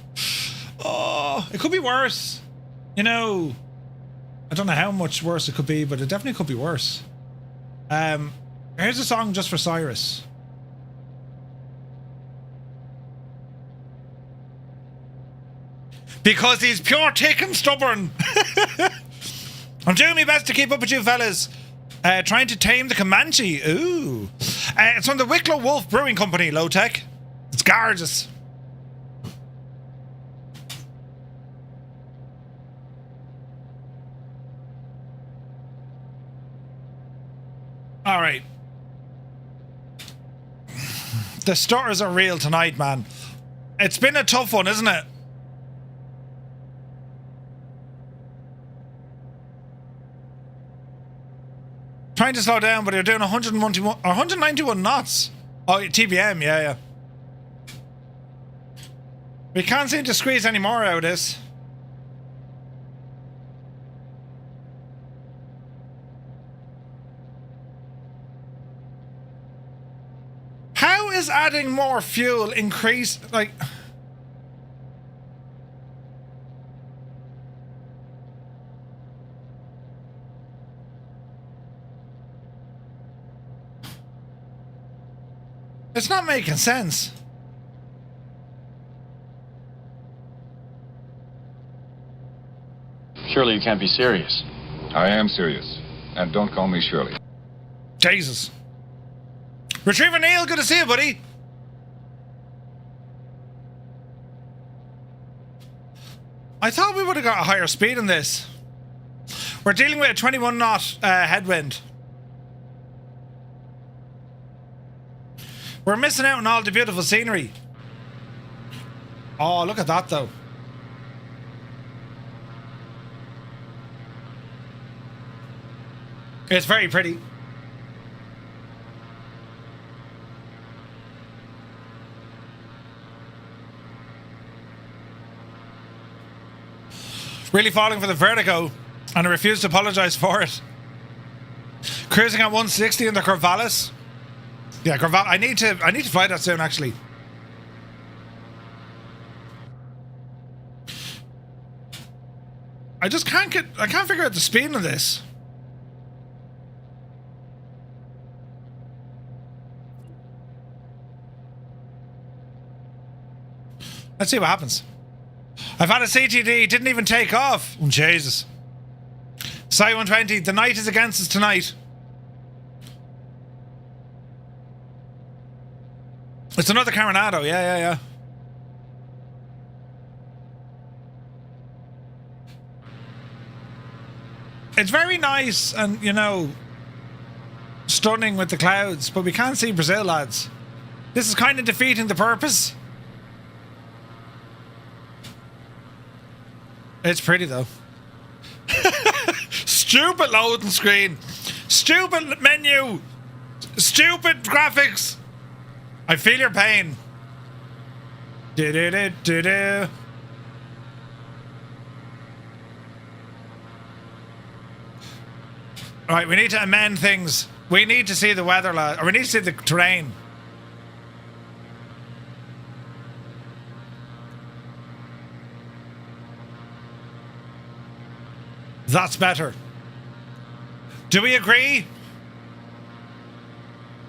Oh, it could be worse. You know, I don't know how much worse it could be, but it definitely could be worse. Here's a song just for Cyrus. Because he's pure thick and stubborn. I'm doing my best to keep up with you fellas. Trying to tame the Comanche. Ooh. It's from the Wicklow Wolf Brewing Company, low tech. It's gorgeous. All right. The stutters are real tonight, man. It's been a tough one, isn't it? Trying to slow down, but you're doing 191 knots. Oh, TBM, yeah. We can't seem to squeeze any more out of this. How is adding more fuel increase, like... It's not making sense. Surely you can't be serious. I am serious. And don't call me Shirley. Jesus. Retriever Neil, good to see you, buddy. I thought we would have got a higher speed in this. We're dealing with a 21 knot headwind. We're missing out on all the beautiful scenery. Oh, look at that though. It's very pretty. Really falling for the vertigo, and I refuse to apologize for it. Cruising at 160 in the Corvallis. Yeah, Corvallis. I need to fly that soon, actually. I can't figure out the speed of this. Let's see what happens. I've had a CTD, didn't even take off. Oh, Jesus. Sci 120, the night is against us tonight. It's another Carenado, yeah. It's very nice and, you know, stunning with the clouds, but we can't see Brazil, lads. This is kind of defeating the purpose. It's pretty, though. Stupid loading screen. Stupid menu. Stupid graphics. I feel your pain. Do-do-do-do-do. Alright, we need to amend things. We need to see the weather, lad. Or we need to see the terrain. That's better. Do we agree?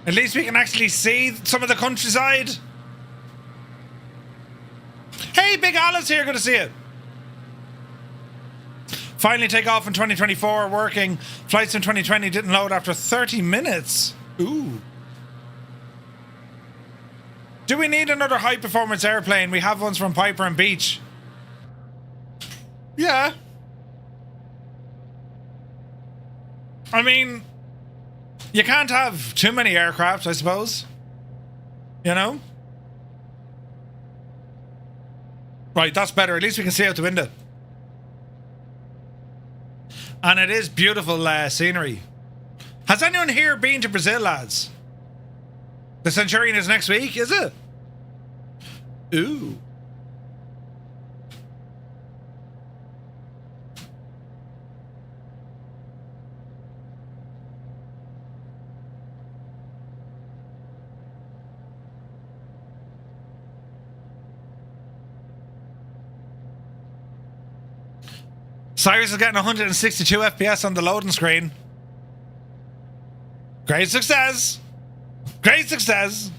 At least we can actually see some of the countryside. Hey, Big Alice here. Good to see you. Finally take off in 2024. Working. Flights in 2020 didn't load after 30 minutes. Ooh. Do we need another high-performance airplane? We have ones from Piper and Beach. Yeah. I mean, you can't have too many aircraft, I suppose. You know? Right, that's better. At least we can see out the window. And it is beautiful scenery. Has anyone here been to Brazil, lads? The Centurion is next week, is it? Ooh. Cyrus is getting 162 FPS on the loading screen. Great success. Great success.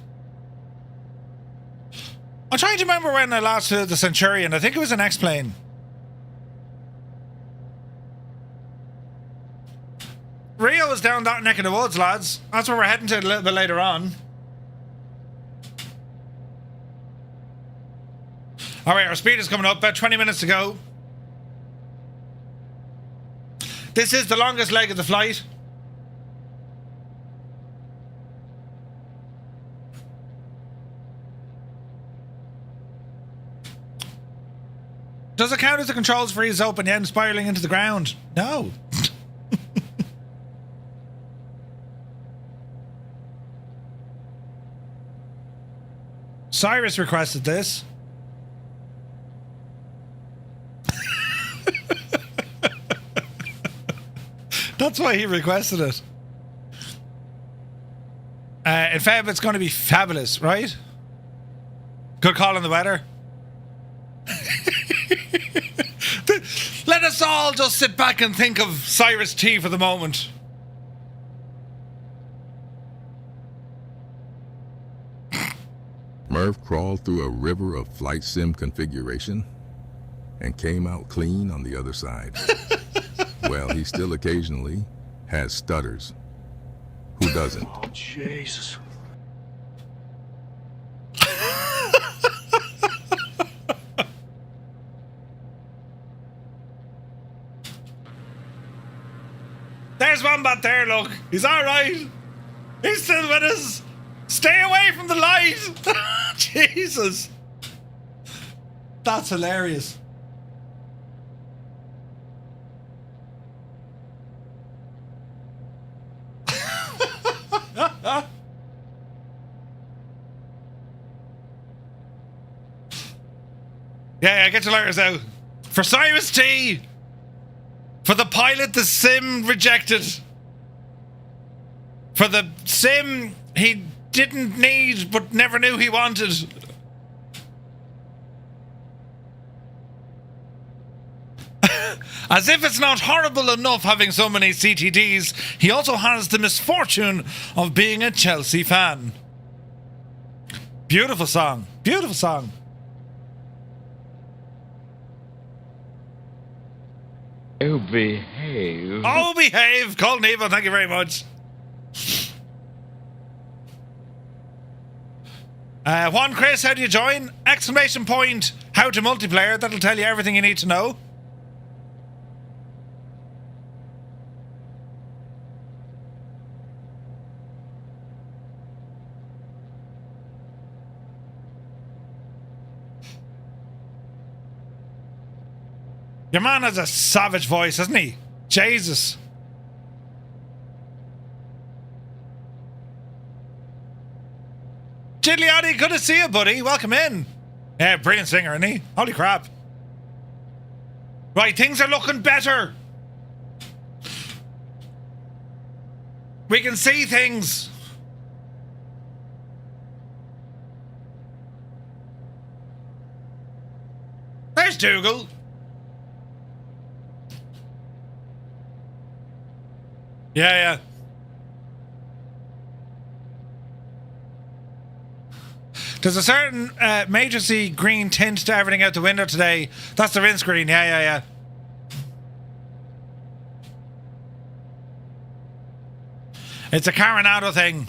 I'm trying to remember when I last flew the Centurion. I think it was an X-plane. Rio is down that neck of the woods, lads. That's where we're heading to a little bit later on. Alright, our speed is coming up. About 20 minutes to go. This is the longest leg of the flight. Does it count as the controls freeze open yet and spiraling into the ground? No. Cyrus requested this. That's why he requested it. In Feb, it's going to be fabulous, right? Good call on the weather. Let us all just sit back and think of Cyrus T for the moment. Murf crawled through a river of flight sim configuration and came out clean on the other side. Well, he still occasionally has stutters. Who doesn't? Oh, Jesus. There's Wombat there, look. He's alright. He's still with us. Stay away from the light. Jesus. That's hilarious. Yeah, get your letters out. For Cyrus T. For the pilot the sim rejected. For the sim he didn't need but never knew he wanted. As if it's not horrible enough having so many CTDs, he also has the misfortune of being a Chelsea fan. Beautiful song. Beautiful song. Oh, behave. Oh, behave. Call Neva, thank you very much. Juan Chris, how do you join? Exclamation point, how to multiplayer. That'll tell you everything you need to know. Your man has a savage voice, hasn't he? Jesus. Gigliotti, good to see you, buddy. Welcome in. Yeah, brilliant singer, isn't he? Holy crap. Right, things are looking better. We can see things. There's Dougal. Yeah. There's a certain matrixy green tint to everything out the window today. That's the windscreen. Yeah. It's a Carenado thing.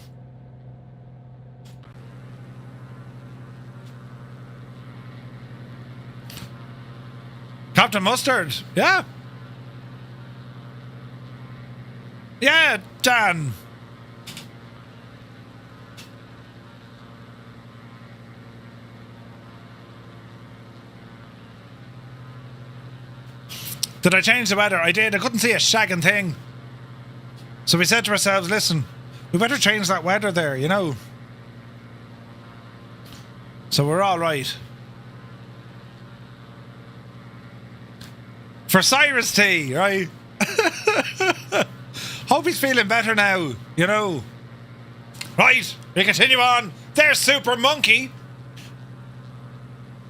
Captain Mustard. Yeah. Yeah, Dan. Did I change the weather? I did. I couldn't see a shagging thing. So we said to ourselves, listen, we better change that weather there, you know. So we're all right. For Cyrus T, right? Hope he's feeling better now, you know. Right, we continue on. There's Super Monkey.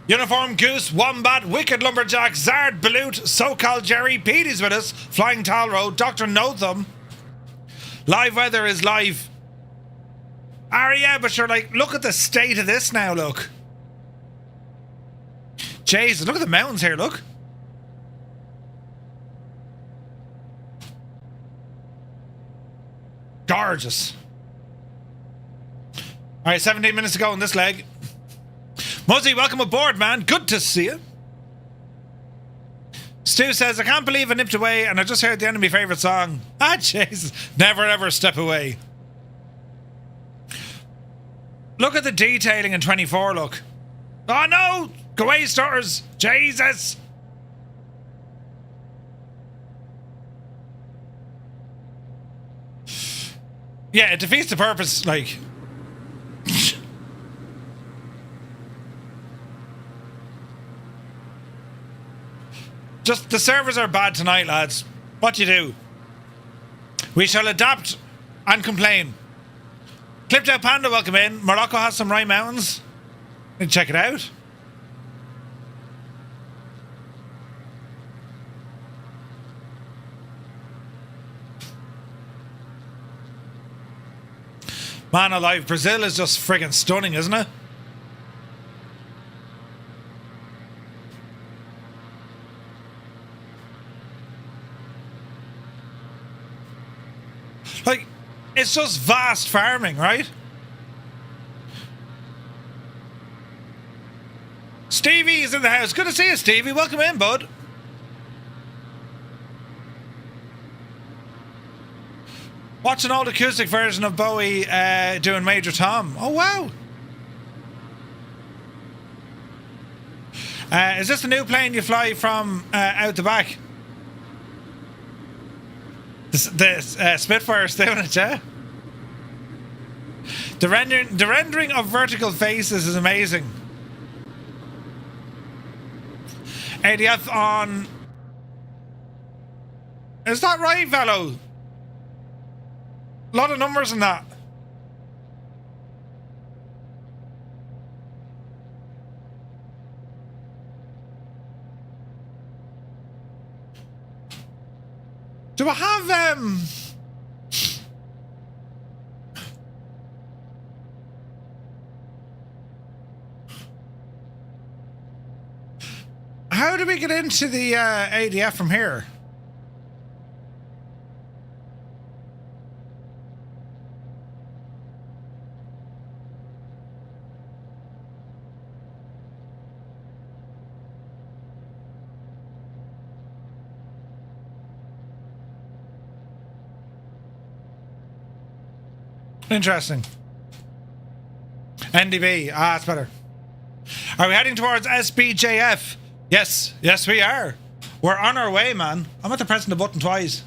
Uniform Goose, Wombat, Wicked Lumberjack, Zard, Balut, So-Called Jerry, Petey's with us, Flying Tall Road, Dr. Notham. Live weather is live. Yeah, but you're like, look at the state of this now, look. Jesus, look at the mountains here, look. Gorgeous. All right, 17 minutes to go on this leg. Muzzy, welcome aboard, man. Good to see you. Stu says, I can't believe I nipped away and I just heard the end of my favourite song. Ah, Jesus. Never ever step away. Look at the detailing in 24, look. Oh, no. Go away, starters. Jesus. Yeah, it defeats the purpose, like... Just, the servers are bad tonight, lads. What do you do? We shall adapt and complain. Clipped Out Panda, welcome in. Morocco has some Rye Mountains. Check it out. Man alive, Brazil is just friggin' stunning, isn't it? Like, it's just vast farming, right? Stevie is in the house. Good to see you, Stevie. Welcome in, bud. Watch an old acoustic version of Bowie doing Major Tom. Oh, wow. Is this the new plane you fly from out the back? The Spitfire's doing it, yeah? The rendering of vertical faces is amazing. ADF on... Is that right, Velo? A lot of numbers in that. Do I have how do we get into the ADF from here? Interesting. NDB. Ah, it's better. Are we heading towards SBJF? Yes. Yes, we are. We're on our way, man. I'm at the pressing the button twice.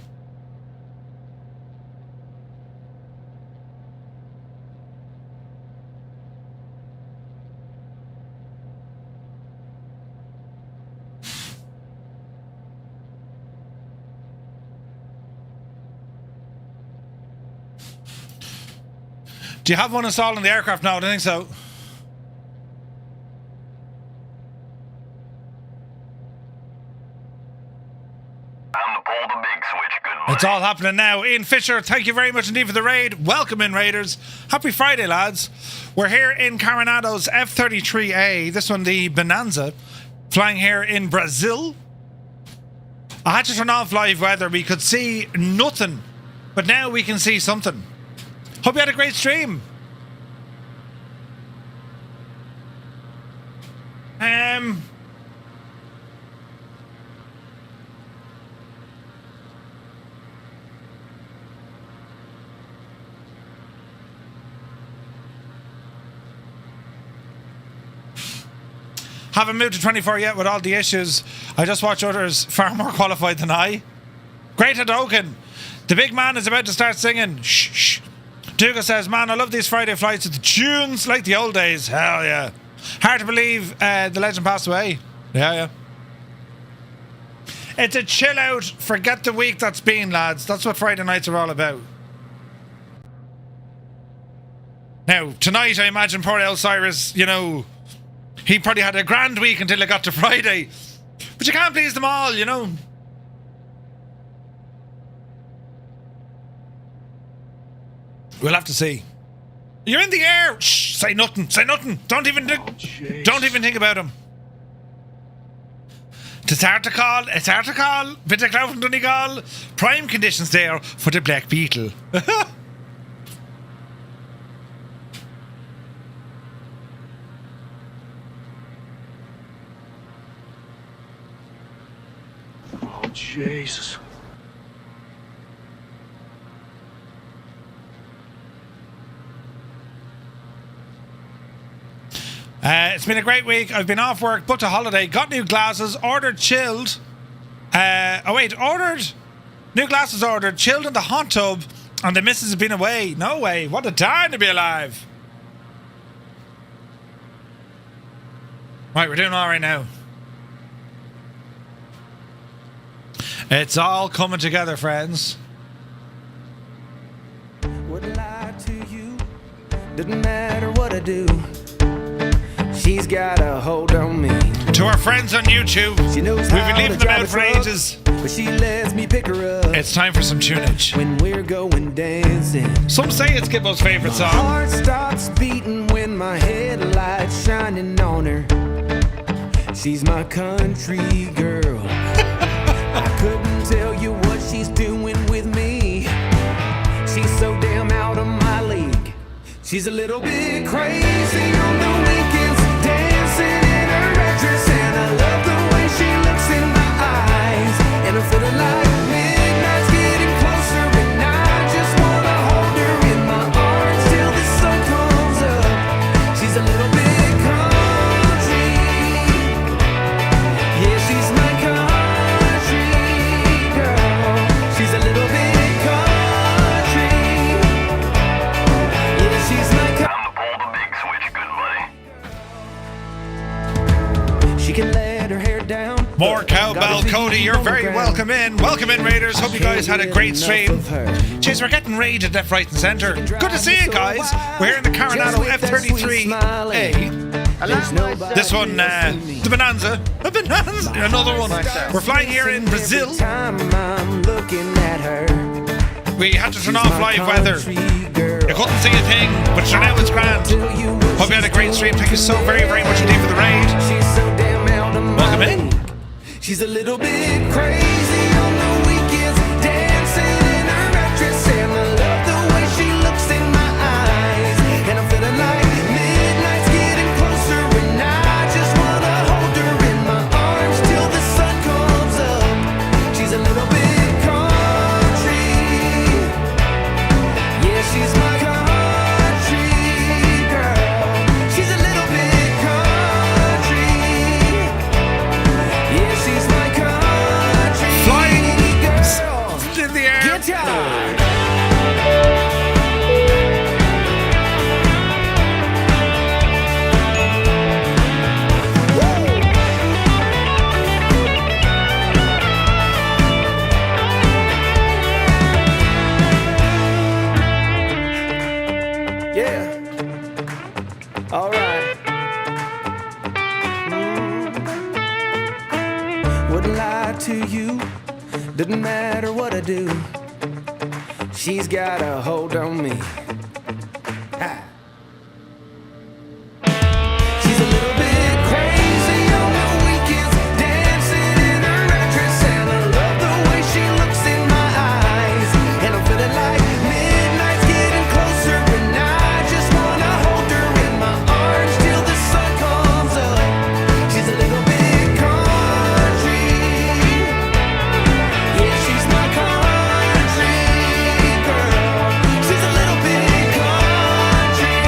Do you have one installed in the aircraft now? I don't think so. Time to pull the big switch, good buddy. It's all happening now. Ian Fisher, thank you very much indeed for the raid. Welcome in, Raiders. Happy Friday, lads. We're here in Carenado's F33A. This one, the Bonanza. Flying here in Brazil. I had to turn off live weather. We could see nothing. But now we can see something. Hope you had a great stream. Haven't moved to 24 yet with all the issues. I just watch others far more qualified than I. Great Hadoken. The big man is about to start singing. Shh, shh. Duga says, man, I love these Friday flights with the tunes like the old days. Hell yeah. Hard to believe the legend passed away. Yeah. It's a chill out, forget the week that's been, lads. That's what Friday nights are all about. Now, tonight, I imagine poor El Cyrus, you know, he probably had a grand week until it got to Friday. But you can't please them all, you know. We'll have to see. You're in the air. Shh, say nothing. Say nothing. Don't even think about him. It's hard to call. It's hard to call. Bit of cloud from Donegal. Prime conditions there for the Black Beetle. Jesus. It's been a great week. I've been off work, booked a holiday, got new glasses, ordered chilled. Ordered new glasses, ordered chilled in the hot tub, and the missus has been away. No way! What a time to be alive! Right, we're doing all right now. It's all coming together, friends. Wouldn't lie to you. Doesn't matter what I do. She's got a hold on me. To our friends on YouTube, She knows we've been how leaving to them drive out a for truck, ages. but she lets me pick her up It's time for some tunage. when we're going dancing. Some say it's Gibbo's favourite song. Heart stops beating when my headlights shining on her. She's my country girl. I couldn't tell you what she's doing with me. She's so damn out of my league. She's a little bit crazy on the weekends, dancing in her red dress, and I love the way she looks in my eyes. And I'm feeling like midnight's getting closer, and I just wanna hold her in my arms till the sun comes up. She's a little bit country. Yeah, she's my country girl. She's a little bit country. Yeah, she's my country. Time to pull the big switch, good buddy. She can let her hair down. More cowbell, Cody. You're very welcome in. Welcome in, Raiders. Hope you guys had a great stream. Jeez, we're getting raided left, right, and centre. Good to see you guys. We're here in the Carenado F33A. This one, the Bonanza. A Bonanza. Another one. We're flying here in Brazil. I'm looking at her. We had to turn off live weather. You couldn't see a thing, but sure now it's grand. Hope you had a great stream. Thank you so very, very much indeed for the raid. She's so damn out of my Welcome in. league. She's a little bit crazy on the weekends, dancing in her red dress, and I love the way she looks in my eyes. And I'm feeling like midnight's getting closer, and I just wanna hold her in my arms till the sun comes up. She's a little bit country. Yeah, she's my country girl. She's a little bit country. Yeah, she's my country Flying girl. in the air. Guitar. Yeah. All right. Wouldn't lie to you. Doesn't matter what I do. She's got a hold on me. Ha. She's a little bit crazy on the weekends, dancing in her red dress, and I love the way she looks in my eyes. And I'm feeling like midnight's getting closer, and I just wanna hold her in my arms till the sun comes up. She's a little bit country. Yeah, she's my country girl. She's a little bit country.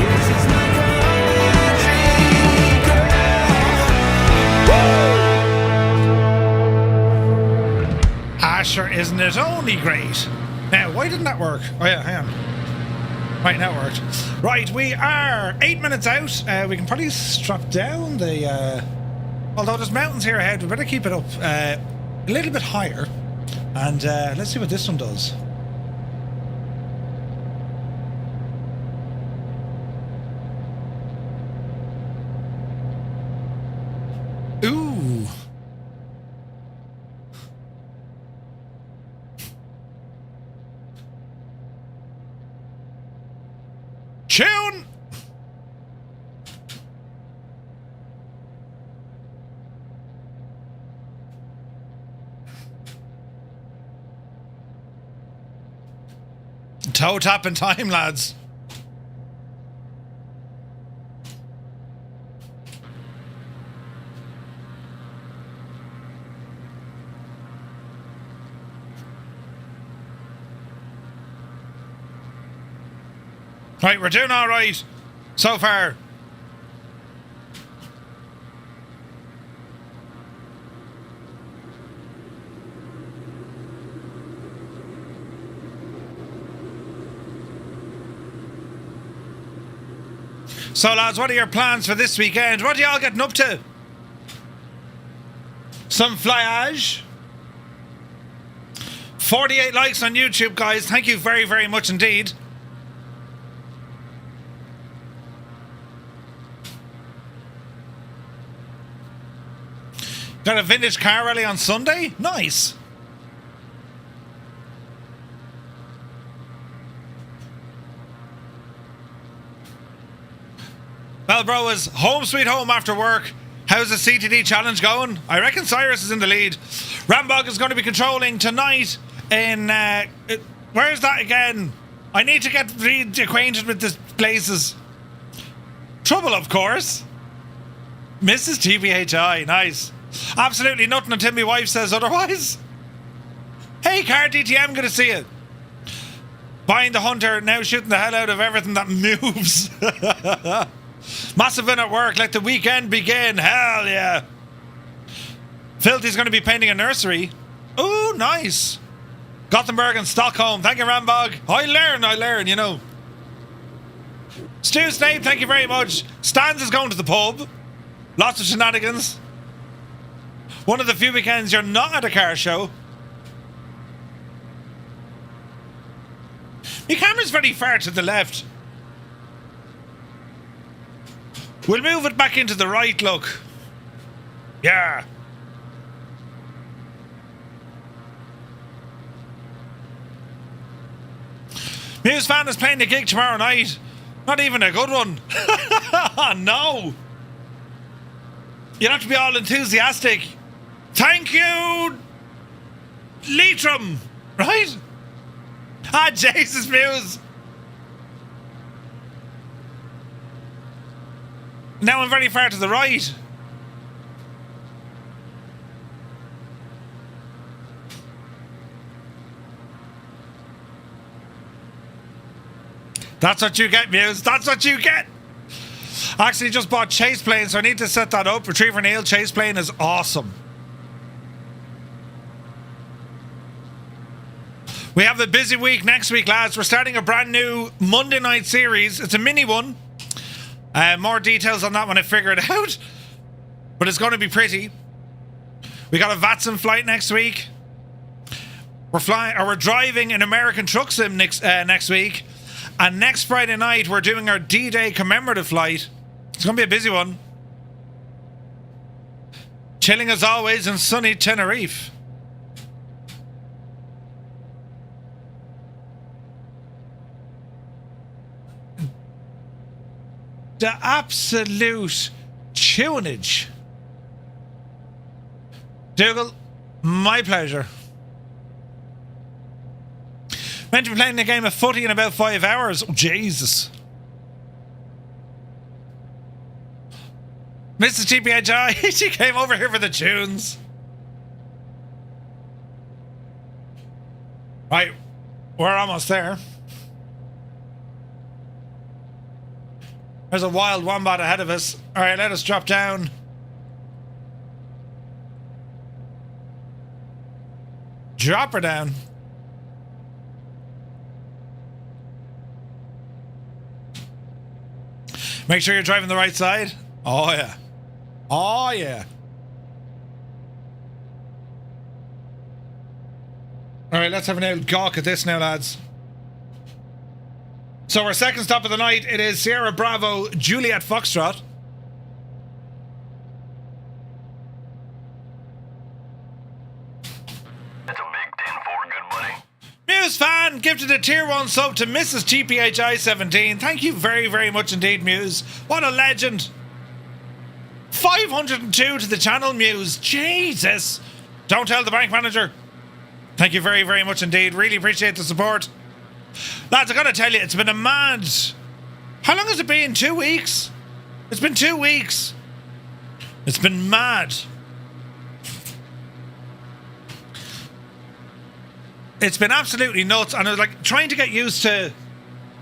Yeah, she's my country girl. Asher, isn't it only great? Now, why didn't that work? Oh yeah, hang on. Right, now it worked. Right, we are 8 minutes out. We can probably strap down the... although there's mountains here ahead, we better keep it up a little bit higher. And let's see what this one does. Ooh. Tune! Toe tap in time, lads. Right, we're doing all right so far. So, lads, what are your plans for this weekend? What are y'all getting up to? Some flyage? 48 likes on YouTube, guys. Thank you very, very much indeed. Got a vintage car rally on Sunday? Nice. Well, bro, is home sweet home after work. How's the CTD challenge going? I reckon Cyrus is in the lead. Rambog is going to be controlling tonight in... where's that again? I need to get reacquainted with the places. Trouble, of course. Mrs. TBHI, nice. Absolutely nothing until my wife says otherwise. Hey, Car DTM, good to see you. Buying the Hunter, now shooting the hell out of everything that moves. Massive win at work, let the weekend begin. Hell yeah. Filthy's going to be painting a nursery. Ooh, nice. Gothenburg and Stockholm. Thank you, Rambog. I learn, you know. Stu Snape, thank you very much. Stans is going to the pub. Lots of shenanigans. One of the few weekends you're not at a car show. Your camera's very far to the left. We'll move it back into the right, look. Yeah. Muse Fan is playing the gig tomorrow night. Not even a good one. No. You'd have to be all enthusiastic. Thank you, Leitrim. Right? Ah, Jesus, Muse. Now I'm very far to the right. That's what you get, Muse. That's what you get. I actually just bought chase plane, so I need to set that up. Retriever Neil chase plane is awesome. We have a busy week next week, lads. We're starting a brand new Monday night series. It's a mini one. More details on that when I figure it out. But it's going to be pretty. We got a Vatson flight next week. We're driving an American truck sim next week. And next Friday night, we're doing our D-Day commemorative flight. It's going to be a busy one. Chilling as always in sunny Tenerife. The absolute tunage. Dougal, my pleasure. Meant to be playing a game of footy in about 5 hours. Oh, Jesus. Mrs. TPHI, she came over here for the tunes. Right, we're almost there. There's a wild wombat ahead of us. Alright, let us drop down. Drop her down. Make sure you're driving the right side. Oh, yeah. Oh, yeah. Alright, let's have an old gawk at this now, lads. So our second stop of the night, it is Sierra Bravo Juliet Foxtrot. It's a big 10-4, good buddy. Muse Fan gifted a tier 1 sub to Mrs. TPHI17. Thank you very, very much indeed, Muse. What a legend. 502 to the channel, Muse. Jesus. Don't tell the bank manager. Thank you very, very much indeed. Really appreciate the support. Lads, I gotta tell you, it's been a mad... How long has it been? 2 weeks? It's been 2 weeks. It's been mad. It's been absolutely nuts. And I was like trying to get used to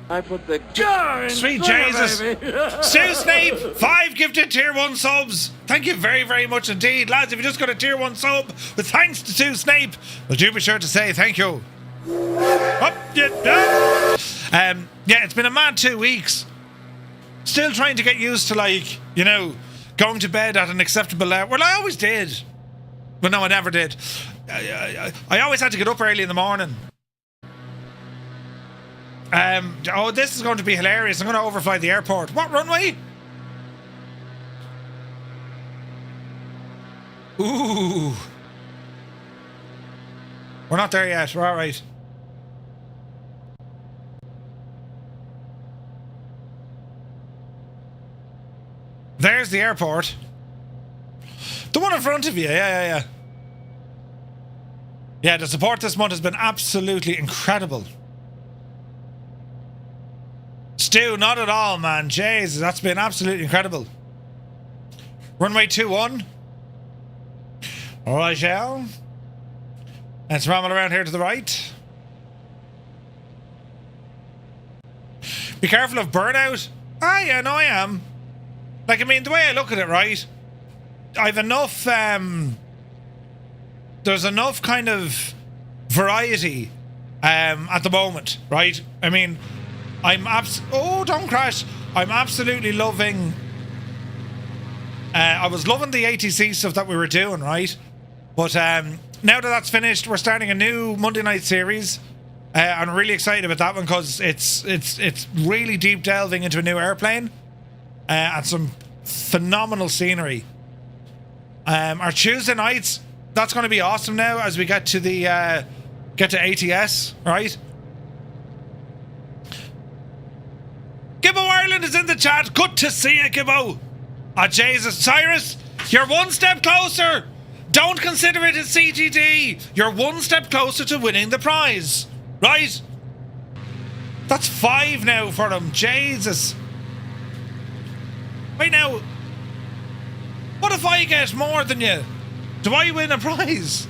I put the jar in Sweet there, Jesus. baby. Stu Snape, 5 gifted tier 1 subs. Thank you very, very much indeed. Lads, if you just got a tier 1 sub with thanks to Stu Snape, well, do be sure to say thank you. Up you down. Yeah, it's been a mad 2 weeks. Still trying to get used to, like, you know, going to bed at an acceptable hour. Well, I always did. Well, no, I never did. I always had to get up early in the morning. Oh, this is going to be hilarious. I'm going to overfly the airport. What runway? Ooh. We're not there yet. We're all right. There's the airport. The one in front of you. Yeah. Yeah, the support this month has been absolutely incredible. Stu, not at all, man. Jesus, that's been absolutely incredible. Runway 21. Alright, shall. Let's ramble around here to the right. Be careful of burnout. Ah, yeah, no, I am. Like, I mean, the way I look at it, right? I've enough, there's enough kind of variety, at the moment, right? I mean, oh, don't crash. I'm absolutely loving, I was loving the ATC stuff that we were doing, right? But, now that that's finished, we're starting a new Monday night series. I'm really excited about that one because it's really deep delving into a new airplane. And some phenomenal scenery. Our Tuesday nights, that's going to be awesome now as we get to the ATS, right? Gibbo Ireland is in the chat. Good to see you, Gibbo. Ah, Jesus, Cyrus, you're one step closer. Don't consider it a CTD. You're one step closer to winning the prize, right? That's 5 now for him. Jesus. Wait now, what if I get more than you? Do I win a prize?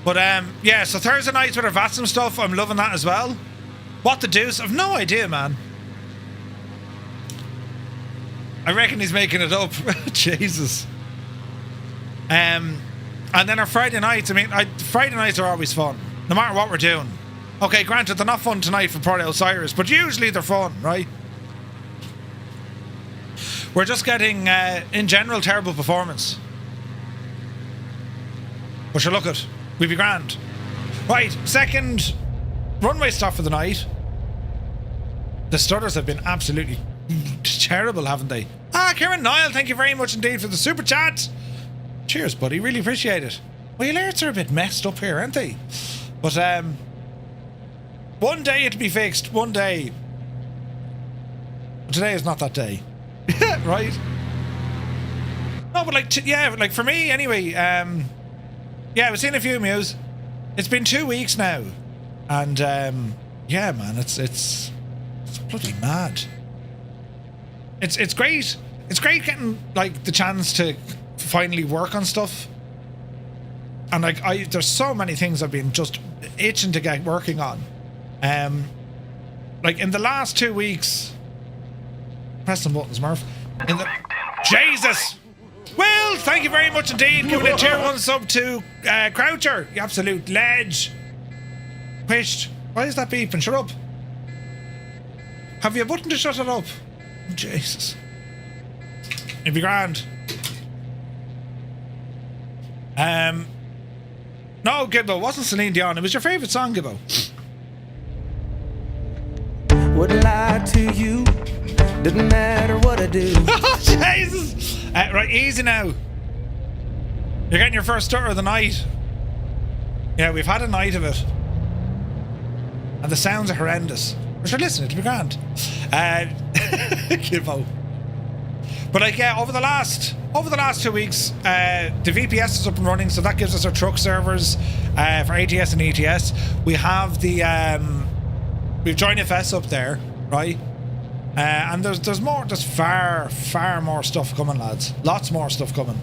But yeah, so Thursday nights with our VATSIM stuff, I'm loving that as well. What the deuce? I've no idea, man. I reckon he's making it up. Jesus. And then our Friday nights, I mean, Friday nights are always fun, no matter what we're doing. Okay, granted, they're not fun tonight for Port Osiris, but usually they're fun, right? We're just getting, in general, terrible performance. But sure, look it. We'd be grand. Right, second runway stop for the night. The stutters have been absolutely terrible, haven't they? Ah, Kieran Niall, thank you very much indeed for the super chat. Cheers, buddy. Really appreciate it. Well, your alerts are a bit messed up here, aren't they? But, one day it'll be fixed. One day. But today is not that day. Right? No, but like, yeah, like for me anyway, yeah, I've seen a few mews. It's been 2 weeks now. And, yeah, man, it's bloody mad. It's great. It's great getting, like, the chance to finally work on stuff. And, like, there's so many things I've been just itching to get working on. Like, in the last 2 weeks... Press some buttons, Murf. Jesus! Well, thank you very much indeed. Giving a tier 1 sub to Croucher. You absolute ledge. Wished. Why is that beeping? Shut up. Have you a button to shut it up? Jesus. It'd be grand. No, Gibbo, it wasn't Celine Dion. It was your favourite song, Gibbo. Wouldn't lie to you. Doesn't matter what I do. Oh, Jesus. Right, easy now. You're getting your first stutter of the night. Yeah, we've had a night of it. And the sounds are horrendous. We should listen, it'll be grand. Gibbo. But like, yeah, over the last 2 weeks, the VPS is up and running, so that gives us our truck servers for ATS and ETS. We have the we've joined FS up there, right? And there's more, there's far more stuff coming, lads. Lots more stuff coming.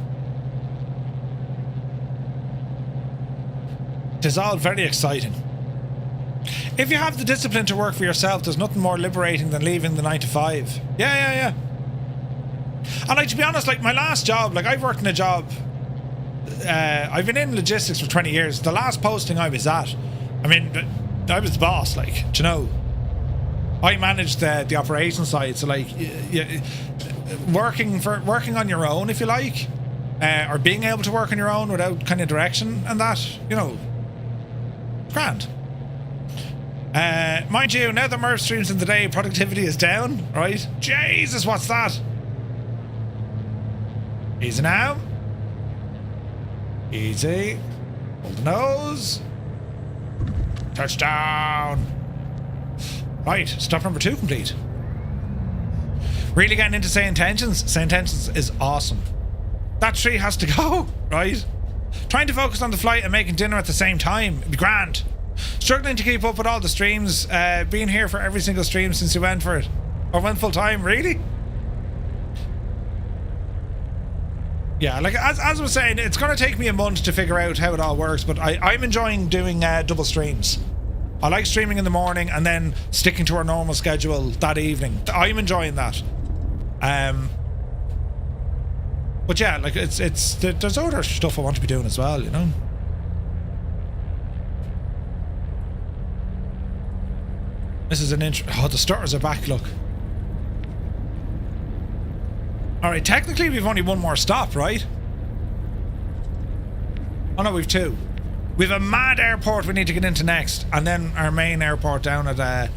It is all very exciting. If you have the discipline to work for yourself, there's nothing more liberating than leaving the 9 to 5. Yeah. And like, to be honest, like my last job, like I've worked in a job, I've been in logistics for 20 years. The last posting I was at, I mean, I was the boss, like, do you know? I managed the operations side, so like, working on your own, if you like, or being able to work on your own without kind of direction and that, you know, grand. Mind you, now that Murf streams in the day, productivity is down, right? Jesus, what's that? Easy now. Easy. Hold the nose. Touchdown. Right, stop number 2 complete. Really getting into Say Intentions. Say Intentions is awesome. That tree has to go, right? Trying to focus on the flight and making dinner at the same time. It'd be grand. Struggling to keep up with all the streams. Being here for every single stream since you went for it. Or went full time, really? Yeah, like as I was saying, it's going to take me a month to figure out how it all works, but I'm enjoying doing double streams. I like streaming in the morning and then sticking to our normal schedule that evening. I'm enjoying that. But yeah, like there's other stuff I want to be doing as well, you know. This is an oh, the stutters are back, look. Alright, technically we've only one more stop, right? Oh no, we've 2. We've a mad airport we need to get into next, and then our main airport down at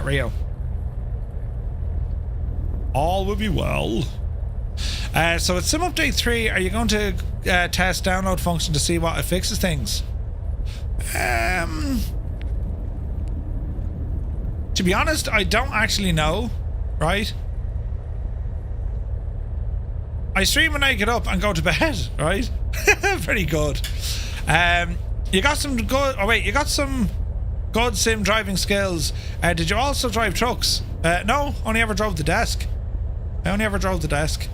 Rio. All will be well. So it's Sim Update 3. Are you going to test download function to see what it fixes things? To be honest, I don't actually know, right? I stream when I get up and go to bed, right? Very good. You got some good... Oh wait, you got some good sim driving skills. Did you also drive trucks? No, only ever drove the desk. I only ever drove the desk.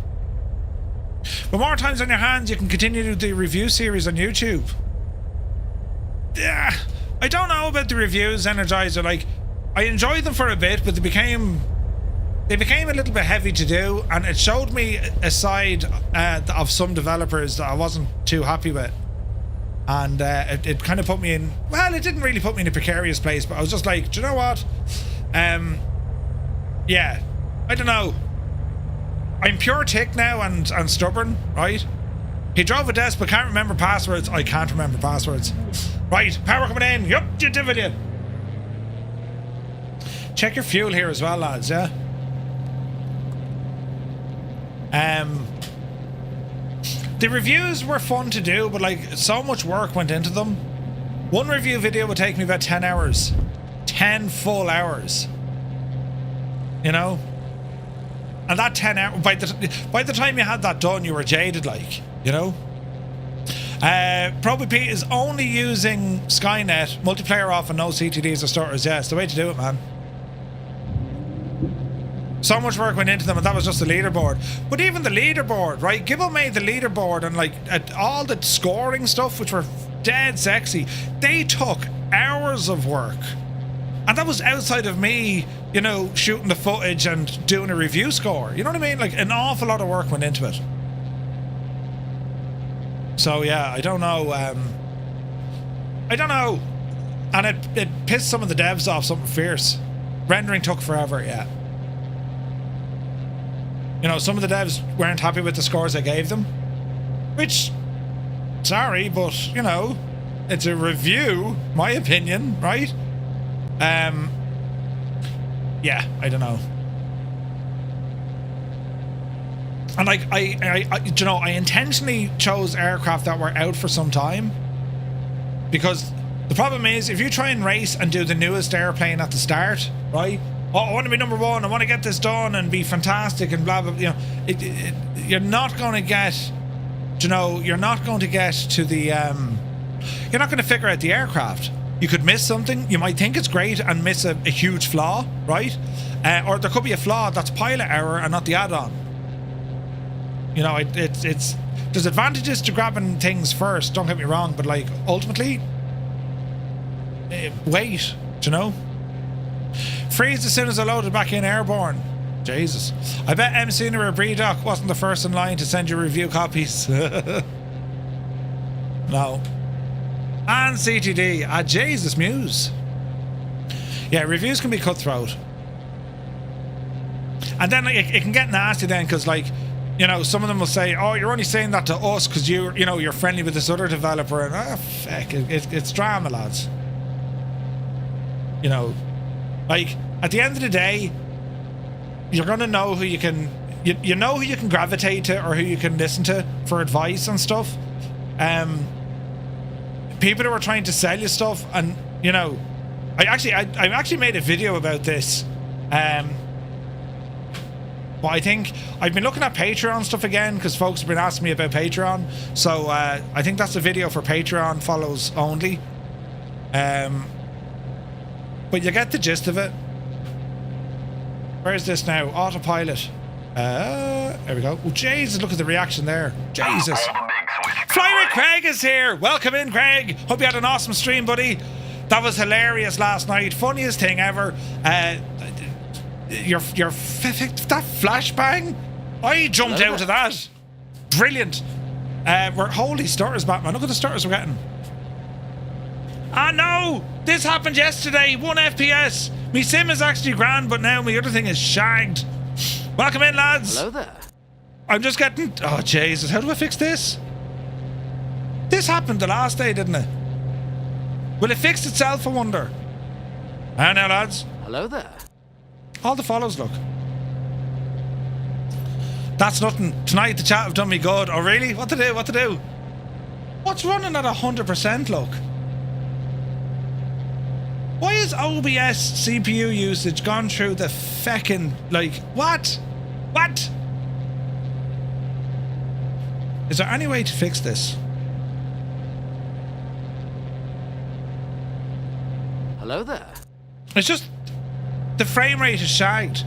With more times on your hands, you can continue the review series on YouTube. Yeah, I don't know about the reviews, Energizer. Like, I enjoyed them for a bit, but they became a little bit heavy to do, and it showed me a side of some developers that I wasn't too happy with. And it kind of put me in... Well, it didn't really put me in a precarious place, but I was just like, do you know what? Yeah, I don't know. I'm pure tick now and stubborn, right? He drove a desk but can't remember passwords. I can't remember passwords. Right, power coming in. Yup, you did it. Check your fuel here as well, lads, yeah? The reviews were fun to do, but like so much work went into them. One review video would take me about 10 hours. 10 full hours. You know? And that 10 hours, by the time you had that done, you were jaded, like, you know? Probably Pete is only using Skynet, multiplayer off and no CTDs or starters. Yeah, it's the way to do it, man. So much work went into them, and that was just the leaderboard. But even the leaderboard, right? Gibbo made the leaderboard, and like all the scoring stuff, which were dead sexy, they took hours of work. And that was outside of me, you know, shooting the footage and doing a review score. You know what I mean? Like, an awful lot of work went into it. So yeah, I don't know. I don't know. And it pissed some of the devs off something fierce. Rendering took forever, yeah. You know, some of the devs weren't happy with the scores I gave them. Which, sorry, but, you know, it's a review, my opinion, right? Yeah, I don't know. And like, I you know, I intentionally chose aircraft that were out for some time. Because the problem is, if you try and race and do the newest airplane at the start, right? Oh, I want to be number one, I want to get this done and be fantastic and blah, blah, blah. You know, you're not going to get, you know, you're not going to get to the, you're not going to figure out the aircraft. You could miss something, you might think it's great and miss a huge flaw, right? Or there could be a flaw that's pilot error and not the add-on. You know, it's there's advantages to grabbing things first, don't get me wrong, but like, ultimately, wait, do you know? Freeze as soon as I loaded back in airborne. Jesus. I bet MC or Bredoc wasn't the first in line to send you review copies. No. And CTD. Ah, Jesus, Muse. Yeah, reviews can be cutthroat. And then it can get nasty then, because, like, you know, some of them will say, oh, you're only saying that to us because you're friendly with this other developer. And, feck, it's drama, lads. You know, like, at the end of the day, you're going to know who you can, you know who you can gravitate to or who you can listen to for advice and stuff. People who are trying to sell you stuff, and, you know, I actually made a video about this. But I think I've been looking at Patreon stuff again because folks have been asking me about Patreon. So I think that's a video for Patreon follows only. But you get the gist of it. Where's this now? Autopilot. There we go. Oh, Jesus, look at the reaction there. Jesus. Fly with Craig is here. Welcome in, Craig. Hope you had an awesome stream, buddy. That was hilarious last night. Funniest thing ever. That flashbang, I jumped out of that. Brilliant. We're holy stutters, Batman. Look at the stutters we're getting. Ah, no, this happened yesterday. 1 FPS. Me sim is actually grand, but now my other thing is shagged. Welcome in, lads. Hello there. I'm just getting, oh Jesus, how do I fix this? This happened the last day, didn't it? Will it fix itself, I wonder? I know, lads. Hello there. All the follows, look. That's nothing. Tonight the chat have done me good. Oh, really? What to do? What to do? What's running at 100%, look? Why is OBS CPU usage gone through the feckin', like, what? What? Is there any way to fix this? Hello there. It's just... the frame rate is shagged.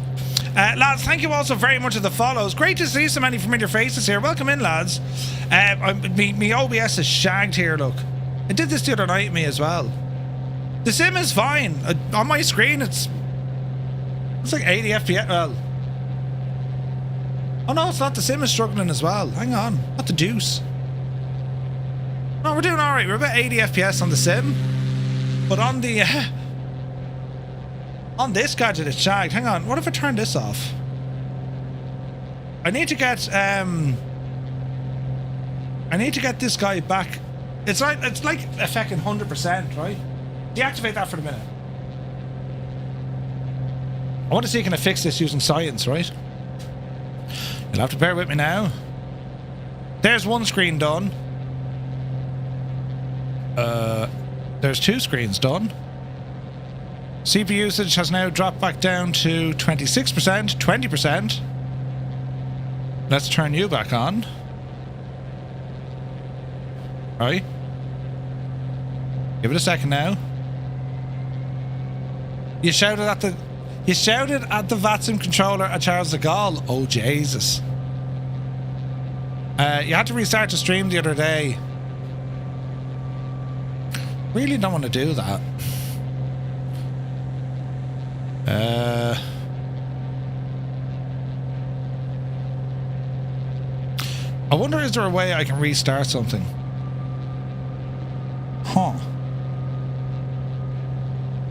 Lads, thank you also very much for the follows. Great to see so many familiar faces here. Welcome in, lads. Me OBS is shagged here, look. It did this the other night, me as well. The sim is fine. On my screen, it's like 80 FPS. Well, oh no, it's not. The sim is struggling as well. Hang on. What the deuce? No, we're doing alright. We're about 80 FPS on the sim. But on the... on this gadget, it's shagged. Hang on, what if I turn this off? I need to get this guy back. It's like a fucking 100%, right? Deactivate that for a minute. I want to see can I fix this using science, right? You'll have to bear with me now. There's one screen done. There's two screens done. CPU usage has now dropped back down to 26%, 20%. Let's turn you back on. Right. Give it a second now. You shouted at the VATSIM controller at Charles de Gaulle. Oh Jesus. You had to restart the stream the other day. Really don't want to do that. I wonder, is there a way I can restart something? Huh.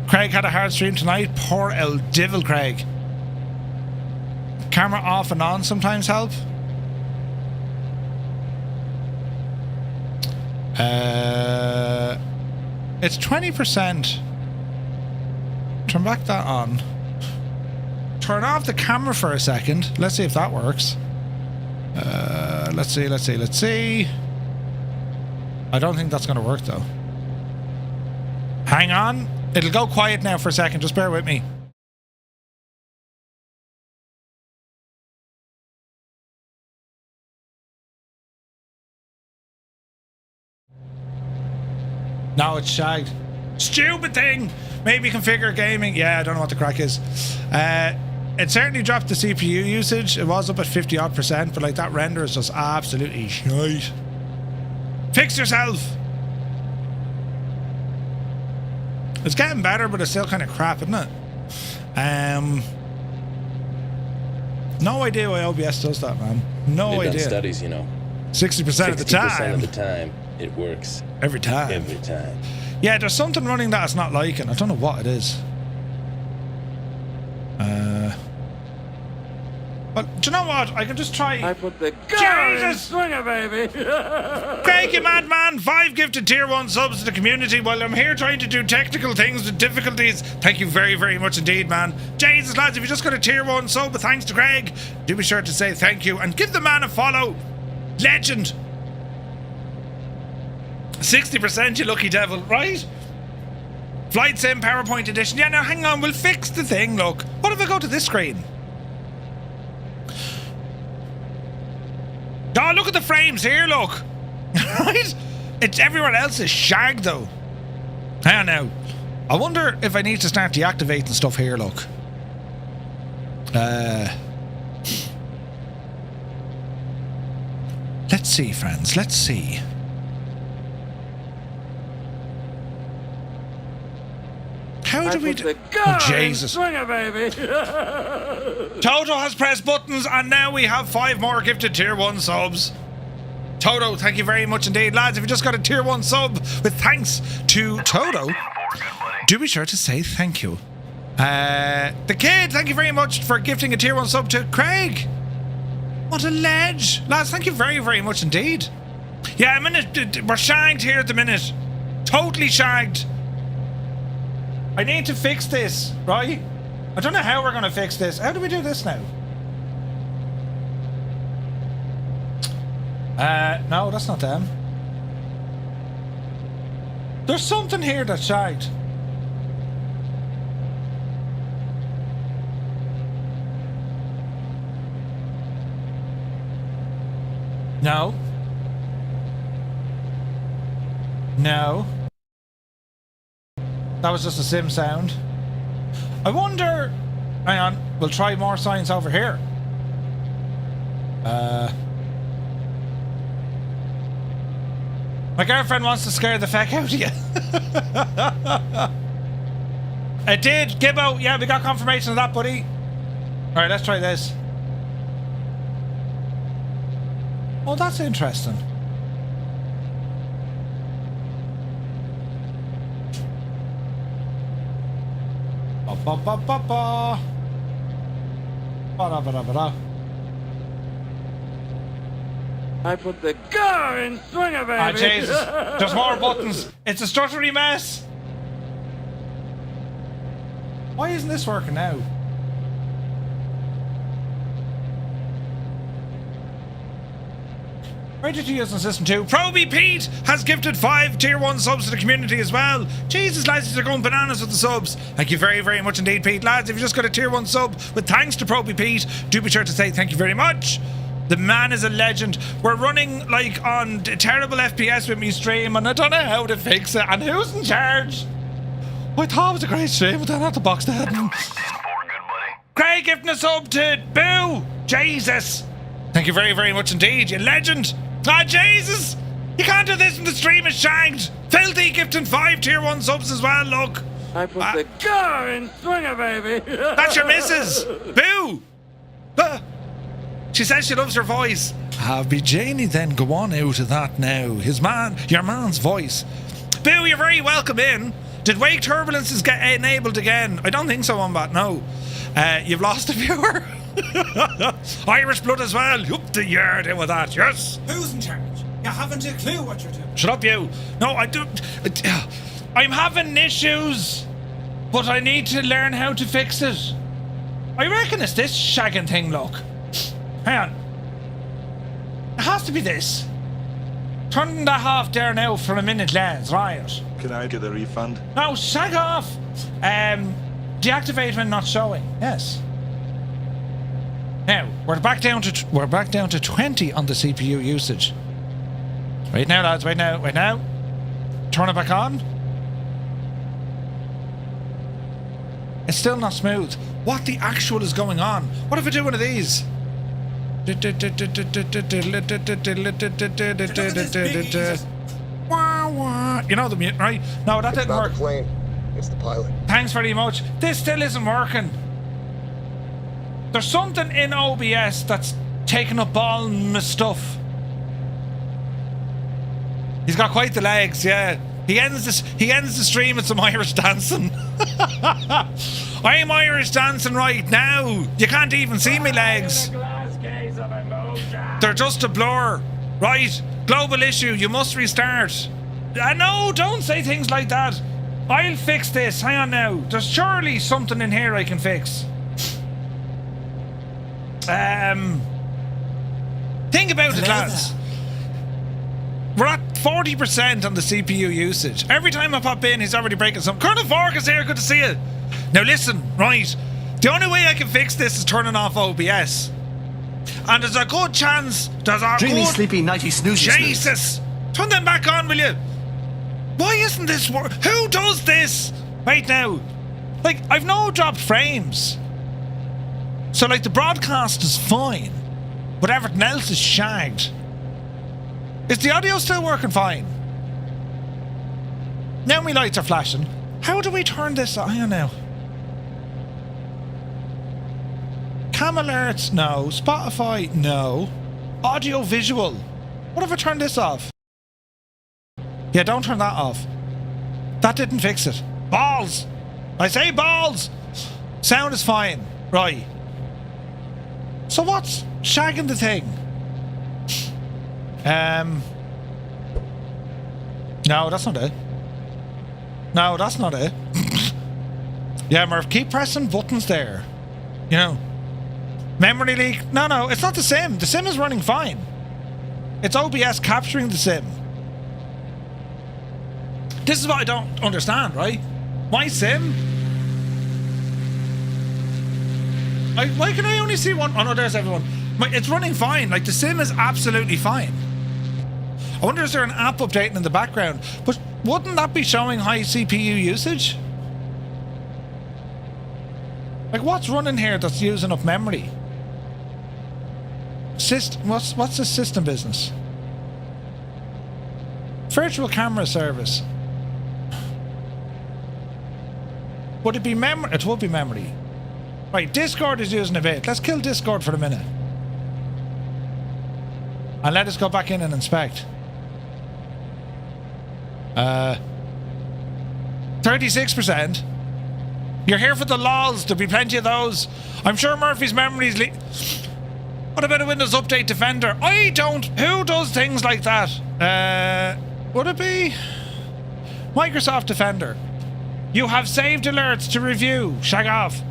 Craig had a hard stream tonight. Poor El Divil, Craig. Camera off and on sometimes help. It's 20%. Turn back that on. Turn off the camera for a second. Let's see if that works. Let's see. I don't think that's going to work though. Hang on. It'll go quiet now for a second. Just bear with me. Now it's shagged. Stupid thing! Maybe configure gaming. Yeah, I don't know what the crack is. It certainly dropped the CPU usage. It was up at 50 odd %, but like that render is just absolutely shite. Fix yourself! It's getting better, but it's still kind of crap, isn't it? No idea why OBS does that, man. No They've idea. done studies, you know. 60% of the time. 60% of the time, it works. Every time. Every time. Yeah, there's something running that it's not liking. I don't know what it is. But do you know what? I can just try. I put the car in Jesus! swinger, baby. Craig, you madman! 5 gifted tier 1 subs to the community while I'm here trying to do technical things with difficulties. Thank you very, very much indeed, man. Jesus, lads, if you just got a tier 1 sub, thanks to Craig, do be sure to say thank you and give the man a follow. Legend. 60%, you lucky devil, right? Flight Sim PowerPoint edition. Yeah, now hang on, we'll fix the thing, look. What if I go to this screen? Oh, look at the frames here, look. Right? It's everywhere else is shagged, though. Hang on now. I wonder if I need to start deactivating stuff here, look. Let's see, friends. Let's see. How do we do? Oh, Jesus. Swinger, baby. Toto has pressed buttons, and now we have 5 more gifted tier 1 subs. Toto, thank you very much indeed. Lads, if you just got a tier 1 sub with thanks to Toto, do be sure to say thank you. The Kid, thank you very much for gifting a tier 1 sub to Craig. What a ledge. Lads, thank you very, very much indeed. Yeah, we're shagged here at the minute. Totally shagged. I need to fix this, right? I don't know how we're going to fix this. How do we do this now? No, that's not them. There's something here that's shagged. No. No. That was just a sim sound. I wonder... Hang on, we'll try more signs over here. My girlfriend wants to scare the feck out of you. It did, Gibbo. Yeah, we got confirmation of that, buddy. Alright, let's try this. Oh, that's interesting. Ba ba ba ba. Ba da ba da ba da. I put the car in swinger, baby. Ah, Jesus. There's more buttons. It's a stuttery mess. Why isn't this working now? Where did you use the system to? Proby Pete has gifted 5 tier 1 subs to the community as well. Jesus, lads, they're going bananas with the subs. Thank you very, very much indeed, Pete. Lads, if you just got a tier 1 sub with thanks to Proby Pete, do be sure to say thank you very much. The man is a legend. We're running like on terrible FPS with me stream, and I don't know how to fix it. And who's in charge? I thought it was a great stream, but then I had to box the head. Craig gifting a sub to Boo. Jesus. Thank you very, very much indeed, you legend. Ah, Jesus! You can't do this when the stream is shagged! Filthy gifting 5 tier 1 subs as well, look! I put the car in swinger, baby! That's your missus! Boo! She says she loves your voice. Be Janie then go on out of that now. Your man's voice. Boo, you're very welcome in. Did Wake Turbulences get enabled again? I don't think so, Wombat, no. You've lost a viewer. Irish blood as well. Up the yard in with that, yes. Who's in charge? You haven't a clue what you're doing. Shut up, you. No, I do. I'm having issues, but I need to learn how to fix it. I reckon it's this shagging thing, look. Hang on. It has to be this. Turn that off there now for a minute, lads, right? Can I get a refund? No, shag off. Deactivate when not showing. Yes. Now we're back down to 20 on the CPU usage. Wait now, lads. Wait now. Turn it back on. It's still not smooth. What the actual is going on? What if I do one of these? You know the mute, right? No, that didn't work. It's the pilot. Thanks very much. This still isn't working. There's something in OBS that's taking up all my stuff. He's got quite the legs, yeah. He ends the stream with some Irish dancing. I'm Irish dancing right now. You can't even see me legs. They're just a blur. Right, global issue, you must restart. No, don't say things like that. I'll fix this, hang on now. There's surely something in here I can fix. Think about it, lads. We're at 40% on the CPU usage. Every time I pop in, he's already breaking something. Colonel Fork is here, good to see you. Now listen, right. The only way I can fix this is turning off OBS. And there's a good chance there's a Dreamy, good... sleepy, nighty, snoozy, Jesus! Turn them back on, will you? Why isn't this work? Who does this? Right now. Like, I've no dropped frames. So, like, the broadcast is fine. But everything else is shagged. Is the audio still working fine? Now my lights are flashing. How do we turn this on? Hang on now. Cam alerts, no. Spotify, no. Audio visual. What if I turn this off? Yeah, don't turn that off. That didn't fix it. Balls! I say balls! Sound is fine. Right. So what's shagging the thing? No, that's not it. No, that's not it. Yeah, Murf, keep pressing buttons there. You know. Memory leak. No, it's not the sim. The sim is running fine. It's OBS capturing the sim. This is what I don't understand, right? My sim? Why can I only see one? Oh no, there's everyone. It's running fine. Like, the sim is absolutely fine. I wonder, is there an app updating in the background? But wouldn't that be showing high CPU usage? Like, what's running here that's using up memory? What's the system business? Virtual camera service. Would it be memory? It would be memory. Right, Discord is using a bit. Let's kill Discord for a minute. And let us go back in and inspect. 36%. You're here for the lols. There'll be plenty of those. I'm sure Murphy's memories What about a Windows Update Defender? I don't. Who does things like that? Would it be Microsoft Defender? You have saved alerts to review. Shag off.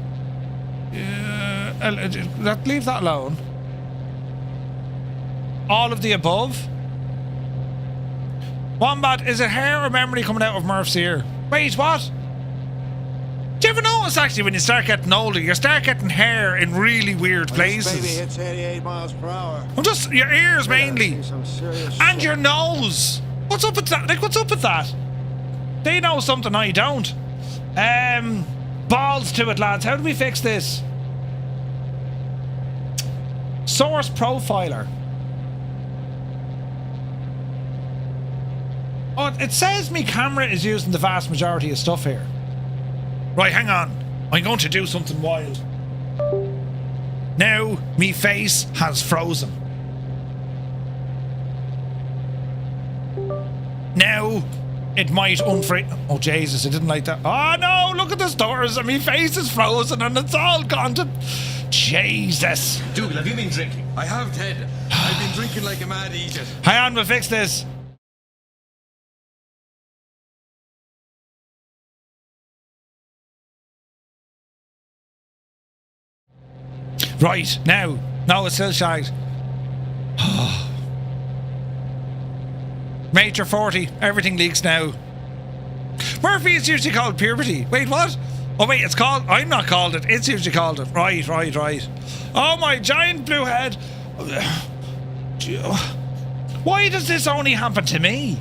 Leave that alone. All of the above. Wombat, is it hair or memory coming out of Murph's ear? Wait, what? Do you ever notice, actually, when you start getting older, you start getting hair in really weird places? This baby hits 88 miles per hour. Well, just your ears mainly. And your nose. What's up with that? Like, what's up with that? They know something I don't. Balls to it, lads. How do we fix this? Source profiler. Oh, it says me camera is using the vast majority of stuff here. Right, hang on. I'm going to do something wild. Now, me face has frozen. Now, it might unfreeze. Oh, Jesus, I didn't like that. Oh, no, look at the stars and me face is frozen and it's all gone to... Jesus. Dougal, have you been drinking? I have, Ted. I've been drinking like a mad eater. Hang on, we'll fix this. Right, now. No, it's still shagged. Major 40. Everything leaks now. Murphy is usually called puberty. Wait, what? Oh, wait, it's called... I'm not called it. It's usually called it. Right. Oh, my giant blue head. Why does this only happen to me?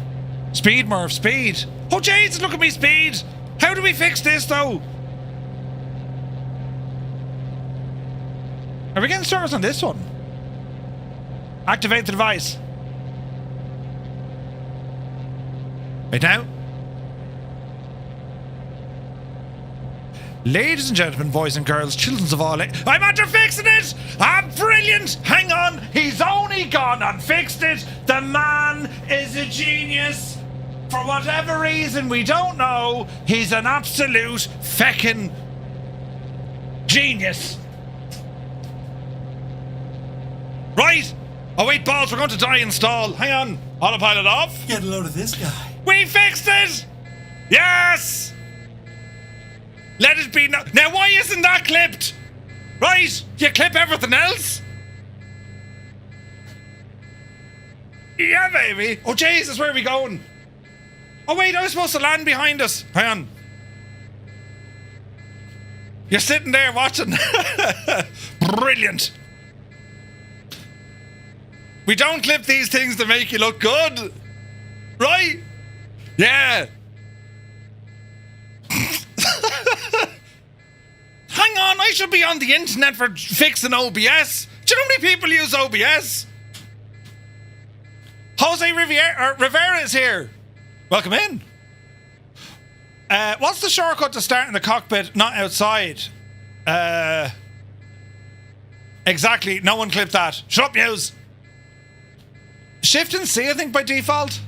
Speed, Murph, speed. Oh, Jesus, look at me speed. How do we fix this, though? Are we getting service on this one? Activate the device. Right now. Ladies and gentlemen, boys and girls, children of all ages. I'm after fixing it! I'm brilliant! Hang on, he's only gone and fixed it! The man is a genius! For whatever reason we don't know, he's an absolute feckin' genius! Right! Oh wait, balls, we're going to die in stall. Hang on, autopilot off. Get a load of this guy. We fixed it! Yes! Let it be now. Now, why isn't that clipped? Right? You clip everything else? Yeah, baby. Oh, Jesus, where are we going? Oh, wait, I was supposed to land behind us. Hang on. You're sitting there watching. Brilliant. We don't clip these things to make you look good. Right? Yeah. Hang on, I should be on the internet for fixing OBS. Do you know how many people use OBS? Jose Rivera is here. Welcome in. What's the shortcut to start in the cockpit, not outside? Exactly, no one clipped that. Shut up, Muse. Shift and C, I think, by default.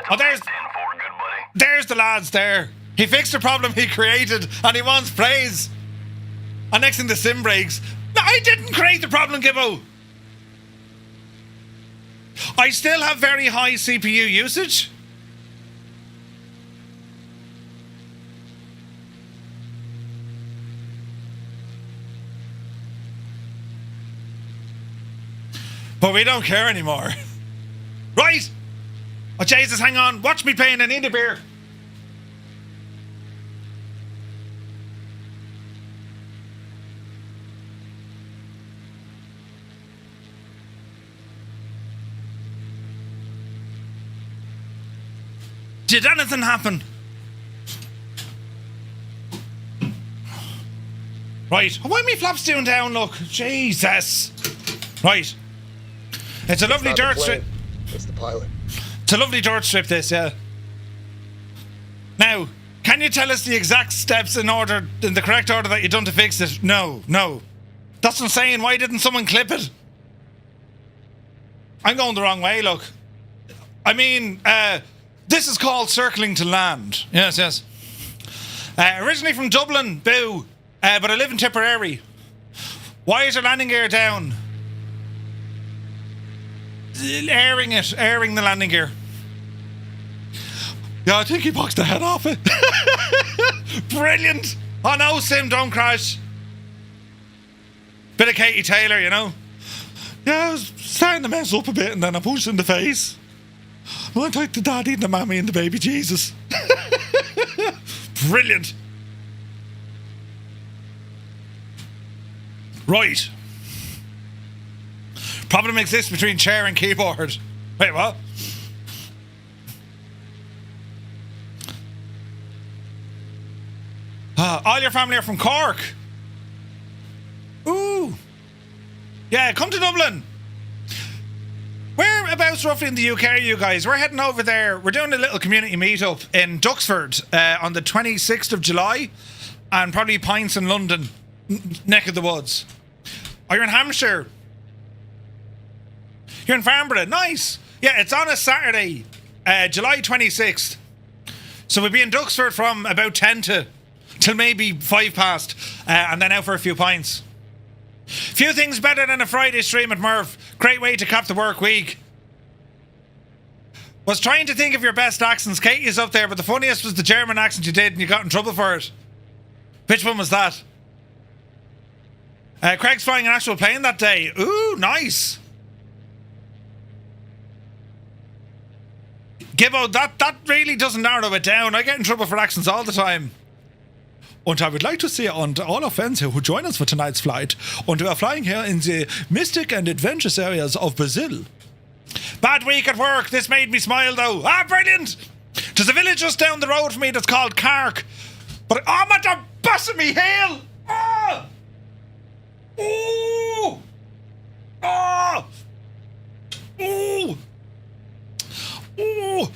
Oh, there's the lads there. He fixed the problem he created and he wants praise. And next thing the sim breaks. No, I didn't create the problem, Gibbo. I still have very high CPU usage. But we don't care anymore. Right? Oh, Jesus, hang on. Watch me playing. I need a beer. Did anything happen? Right. Why are me flaps doing down, look? Jesus. Right. It's a lovely dirt strip. It's the pilot. It's a lovely dirt strip, this, yeah. Now, can you tell us the exact steps in the correct order that you've done to fix it? No. That's what I'm saying. Why didn't someone clip it? I'm going the wrong way, look. I mean, this is called circling to land. Yes. Originally from Dublin, boo. But I live in Tipperary. Why is your landing gear down? Airing the landing gear. Yeah, I think he boxed the head off it. Brilliant. Oh no, Sim, don't crash. Bit of Katie Taylor, you know. Yeah, I was starting to mess up a bit and then I punched in the face. I went like the daddy and the mammy and the baby Jesus. Brilliant. Right. Problem exists between chair and keyboard. Wait, what? All your family are from Cork. Ooh. Yeah, come to Dublin. Whereabouts roughly in the UK are you guys? We're heading over there. We're doing a little community meetup in Duxford on the 26th of July. And probably pints in London. Neck of the woods. Oh, you're in Hampshire. You're in Farnborough. Nice. Yeah, it's on a Saturday, July 26th. So we'll be in Duxford from about 10 till maybe 5 past. And then out for a few pints. Few things better than a Friday stream at Murf. Great way to cap the work week. Was trying to think of your best accents. Katie is up there, but the funniest was the German accent you did and you got in trouble for it. Which one was that? Craig's flying an actual plane that day. Ooh, nice. Gibbo, that really doesn't narrow it down. I get in trouble for accents all the time. And I would like to say on to all our friends here who join us for tonight's flight, and we are flying here in the mystic and adventurous areas of Brazil. Bad week at work. This made me smile though. Ah, brilliant! There's a village just down the road from me that's called Cark. But I'm at the bus of me heel! Ah! Ooh! Ah! Ooh! Ooh!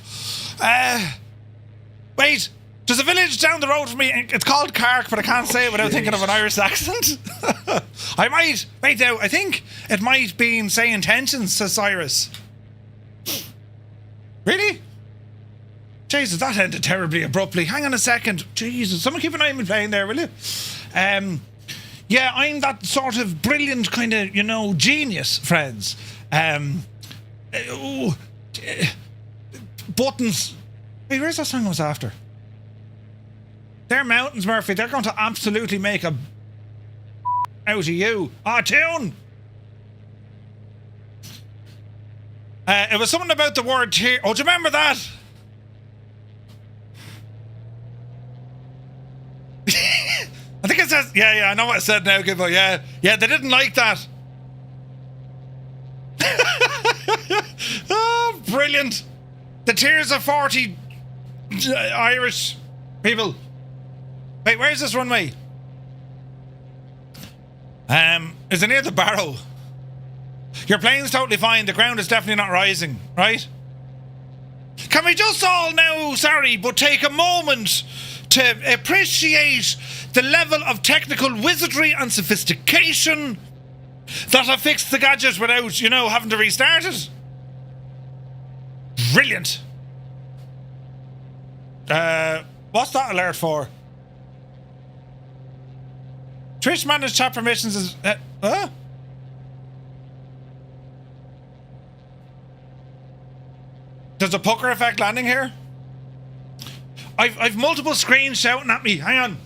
Wait. There's a village down the road from me. It's called Carrick, but I can't say it without thinking of an Irish accent. I might. Wait now, I think it might be saying intentions to Cyrus. Really? Jesus, that ended terribly abruptly. Hang on a second. Jesus, someone keep an eye on me playing there, will you? Yeah, I'm that sort of brilliant kind of, genius, friends. Buttons. Wait, where's that song I was after? They're mountains, Murphy. They're going to absolutely make a out of you. Tune! It was something about the word tear. Oh, do you remember that? I think it says... Yeah, I know what I said now, Gibbo. Yeah, they didn't like that. Oh, brilliant. The tears of 40 Irish people. Wait, where's this runway? Is it near the Barrow? Your plane's totally fine. The ground is definitely not rising, right? Can we just all now, sorry, but take a moment to appreciate the level of technical wizardry and sophistication that have fixed the gadget without, having to restart it? Brilliant. What's that alert for? Trish managed chat permissions is... There's a pucker effect landing here? I've multiple screens shouting at me. Hang on.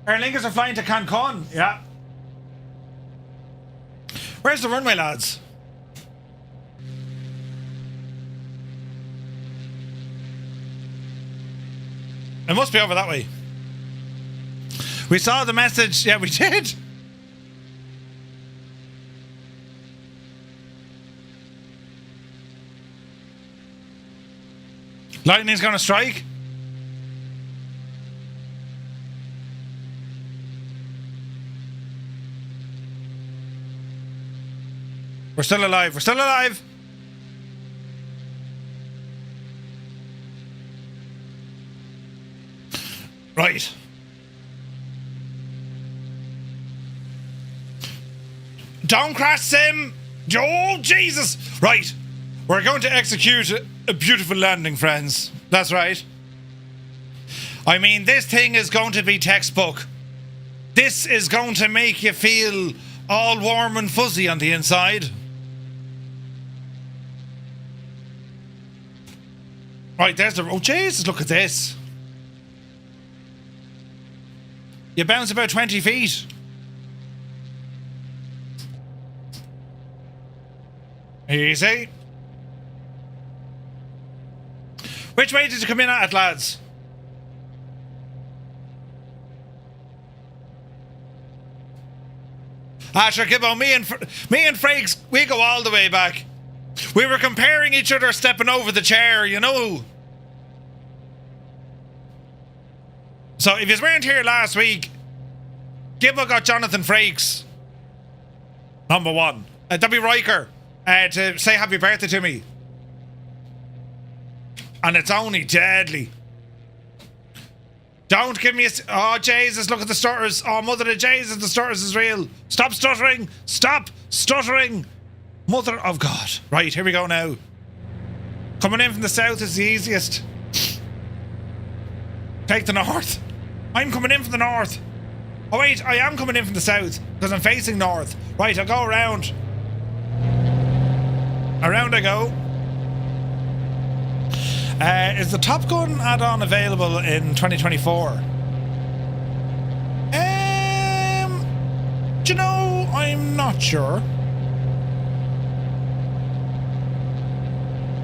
Aer Lingus are flying to Cancun. Yeah. Where's the runway, lads? It must be over that way. We saw the message. Yeah, we did. Lightning's gonna strike. We're still alive. We're still alive. Right. Don't crash, Sim. Oh, Jesus. Right. We're going to execute a beautiful landing, friends. That's right. I mean, this thing is going to be textbook. This is going to make you feel all warm and fuzzy on the inside. Right, there's the... Oh, Jesus, look at this. You bounce about 20 feet. Easy. Which way did you come in at, lads? Sure, Gibbo, me and Frakes, we go all the way back. We were comparing each other stepping over the chair, So if you weren't here last week, Gibbo got Jonathan Frakes, number one. W. Riker, to say happy birthday to me. And it's only deadly. Don't give me a... Oh, Jesus, look at the stutters. Oh, mother of Jesus, the stutters is real. Stop stuttering. Stop stuttering. Mother of God. Right, here we go now. Coming in from the south is the easiest. Take the north. I'm coming in from the north. Oh, wait, I am coming in from the south because I'm facing north. Right, I'll go around. Around I go. Is the Top Gun add-on available in 2024? Do you know, I'm not sure.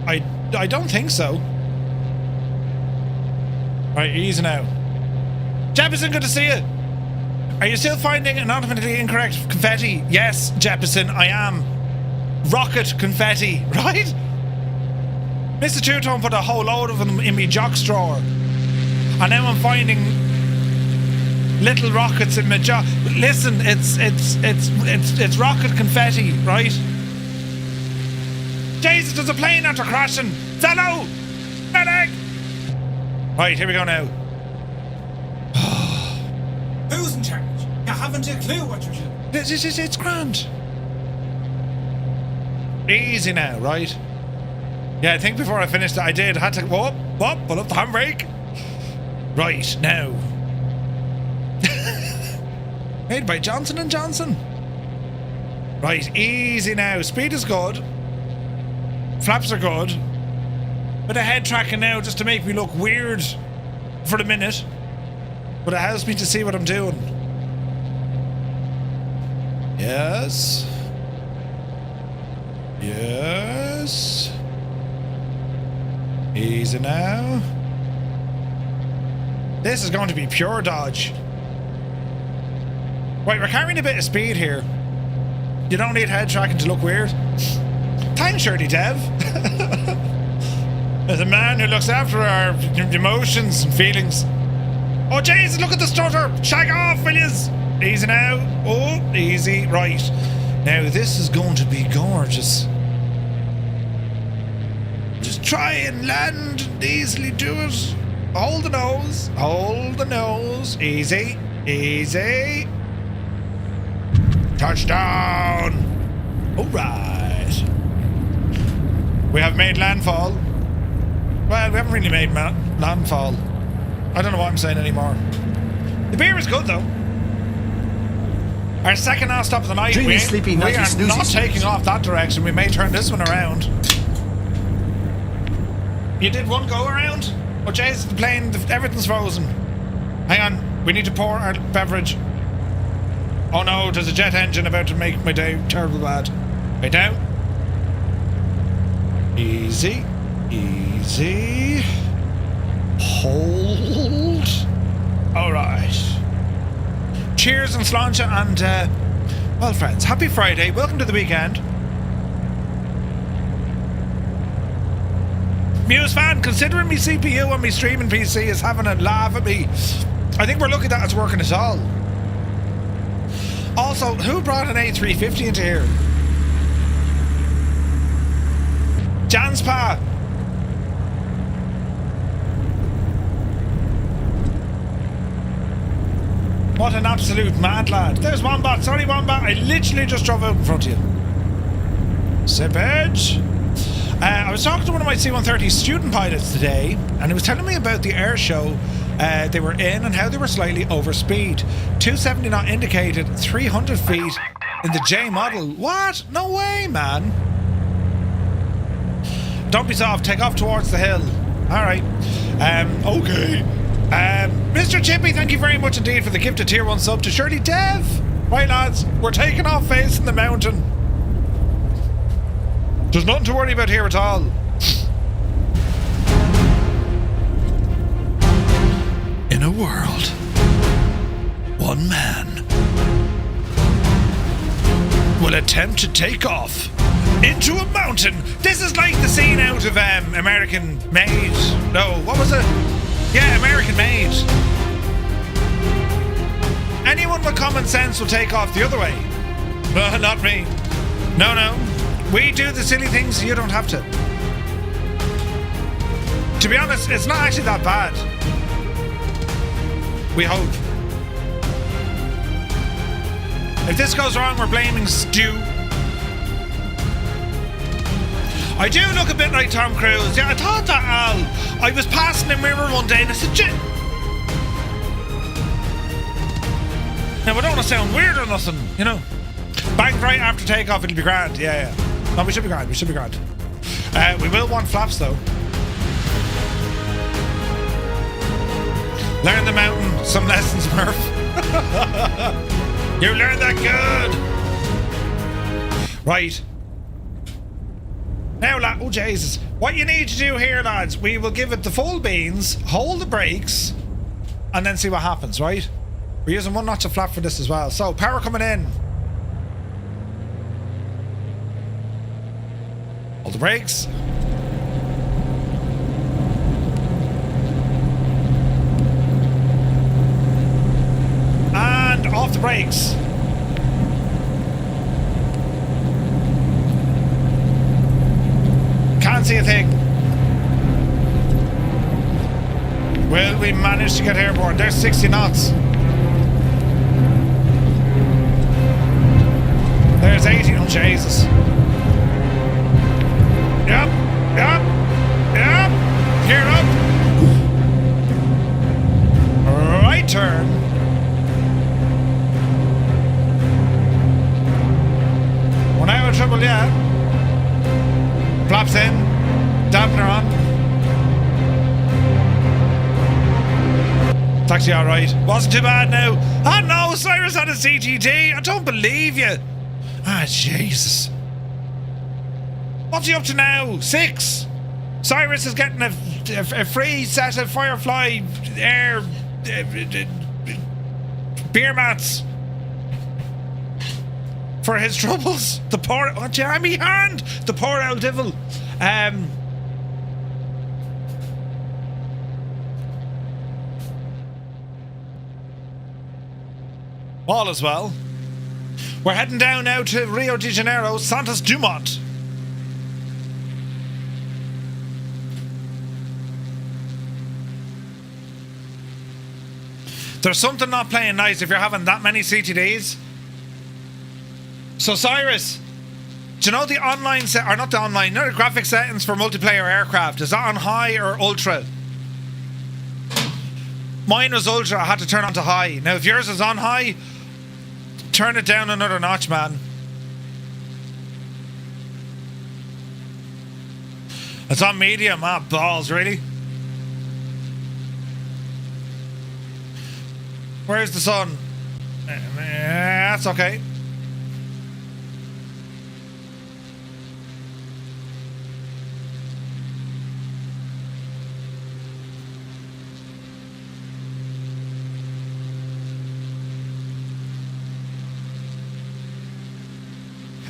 I don't think so. Right, easy now. Jeppison, good to see you. Are you still finding an automatically incorrect confetti? Yes, Jeppison, I am. Rocket confetti, right? Mr. Two-Tone put a whole load of them in me jocks drawer. And now I'm finding little rockets in my jock. Listen, it's rocket confetti, right? Jesus, there's a plane after crashing. Fellow! Medic! Right, here we go now. Who's in charge? You haven't a clue what you're doing. It's grand. Easy now, right? Yeah, I think before I finished it, I had to pull up the handbrake. Right, now. Made by Johnson & Johnson. Right, easy now. Speed is good. Flaps are good. Bit of head tracking now just to make me look weird for the minute. But it helps me to see what I'm doing. Yes. Yes. Easy now. This is going to be pure dodge. Right, we're carrying a bit of speed here. You don't need head tracking to look weird. Thanks, Shirley Dev. As a man who looks after our emotions and feelings. Oh, Jesus, look at the stutter. Shag off, will yous? Easy now. Oh, easy. Right. Now, this is going to be gorgeous. Just try and land and easily do it. Hold the nose. Hold the nose. Easy. Easy. Touchdown. All right. We have made landfall. Well, we haven't really made landfall. I don't know what I'm saying anymore. The beer is good, though. Our second last stop of the night. Dreamy, sleepy, we nighty, are snoozy, not snooze. taking off that direction. We may turn this one around. You did one go around? Oh, Jesus, the plane, everything's frozen. Hang on. We need to pour our beverage. Oh no, there's a jet engine about to make my day terrible bad. Right now. Easy. Easy. Hold. Alright. Cheers and sláinte and, well, friends, happy Friday. Welcome to the weekend. Muse fan, considering me CPU on me streaming PC is having a laugh at me. I think we're lucky that it's working at all. Also, who brought an A350 into here? Jan's pa. What an absolute mad lad. There's Wombat. Sorry, Wombat. I literally just drove out in front of you. Sip edge. I was talking to one of my C-130 student pilots today, and he was telling me about the air show they were in and how they were slightly over speed. 270 knot indicated, 300 feet in the J model. What? No way, man. Don't be soft. Take off towards the hill. All right. Okay. Mr. Chippy, thank you very much indeed for the gifted tier 1 sub to Shirley Dev. Right, lads, we're taking off facing the mountain. There's nothing to worry about here at all. In a world, one man will attempt to take off into a mountain. This is like the scene out of American Made. No, what was it? Yeah, American Made. Anyone with common sense will take off the other way. Not me. No, no. We do the silly things so you don't have to. To be honest, it's not actually that bad. We hope. If this goes wrong, we're blaming Stu. I do look a bit like Tom Cruise. Yeah, I thought that, Al. I was passing a mirror one day and I said, now, we don't want to sound weird or nothing, you know. Bang right after takeoff, it'll be grand. Yeah, yeah. No, we should be grand. We should be grand. We will want flaps, though. Learn the mountain. Some lessons, Murf. You learned that good. Right. Now, lad. Oh, Jesus. What you need to do here, lads, we will give it the full beans, hold the brakes, and then see what happens, right? We're using one notch of flap for this as well. So, power coming in. Hold the brakes. And off the brakes. Can't see a thing. Will we manage to get airborne? There's 60 knots. There's 80. Oh, Jesus. Yep. Gear up. Right turn. One out of trouble yet. Flaps in. Dampener on. It's actually alright. Wasn't too bad now. Oh no, Cyrus had a CTT. I don't believe you. Ah, Jesus. What's he up to now? 6. Cyrus is getting a free set of Firefly air beer mats for his troubles. The poor Jeremy Hand, the poor old devil. All is well. We're heading down now to Rio de Janeiro, Santos Dumont. There's something not playing nice if you're having that many CTDs. So Cyrus, do you know the online set, or not the online, the graphic settings for multiplayer aircraft? Is that on high or ultra? Mine was ultra, I had to turn it on to high. Now if yours is on high, turn it down another notch, man. It's on medium, balls, really? Where's the sun? That's okay.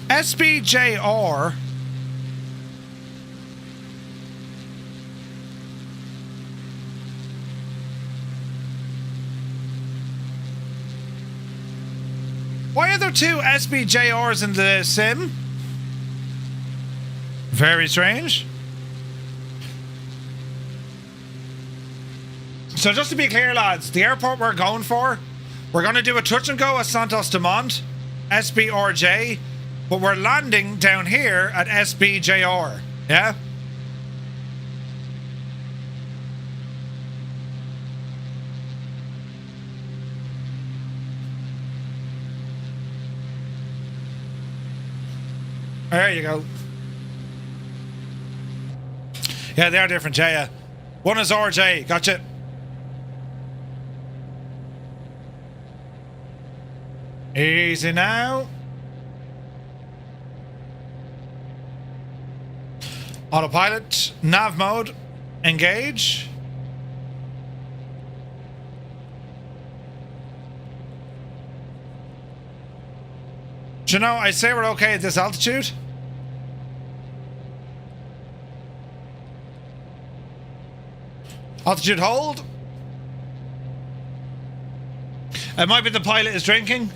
SBJR Why are there 2 SBJRs in the sim? Very strange. So just to be clear, lads, the airport we're going for, we're going to do a touch and go at Santos Dumont, SBRJ, but we're landing down here at SBJR, yeah? There you go. Yeah, they are different, yeah. One is RJ, gotcha. Easy now. Autopilot, nav mode, engage. Do you know, I say we're okay at this altitude. Altitude hold. It might be the pilot is drinking.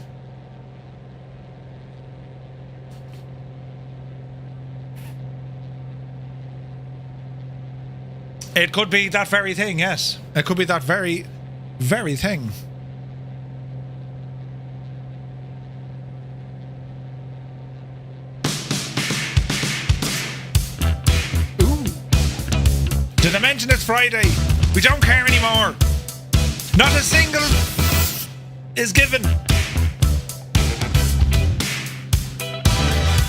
It could be that very thing, yes. It could be that very, very thing. Ooh. Did I mention it's Friday? We don't care anymore. Not a single is given.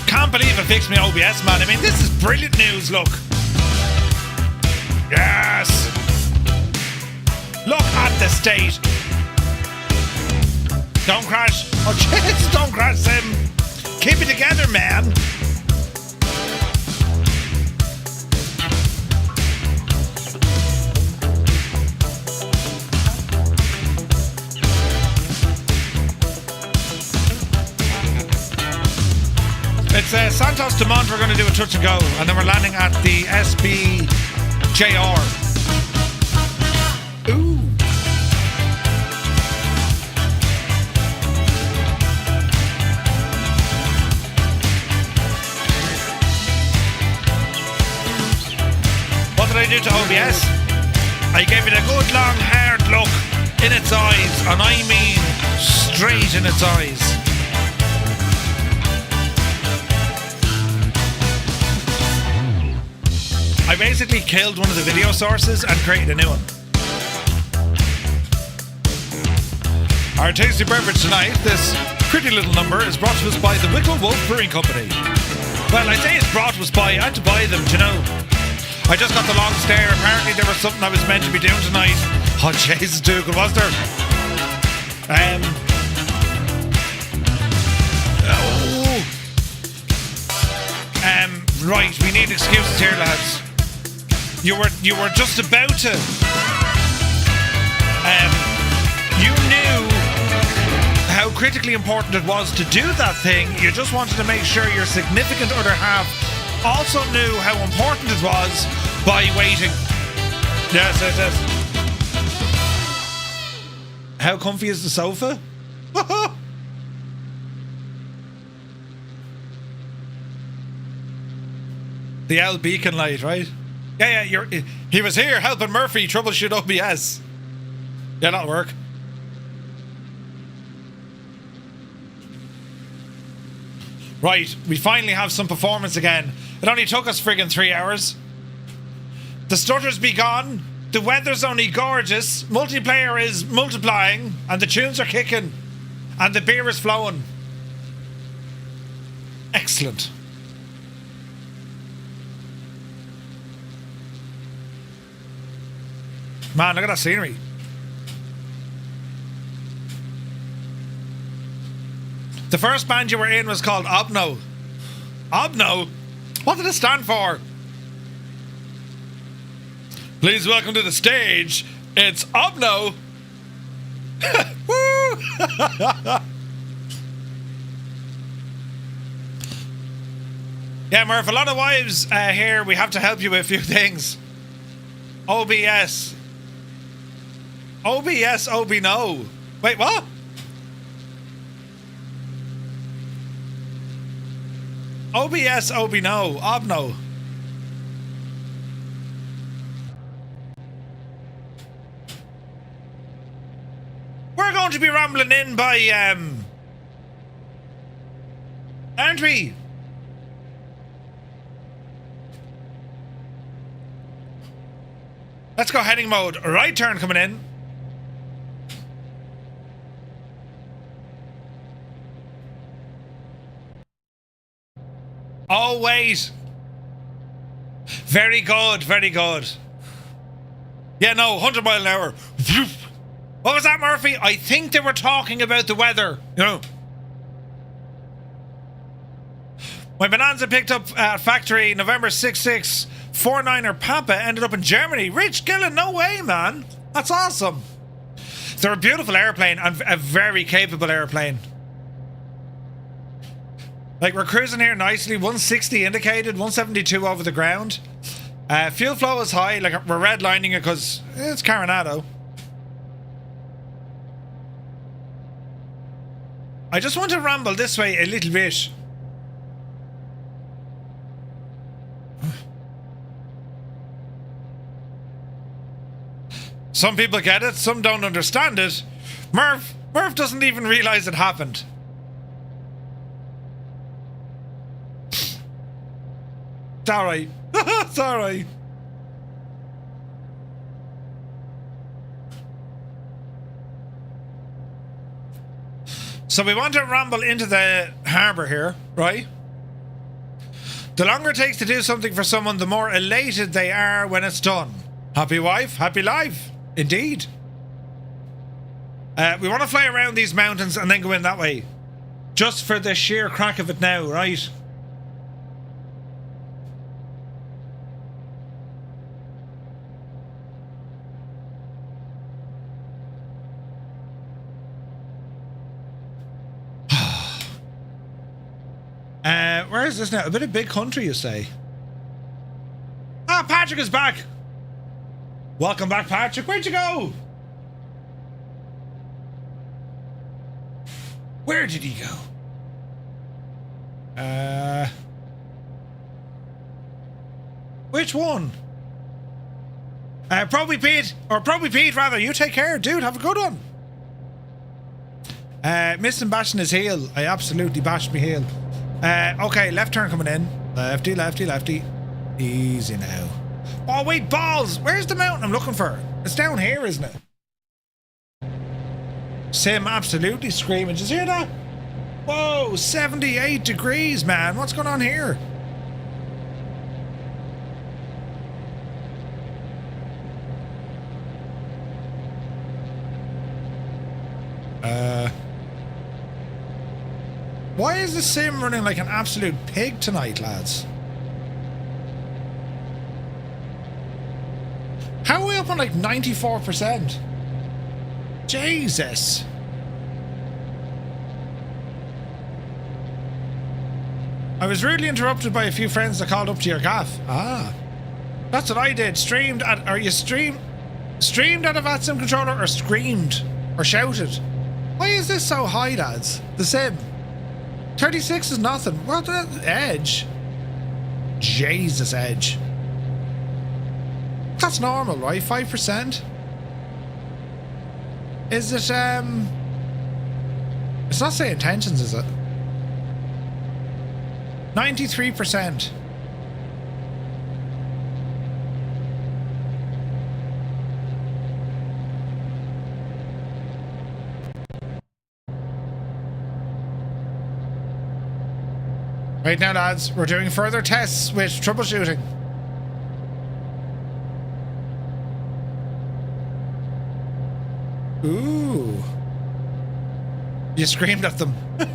Can't believe I fixed my OBS, man. I mean, this is brilliant news, look. Yes! Look at the state. Don't crash. Oh, jeez, don't crash, Sim. Keep it together, man. It's Santos Dumont. We're going to do a touch and go, and then we're landing at the SBJR. Ooh. What did I do to OBS? I gave it a good long hard look in its eyes, and I mean straight in its eyes. I basically killed one of the video sources and created a new one. Our tasty beverage tonight, this pretty little number, is brought to us by the Wicklow Wolf Brewing Company. Well, I say it's brought to us by, I had to buy them, do you know? I just got the long stare. Apparently there was something I was meant to be doing tonight. Oh, Jesus, Dougal, was there? Right, we need excuses here, lads. You were just about to. You knew how critically important it was to do that thing. You just wanted to make sure your significant other half also knew how important it was by waiting. Yes, yes, yes. How comfy is the sofa? The L beacon light, right? Yeah, he was here helping Murphy troubleshoot OBS. Yeah, that'll work. Right, we finally have some performance again. It only took us friggin' 3 hours. The stutters be gone. The weather's only gorgeous. Multiplayer is multiplying. And the tunes are kicking. And the beer is flowing. Excellent. Man, look at that scenery. The first band you were in was called Obno. Obno? What did it stand for? Please welcome to the stage. It's Obno. Woo! Yeah, Murph, a lot of wives here. We have to help you with a few things. OBS. OBS, no. Wait, what? OBS, no. Obno. We're going to be rambling in by, aren't we? Let's go heading mode. Right turn coming in. Oh, wait. Very good, very good. Yeah, no, 100 mile an hour. What was that, Murphy? I think they were talking about the weather. You know. My Bonanza picked up at factory November 66 49er Papa ended up in Germany. Rich Gillen, no way, man. That's awesome. They're a beautiful airplane and a very capable airplane. Like, we're cruising here nicely. 160 indicated, 172 over the ground. Fuel flow is high. Like, we're redlining it because it's Carenado. I just want to ramble this way a little bit. Some people get it, some don't understand it. Murph doesn't even realize it happened. It's alright. It's alright. So we want to ramble into the harbour here, right? The longer it takes to do something for someone, the more elated they are when it's done. Happy wife, happy life. Indeed. We want to fly around these mountains and then go in that way. Just for the sheer crack of it now, right? Where is this now? A bit of big country, you say? Ah, Patrick is back! Welcome back, Patrick. Where'd you go? Where did he go? Which one? Probably Pete, or probably Pete rather. You take care, dude. Have a good one. Missing bashing his heel. I absolutely bashed my heel. Okay, left turn coming in. Lefty, lefty, lefty. Easy now. Oh wait, balls! Where's the mountain I'm looking for? It's down here, isn't it? Sim absolutely screaming. Did you hear that? Whoa, 78 degrees, man. What's going on here? Why is the sim running like an absolute pig tonight, lads? How are we up on like 94%? Jesus. I was rudely interrupted by a few friends that called up to your gaff. Ah. That's what I did. Streamed at a VATSIM controller or screamed or shouted. Why is this so high, lads? The sim. 36 is nothing. What the edge? Jesus, edge. That's normal, right? 5%? Is it, it's not saying tensions, is it? 93%. Right now, lads, we're doing further tests with troubleshooting. Ooh. You screamed at them. Do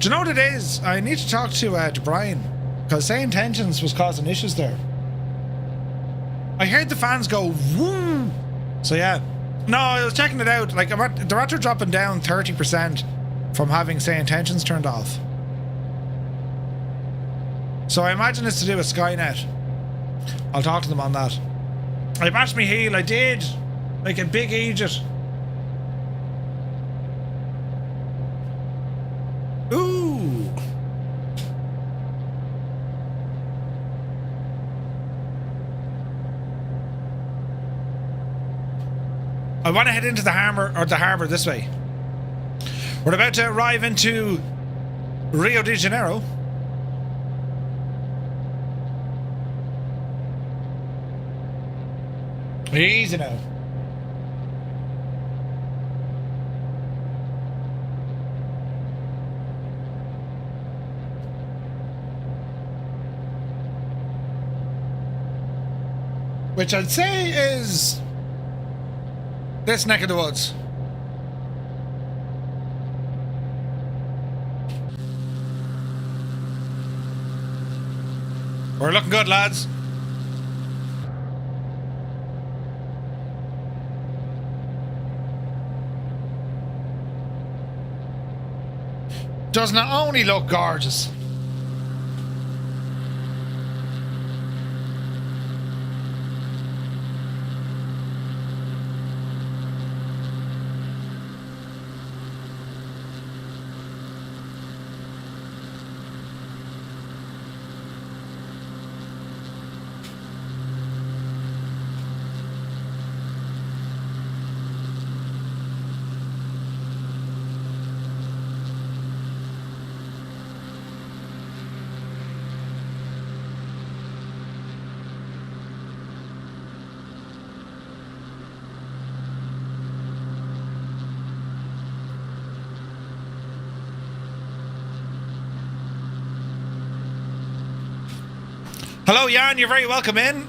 you know what it is? I need to talk to Brian, because saying tensions was causing issues there. I heard the fans go woo. So yeah. No, I was checking it out. Like, they're after dropping down 30% from having saying tensions turned off. So I imagine it's to do with Skynet. I'll talk to them on that. I bashed my heel, I did. Like a big idiot. Ooh. I want to head into the harbour this way. We're about to arrive into Rio de Janeiro. Easy now. Which I'd say is this neck of the woods. We're looking good, lads. Doesn't it only look gorgeous? Hello, Jan. You're very welcome in.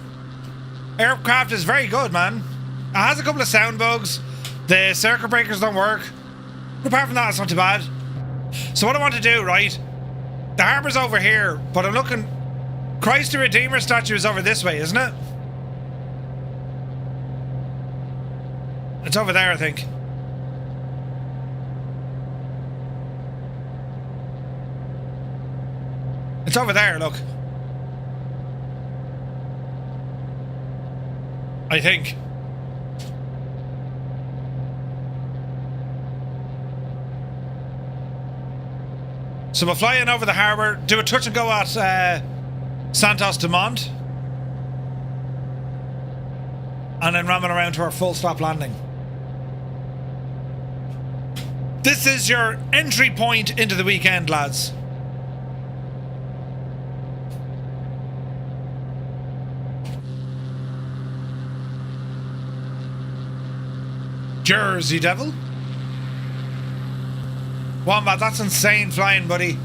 Aircraft is very good, man. It has a couple of sound bugs. The circuit breakers don't work. But apart from that, it's not too bad. So what I want to do, right? The harbour's over here, but I'm looking... Christ the Redeemer statue is over this way, isn't it? It's over there, I think. It's over there, look. I think. So we'll fly in over the harbour, do a touch and go at Santos Dumont. and then ramming around to our full stop landing. This is your entry point into the weekend, lads. Jersey Devil. Wombat, that's insane flying, buddy.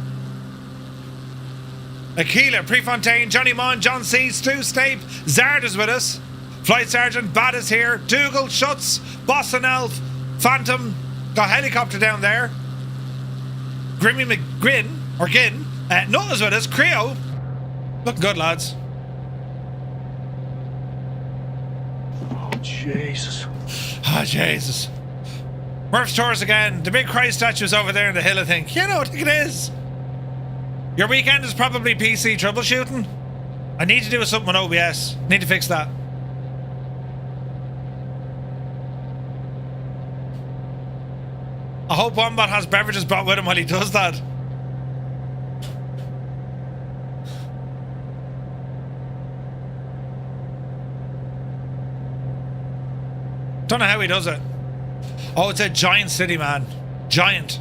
Aquila, Prefontaine, Johnny Mon, John C, Stu Snape, Zard is with us. Flight Sergeant, Bad is here. Dougal, Schutz, Boston Elf, Phantom, got helicopter down there. Grimmy McGrin, or Ginn, Nut is with us. Creo, looking good, lads. Oh, Jesus. Oh, Jesus. Murf's tours again. The big Christ statue's over there in the hill, I think. You know, I think it is. Your weekend is probably PC troubleshooting. I need to do something with OBS. Need to fix that. I hope Wombat has beverages brought with him while he does that. Don't know how he does it. Oh, it's a giant city, man. Giant.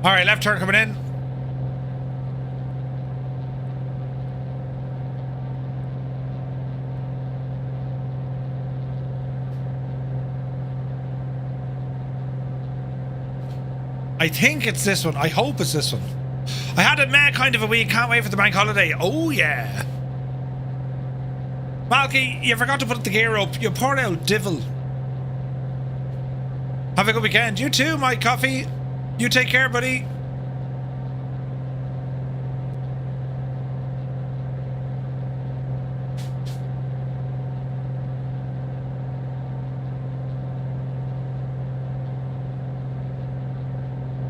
All right, left turn coming in. I think it's this one. I hope it's this one. I had a mad kind of a week. Can't wait for the bank holiday. Oh, yeah. Malky, you forgot to put the gear up. You poured out Divil. Have a good weekend. You too, Mike Coffee. You take care, buddy.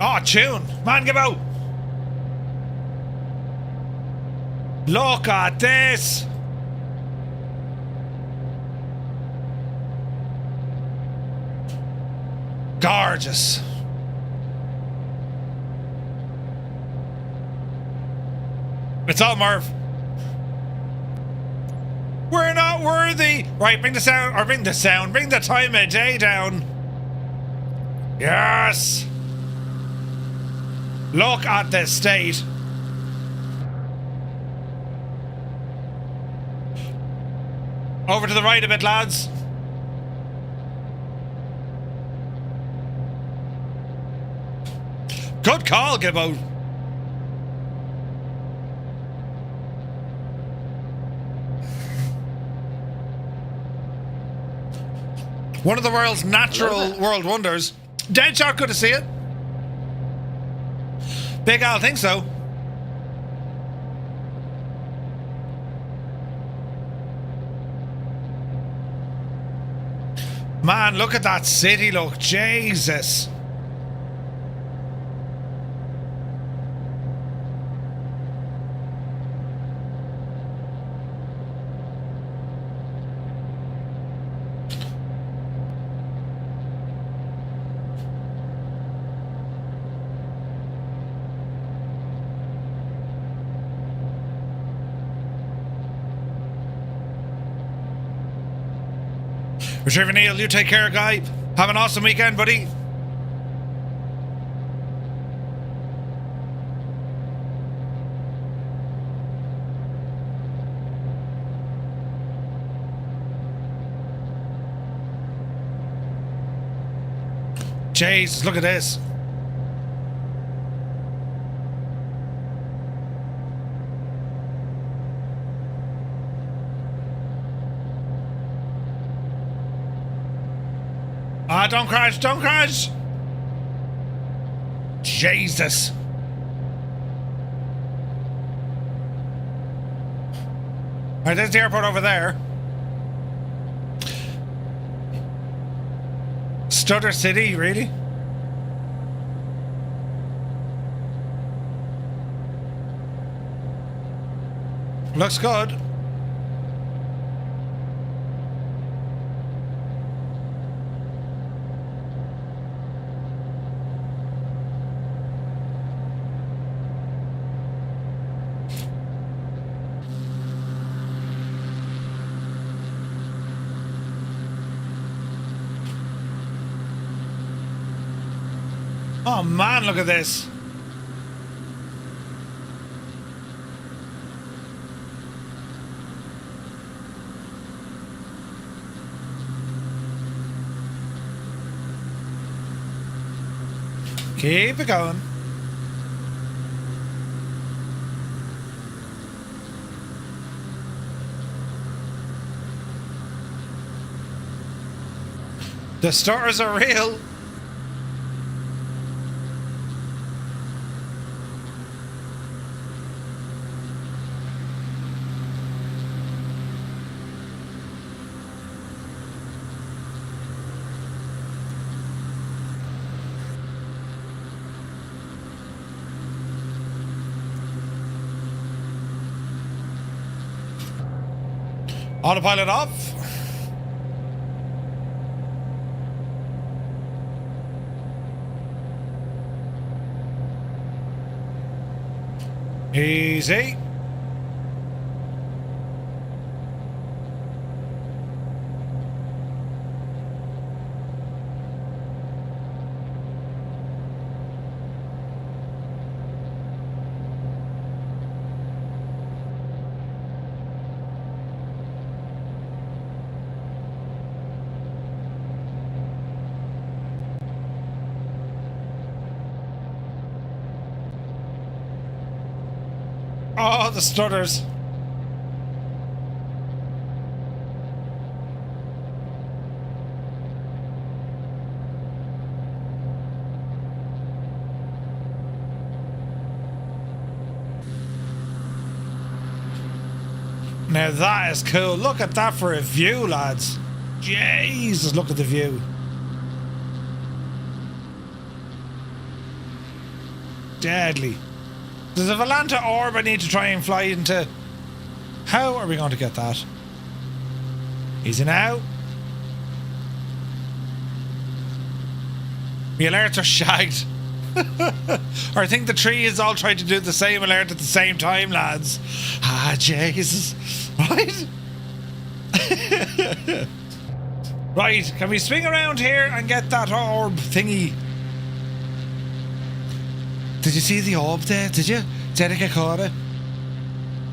Oh, tune. Man, give out. Look at this. Gorgeous. It's all Murf. We're not worthy. Right, bring the sound, or bring the time of day down. Yes. Look at the state. Over to the right a bit, lads. Good call, Gibbo. One of the world's natural world wonders. Deadshot, good to see it. Big Al, think so. Man, look at that city, look. Jesus. Retriever Neil, you take care, guy. Have an awesome weekend, buddy. Jesus, look at this. Ah, don't crash, don't crash! Jesus. Alright, there's the airport over there. Stutter City, really? Looks good. Oh man, look at this. Keep it going. The stars are real. Autopilot off. Easy. Oh, the stutters. Now that is cool. Look at that for a view, lads. Jesus, look at the view. Deadly. There's a Volanta orb I need to try and fly into. How are we going to get that? Easy now. The alerts are shagged. Or I think the tree is all trying to do the same alert at the same time, lads. Ah, Jesus. Right? Right, can we swing around here and get that orb thingy? Did you see the orb there? Did you? Did I get caught it?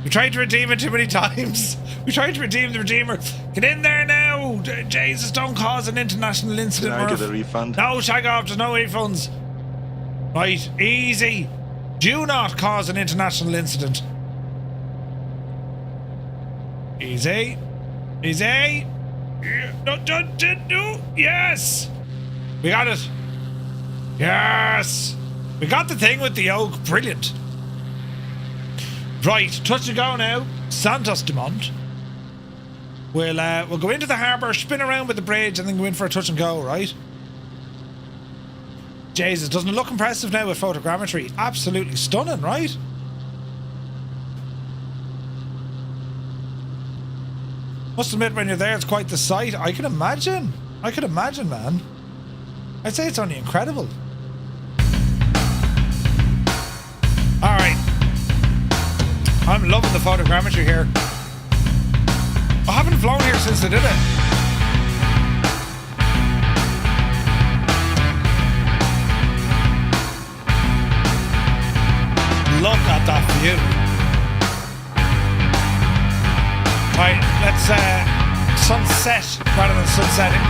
We tried to redeem it too many times. We tried to redeem the Redeemer. Get in there now. Jesus, don't cause an international incident. Can I get a refund? No, Takeoff, there's no refunds. Right, easy. Do not cause an international incident. Easy. Easy. No. Yes. We got it. Yes. We got the thing with the oak. Brilliant. Right, touch and go now. Santos Dumont. We'll go into the harbour, spin around with the bridge, and then go in for a touch and go, right? Jesus, doesn't it look impressive now with photogrammetry? Absolutely stunning, right? Must admit, when you're there, it's quite the sight. I can imagine. I can imagine, man. I'd say it's only incredible. Alright. I'm loving the photogrammetry here. I haven't flown here since they did it. Look at that view. Right, let's sunset rather than sunsetting.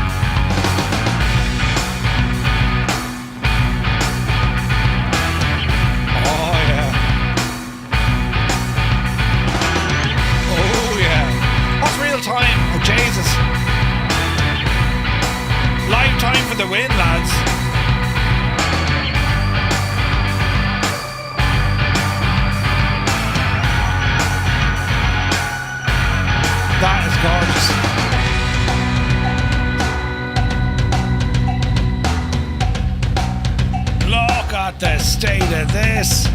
Time. Oh, Jesus. Live time for the win, lads. That is gorgeous. Look at the state of this.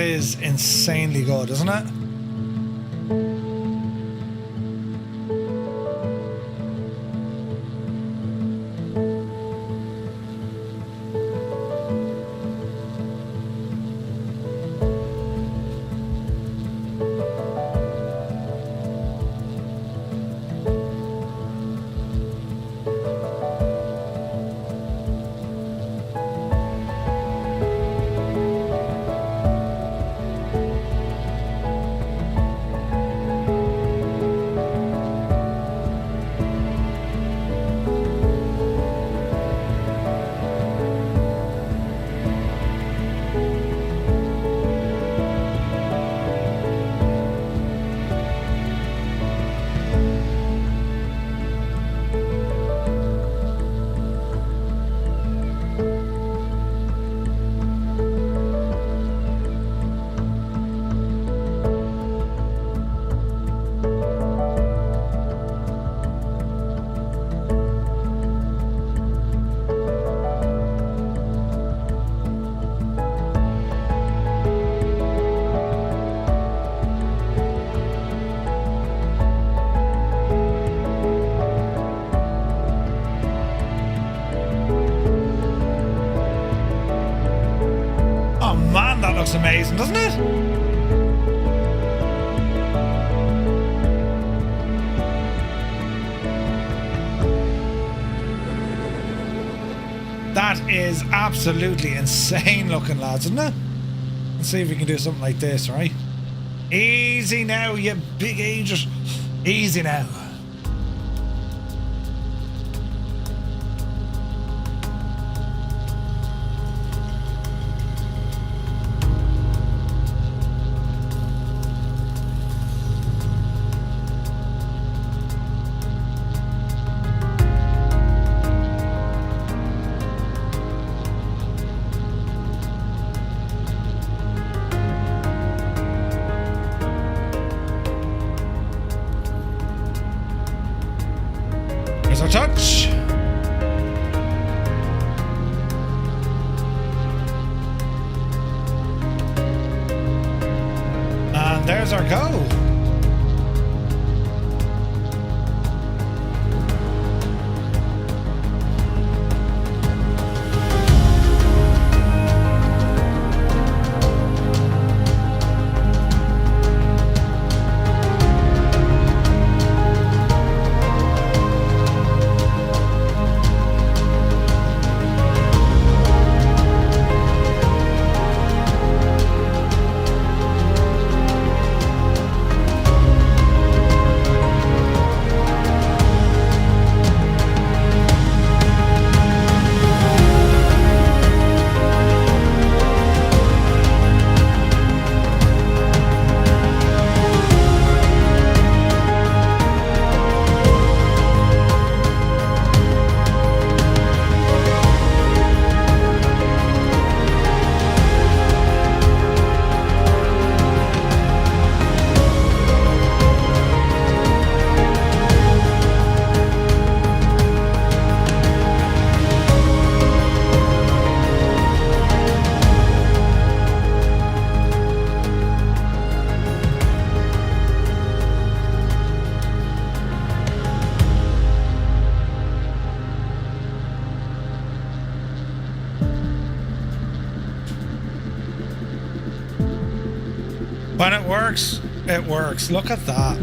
is insanely good, isn't it? Looks amazing, doesn't it? That is absolutely insane looking, lads, isn't it? Let's see if we can do something like this, right? Easy now, you big agers. Easy now. There's our touch. And there's our go. When it works, it works. Look at that.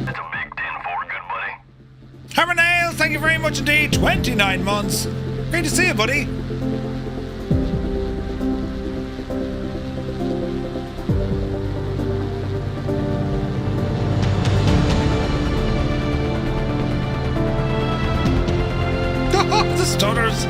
It's a big 10-4, good buddy. Hammer Nails, thank you very much indeed. 29 months. Great to see you, buddy. The stutters.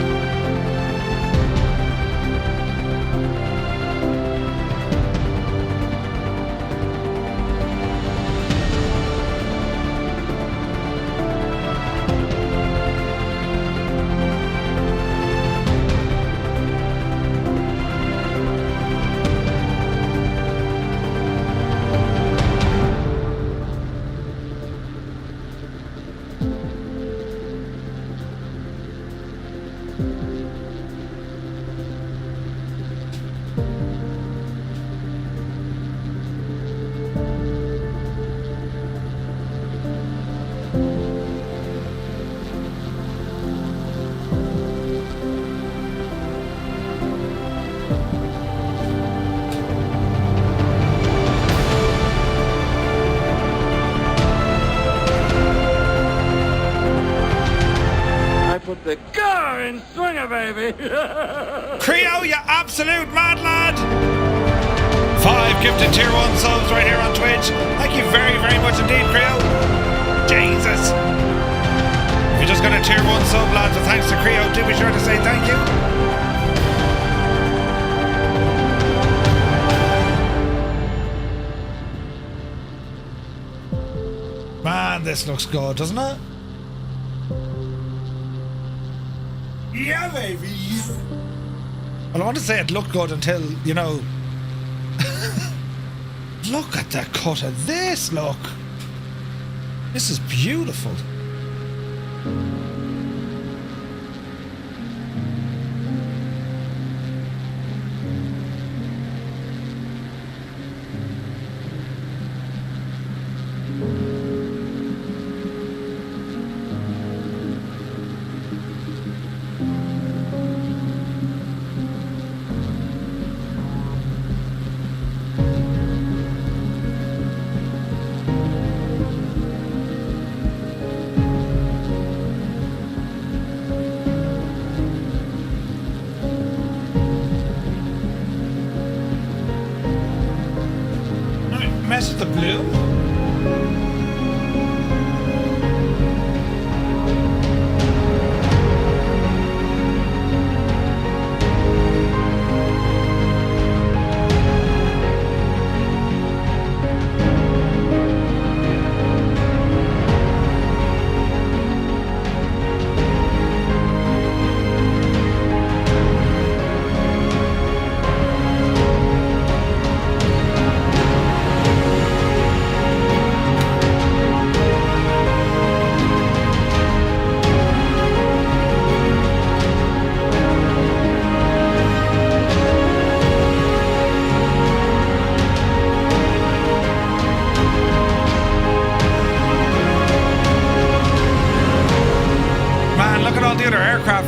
baby. Creo, you absolute mad lad! 5 gifted tier 1 subs right here on Twitch. Thank you very, very much indeed, Creo. Jesus. If you just got a tier 1 sub, lads, with thanks to Creo, do be sure to say thank you. Man, this looks good, doesn't it? Yeah, baby. Well, I want to say it looked good until, you know... Look at the cut of this, look. This is beautiful. Mess with the blue.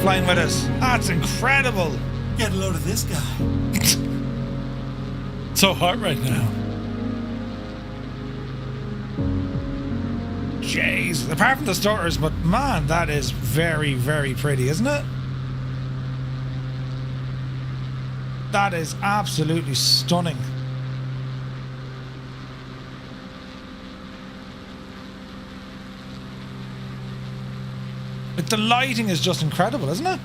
Flying with us. That's incredible. Get a load of this guy. So hot right now. Jeez. Apart from the stutters, but man, that is very, very pretty, isn't it? That is absolutely stunning. Like, the lighting is just incredible, isn't it?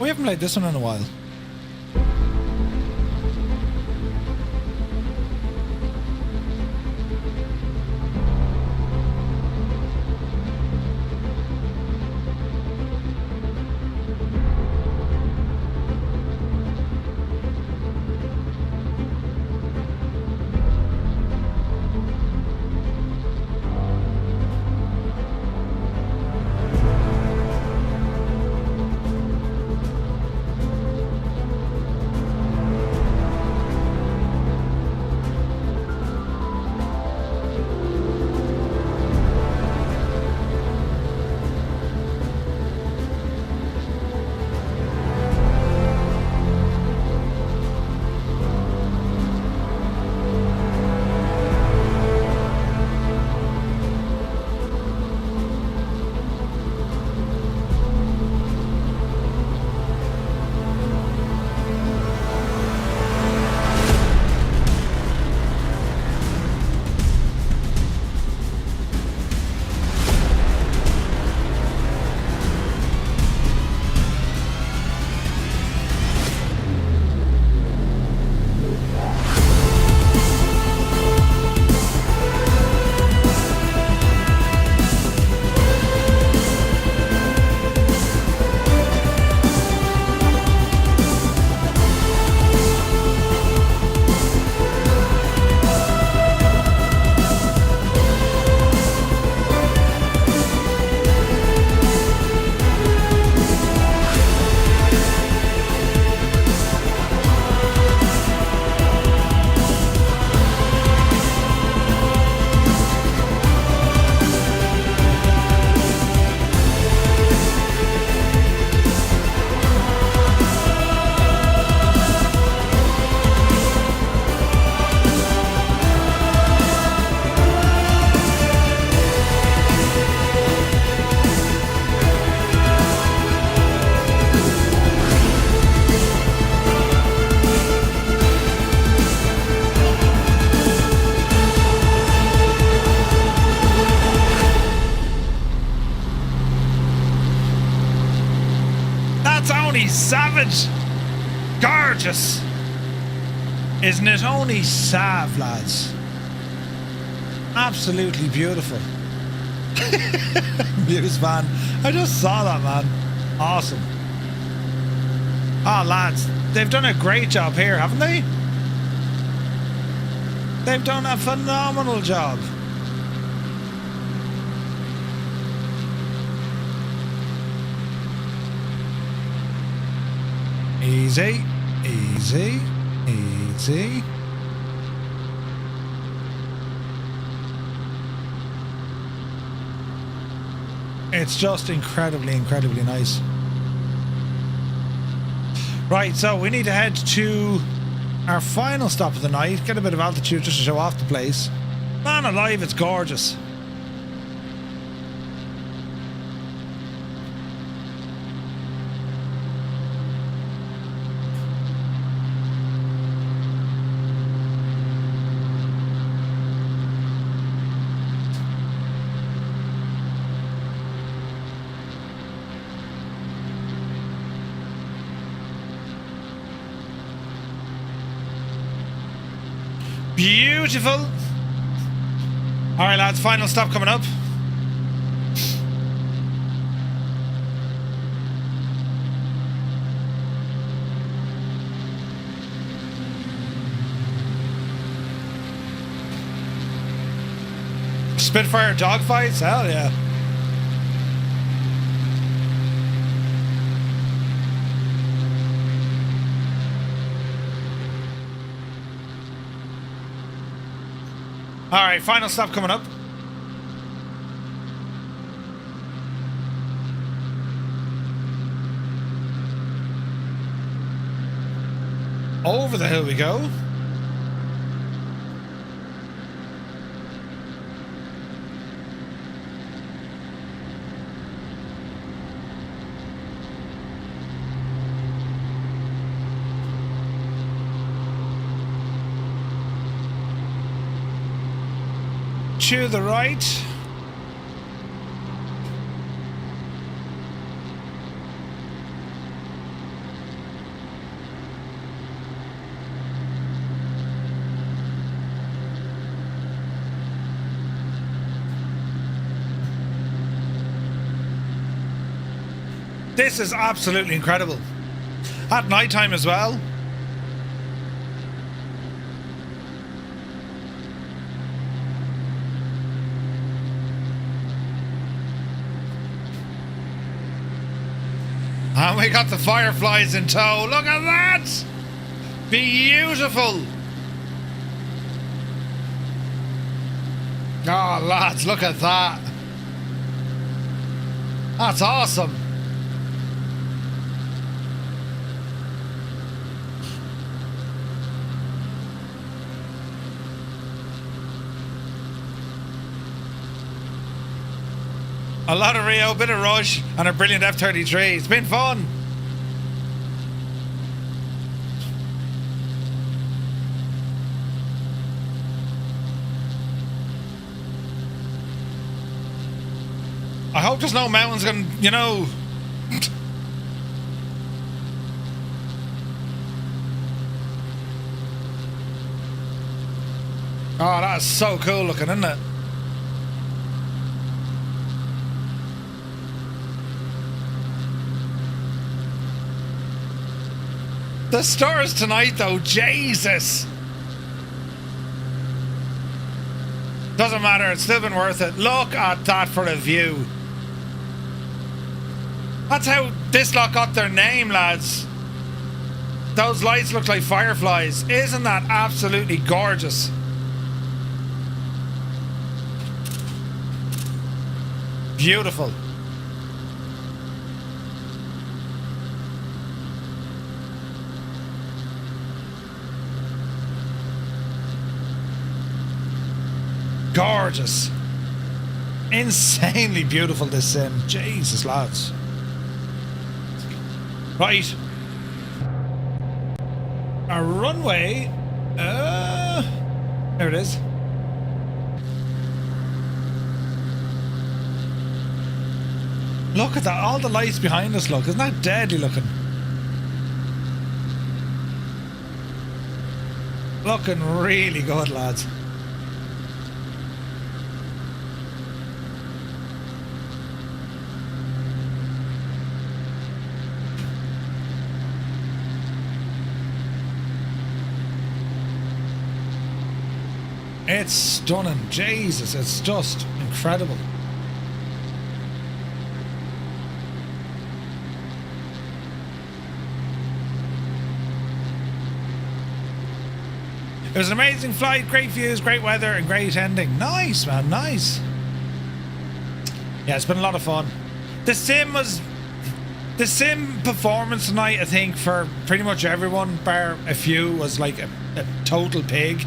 We haven't played this one in a while. savage. Gorgeous. Isn't it only sav, lads? Absolutely beautiful. Muse van. I just saw that, man. Awesome. Oh, lads, they've done a great job here, haven't they? They've done a phenomenal job. Easy, easy, easy. It's just incredibly, incredibly nice. Right, so we need to head to our final stop of the night, get a bit of altitude just to show off the place. Man alive, it's gorgeous. Beautiful. All right, lads, final stop coming up. Spitfire dogfights? Hell yeah. All right, final stop coming up. Over the hill we go. To the right. This is absolutely incredible. At night time as well. And we got the fireflies in tow. Look at that! Beautiful! Oh, lads, look at that. That's awesome. A lot of Rio, a bit of Rush, and a brilliant F33. It's been fun. I hope there's no mountains going, you know. Oh, that is so cool looking, isn't it? The stars tonight, though, Jesus. Doesn't matter, it's still been worth it. Look at that for a view. That's how this lot got their name, lads. Those lights look like fireflies. Isn't that absolutely gorgeous? Beautiful. Gorgeous. Insanely beautiful, this sim. Jesus, lads. Right. A runway. There it is. Look at that. All the lights behind us, look. Isn't that deadly looking? Looking really good, lads. It's stunning. Jesus, it's just incredible. It was an amazing flight, great views, great weather, and great ending. Nice, man, nice. Yeah, it's been a lot of fun. The sim performance tonight, I think, for pretty much everyone, bar a few, was like a total pig.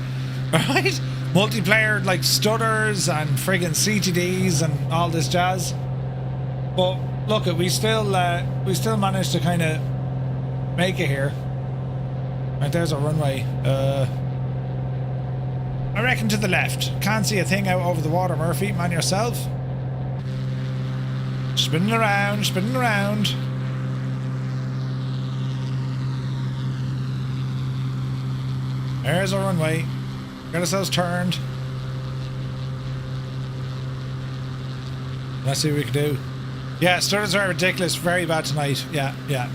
Right? Multiplayer, like stutters and friggin' CTDs and all this jazz. But look, we still managed to kind of make it here. Right, there's our runway. I reckon to the left. Can't see a thing out over the water, Murphy. Man yourself. Spinning around, spinning around. There's our runway. Got ourselves turned. Let's see what we can do. Yeah, stutters are ridiculous. Very bad tonight. Yeah, yeah.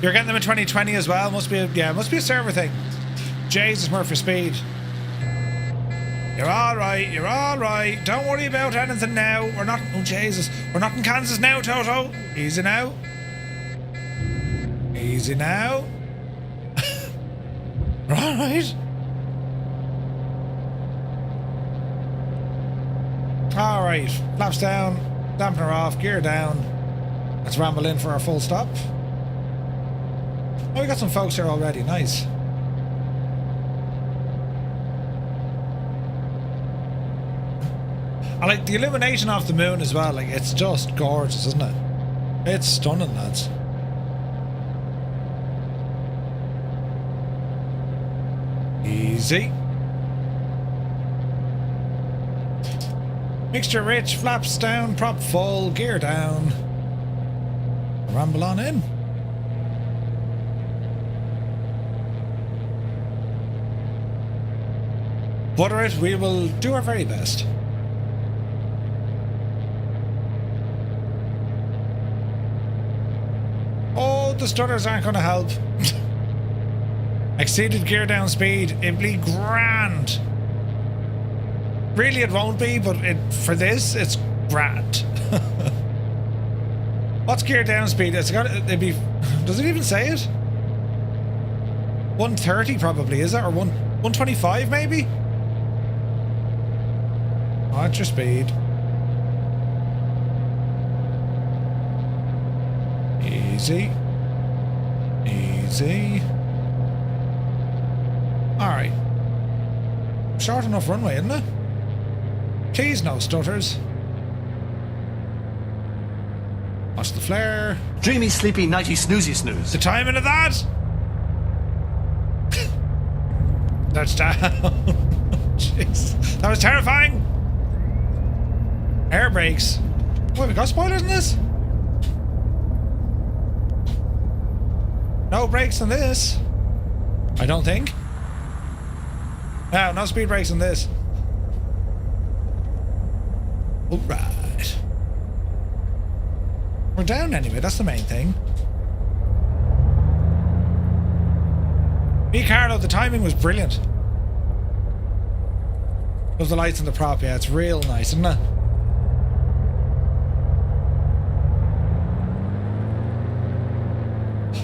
You're getting them in 2020 as well. Must be a server thing. Jesus, Murphy speed. You're alright, you're alright. Don't worry about anything now. We're not, oh Jesus, we're not in Kansas now, Toto. Easy now. Easy now. Alright. Alright, flaps down, dampener off, gear down. Let's ramble in for our full stop. Oh, we got some folks here already, nice. I like the illumination off the moon as well. Like, it's just gorgeous, isn't it? It's stunning, lads. Easy. Mixture rich, flaps down, prop full, gear down. Ramble on in. Butter it, we will do our very best. The stutters aren't going to help. Exceeded gear down speed. It'd be grand. Really, it won't be, but for this, it's grand. What's gear down speed? It'd be. Does it even say it? 130 probably, is it? Or 125 maybe? Watch your speed. Easy. Easy. Alright. Short enough runway, isn't it? Please no stutters. Watch the flare. Dreamy, sleepy, nighty, snoozy, snooze. The timing of that! Touchdown. Jeez. That was terrifying. Air brakes. What, we got spoilers in this? No brakes on this. I don't think. No speed brakes on this. Alright. We're down anyway, that's the main thing. Carlo, the timing was brilliant. Love the lights and the prop, yeah, it's real nice, isn't it?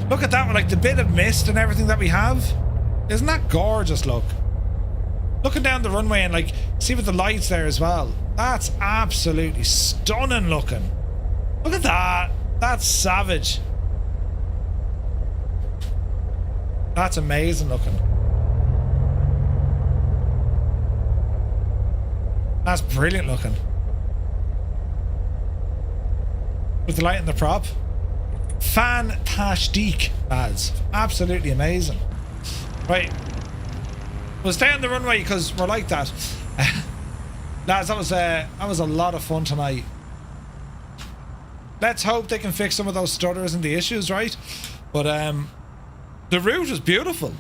Look at that one, like the bit of mist and everything that we have. Isn't that gorgeous, look? Looking down the runway and like, see with the lights there as well. That's absolutely stunning looking. Look at that. That's savage. That's amazing looking. That's brilliant looking. With the light and the prop. Fantastic, lads. Absolutely amazing. Right. We'll stay on the runway because we're like that. Lads, that was a lot of fun tonight. Let's hope they can fix some of those stutters and the issues, right? But the route was beautiful.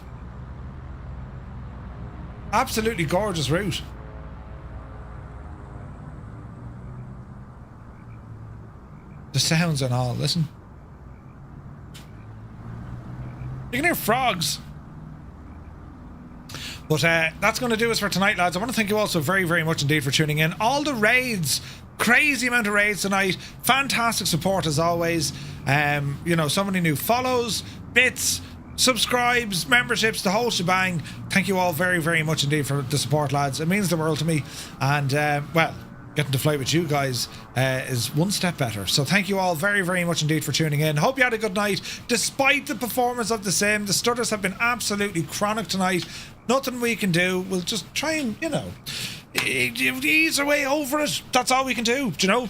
Absolutely gorgeous route. The sounds and all, listen. You can hear frogs. But that's going to do us for tonight, lads. I want to thank you all so very, very much indeed for tuning in. All the raids, crazy amount of raids tonight. Fantastic support as always. You know, so many new follows, bits, subscribes, memberships, the whole shebang. Thank you all very, very much indeed for the support, lads. It means the world to me. And, well, getting to fly with you guys is one step better. So thank you all very, very much indeed for tuning in. Hope you had a good night. Despite the performance of the sim, the stutters have been absolutely chronic tonight. Nothing we can do. We'll just try and, you know, ease our way over it. That's all we can do, you know.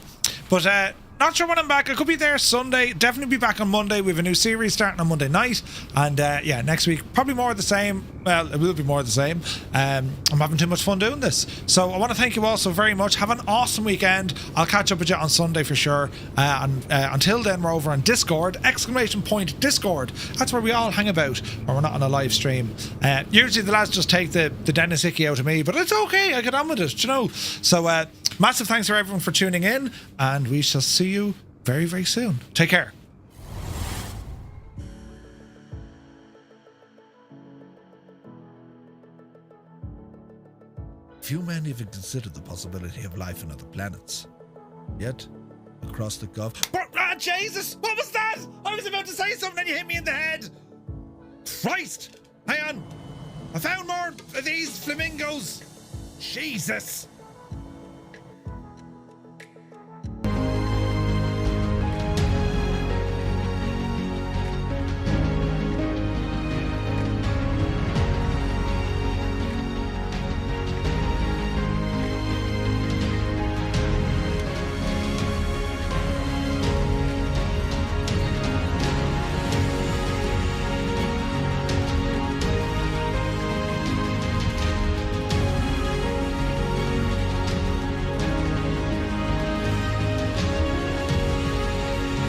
But not sure when I'm back. I could be there Sunday. Definitely be back on Monday. We have a new series starting on Monday night. And yeah, next week, probably more of the same. Well, it will be more of the same. I'm having too much fun doing this. So I want to thank you all so very much. Have an awesome weekend. I'll catch up with you on Sunday for sure. And until then, we're over on Discord. !Discord. That's where we all hang about when we're not on a live stream. Usually the lads just take the Dennis Icky out of me, but it's okay. I get on with it, you know. So massive thanks for everyone for tuning in. And we shall see you very, very soon. Take care. Few men even consider the possibility of life on other planets. Yet, across the Gulf... Jesus! What was that? I was about to say something and you hit me in the head! Christ! Hang on! I found more of these flamingos! Jesus!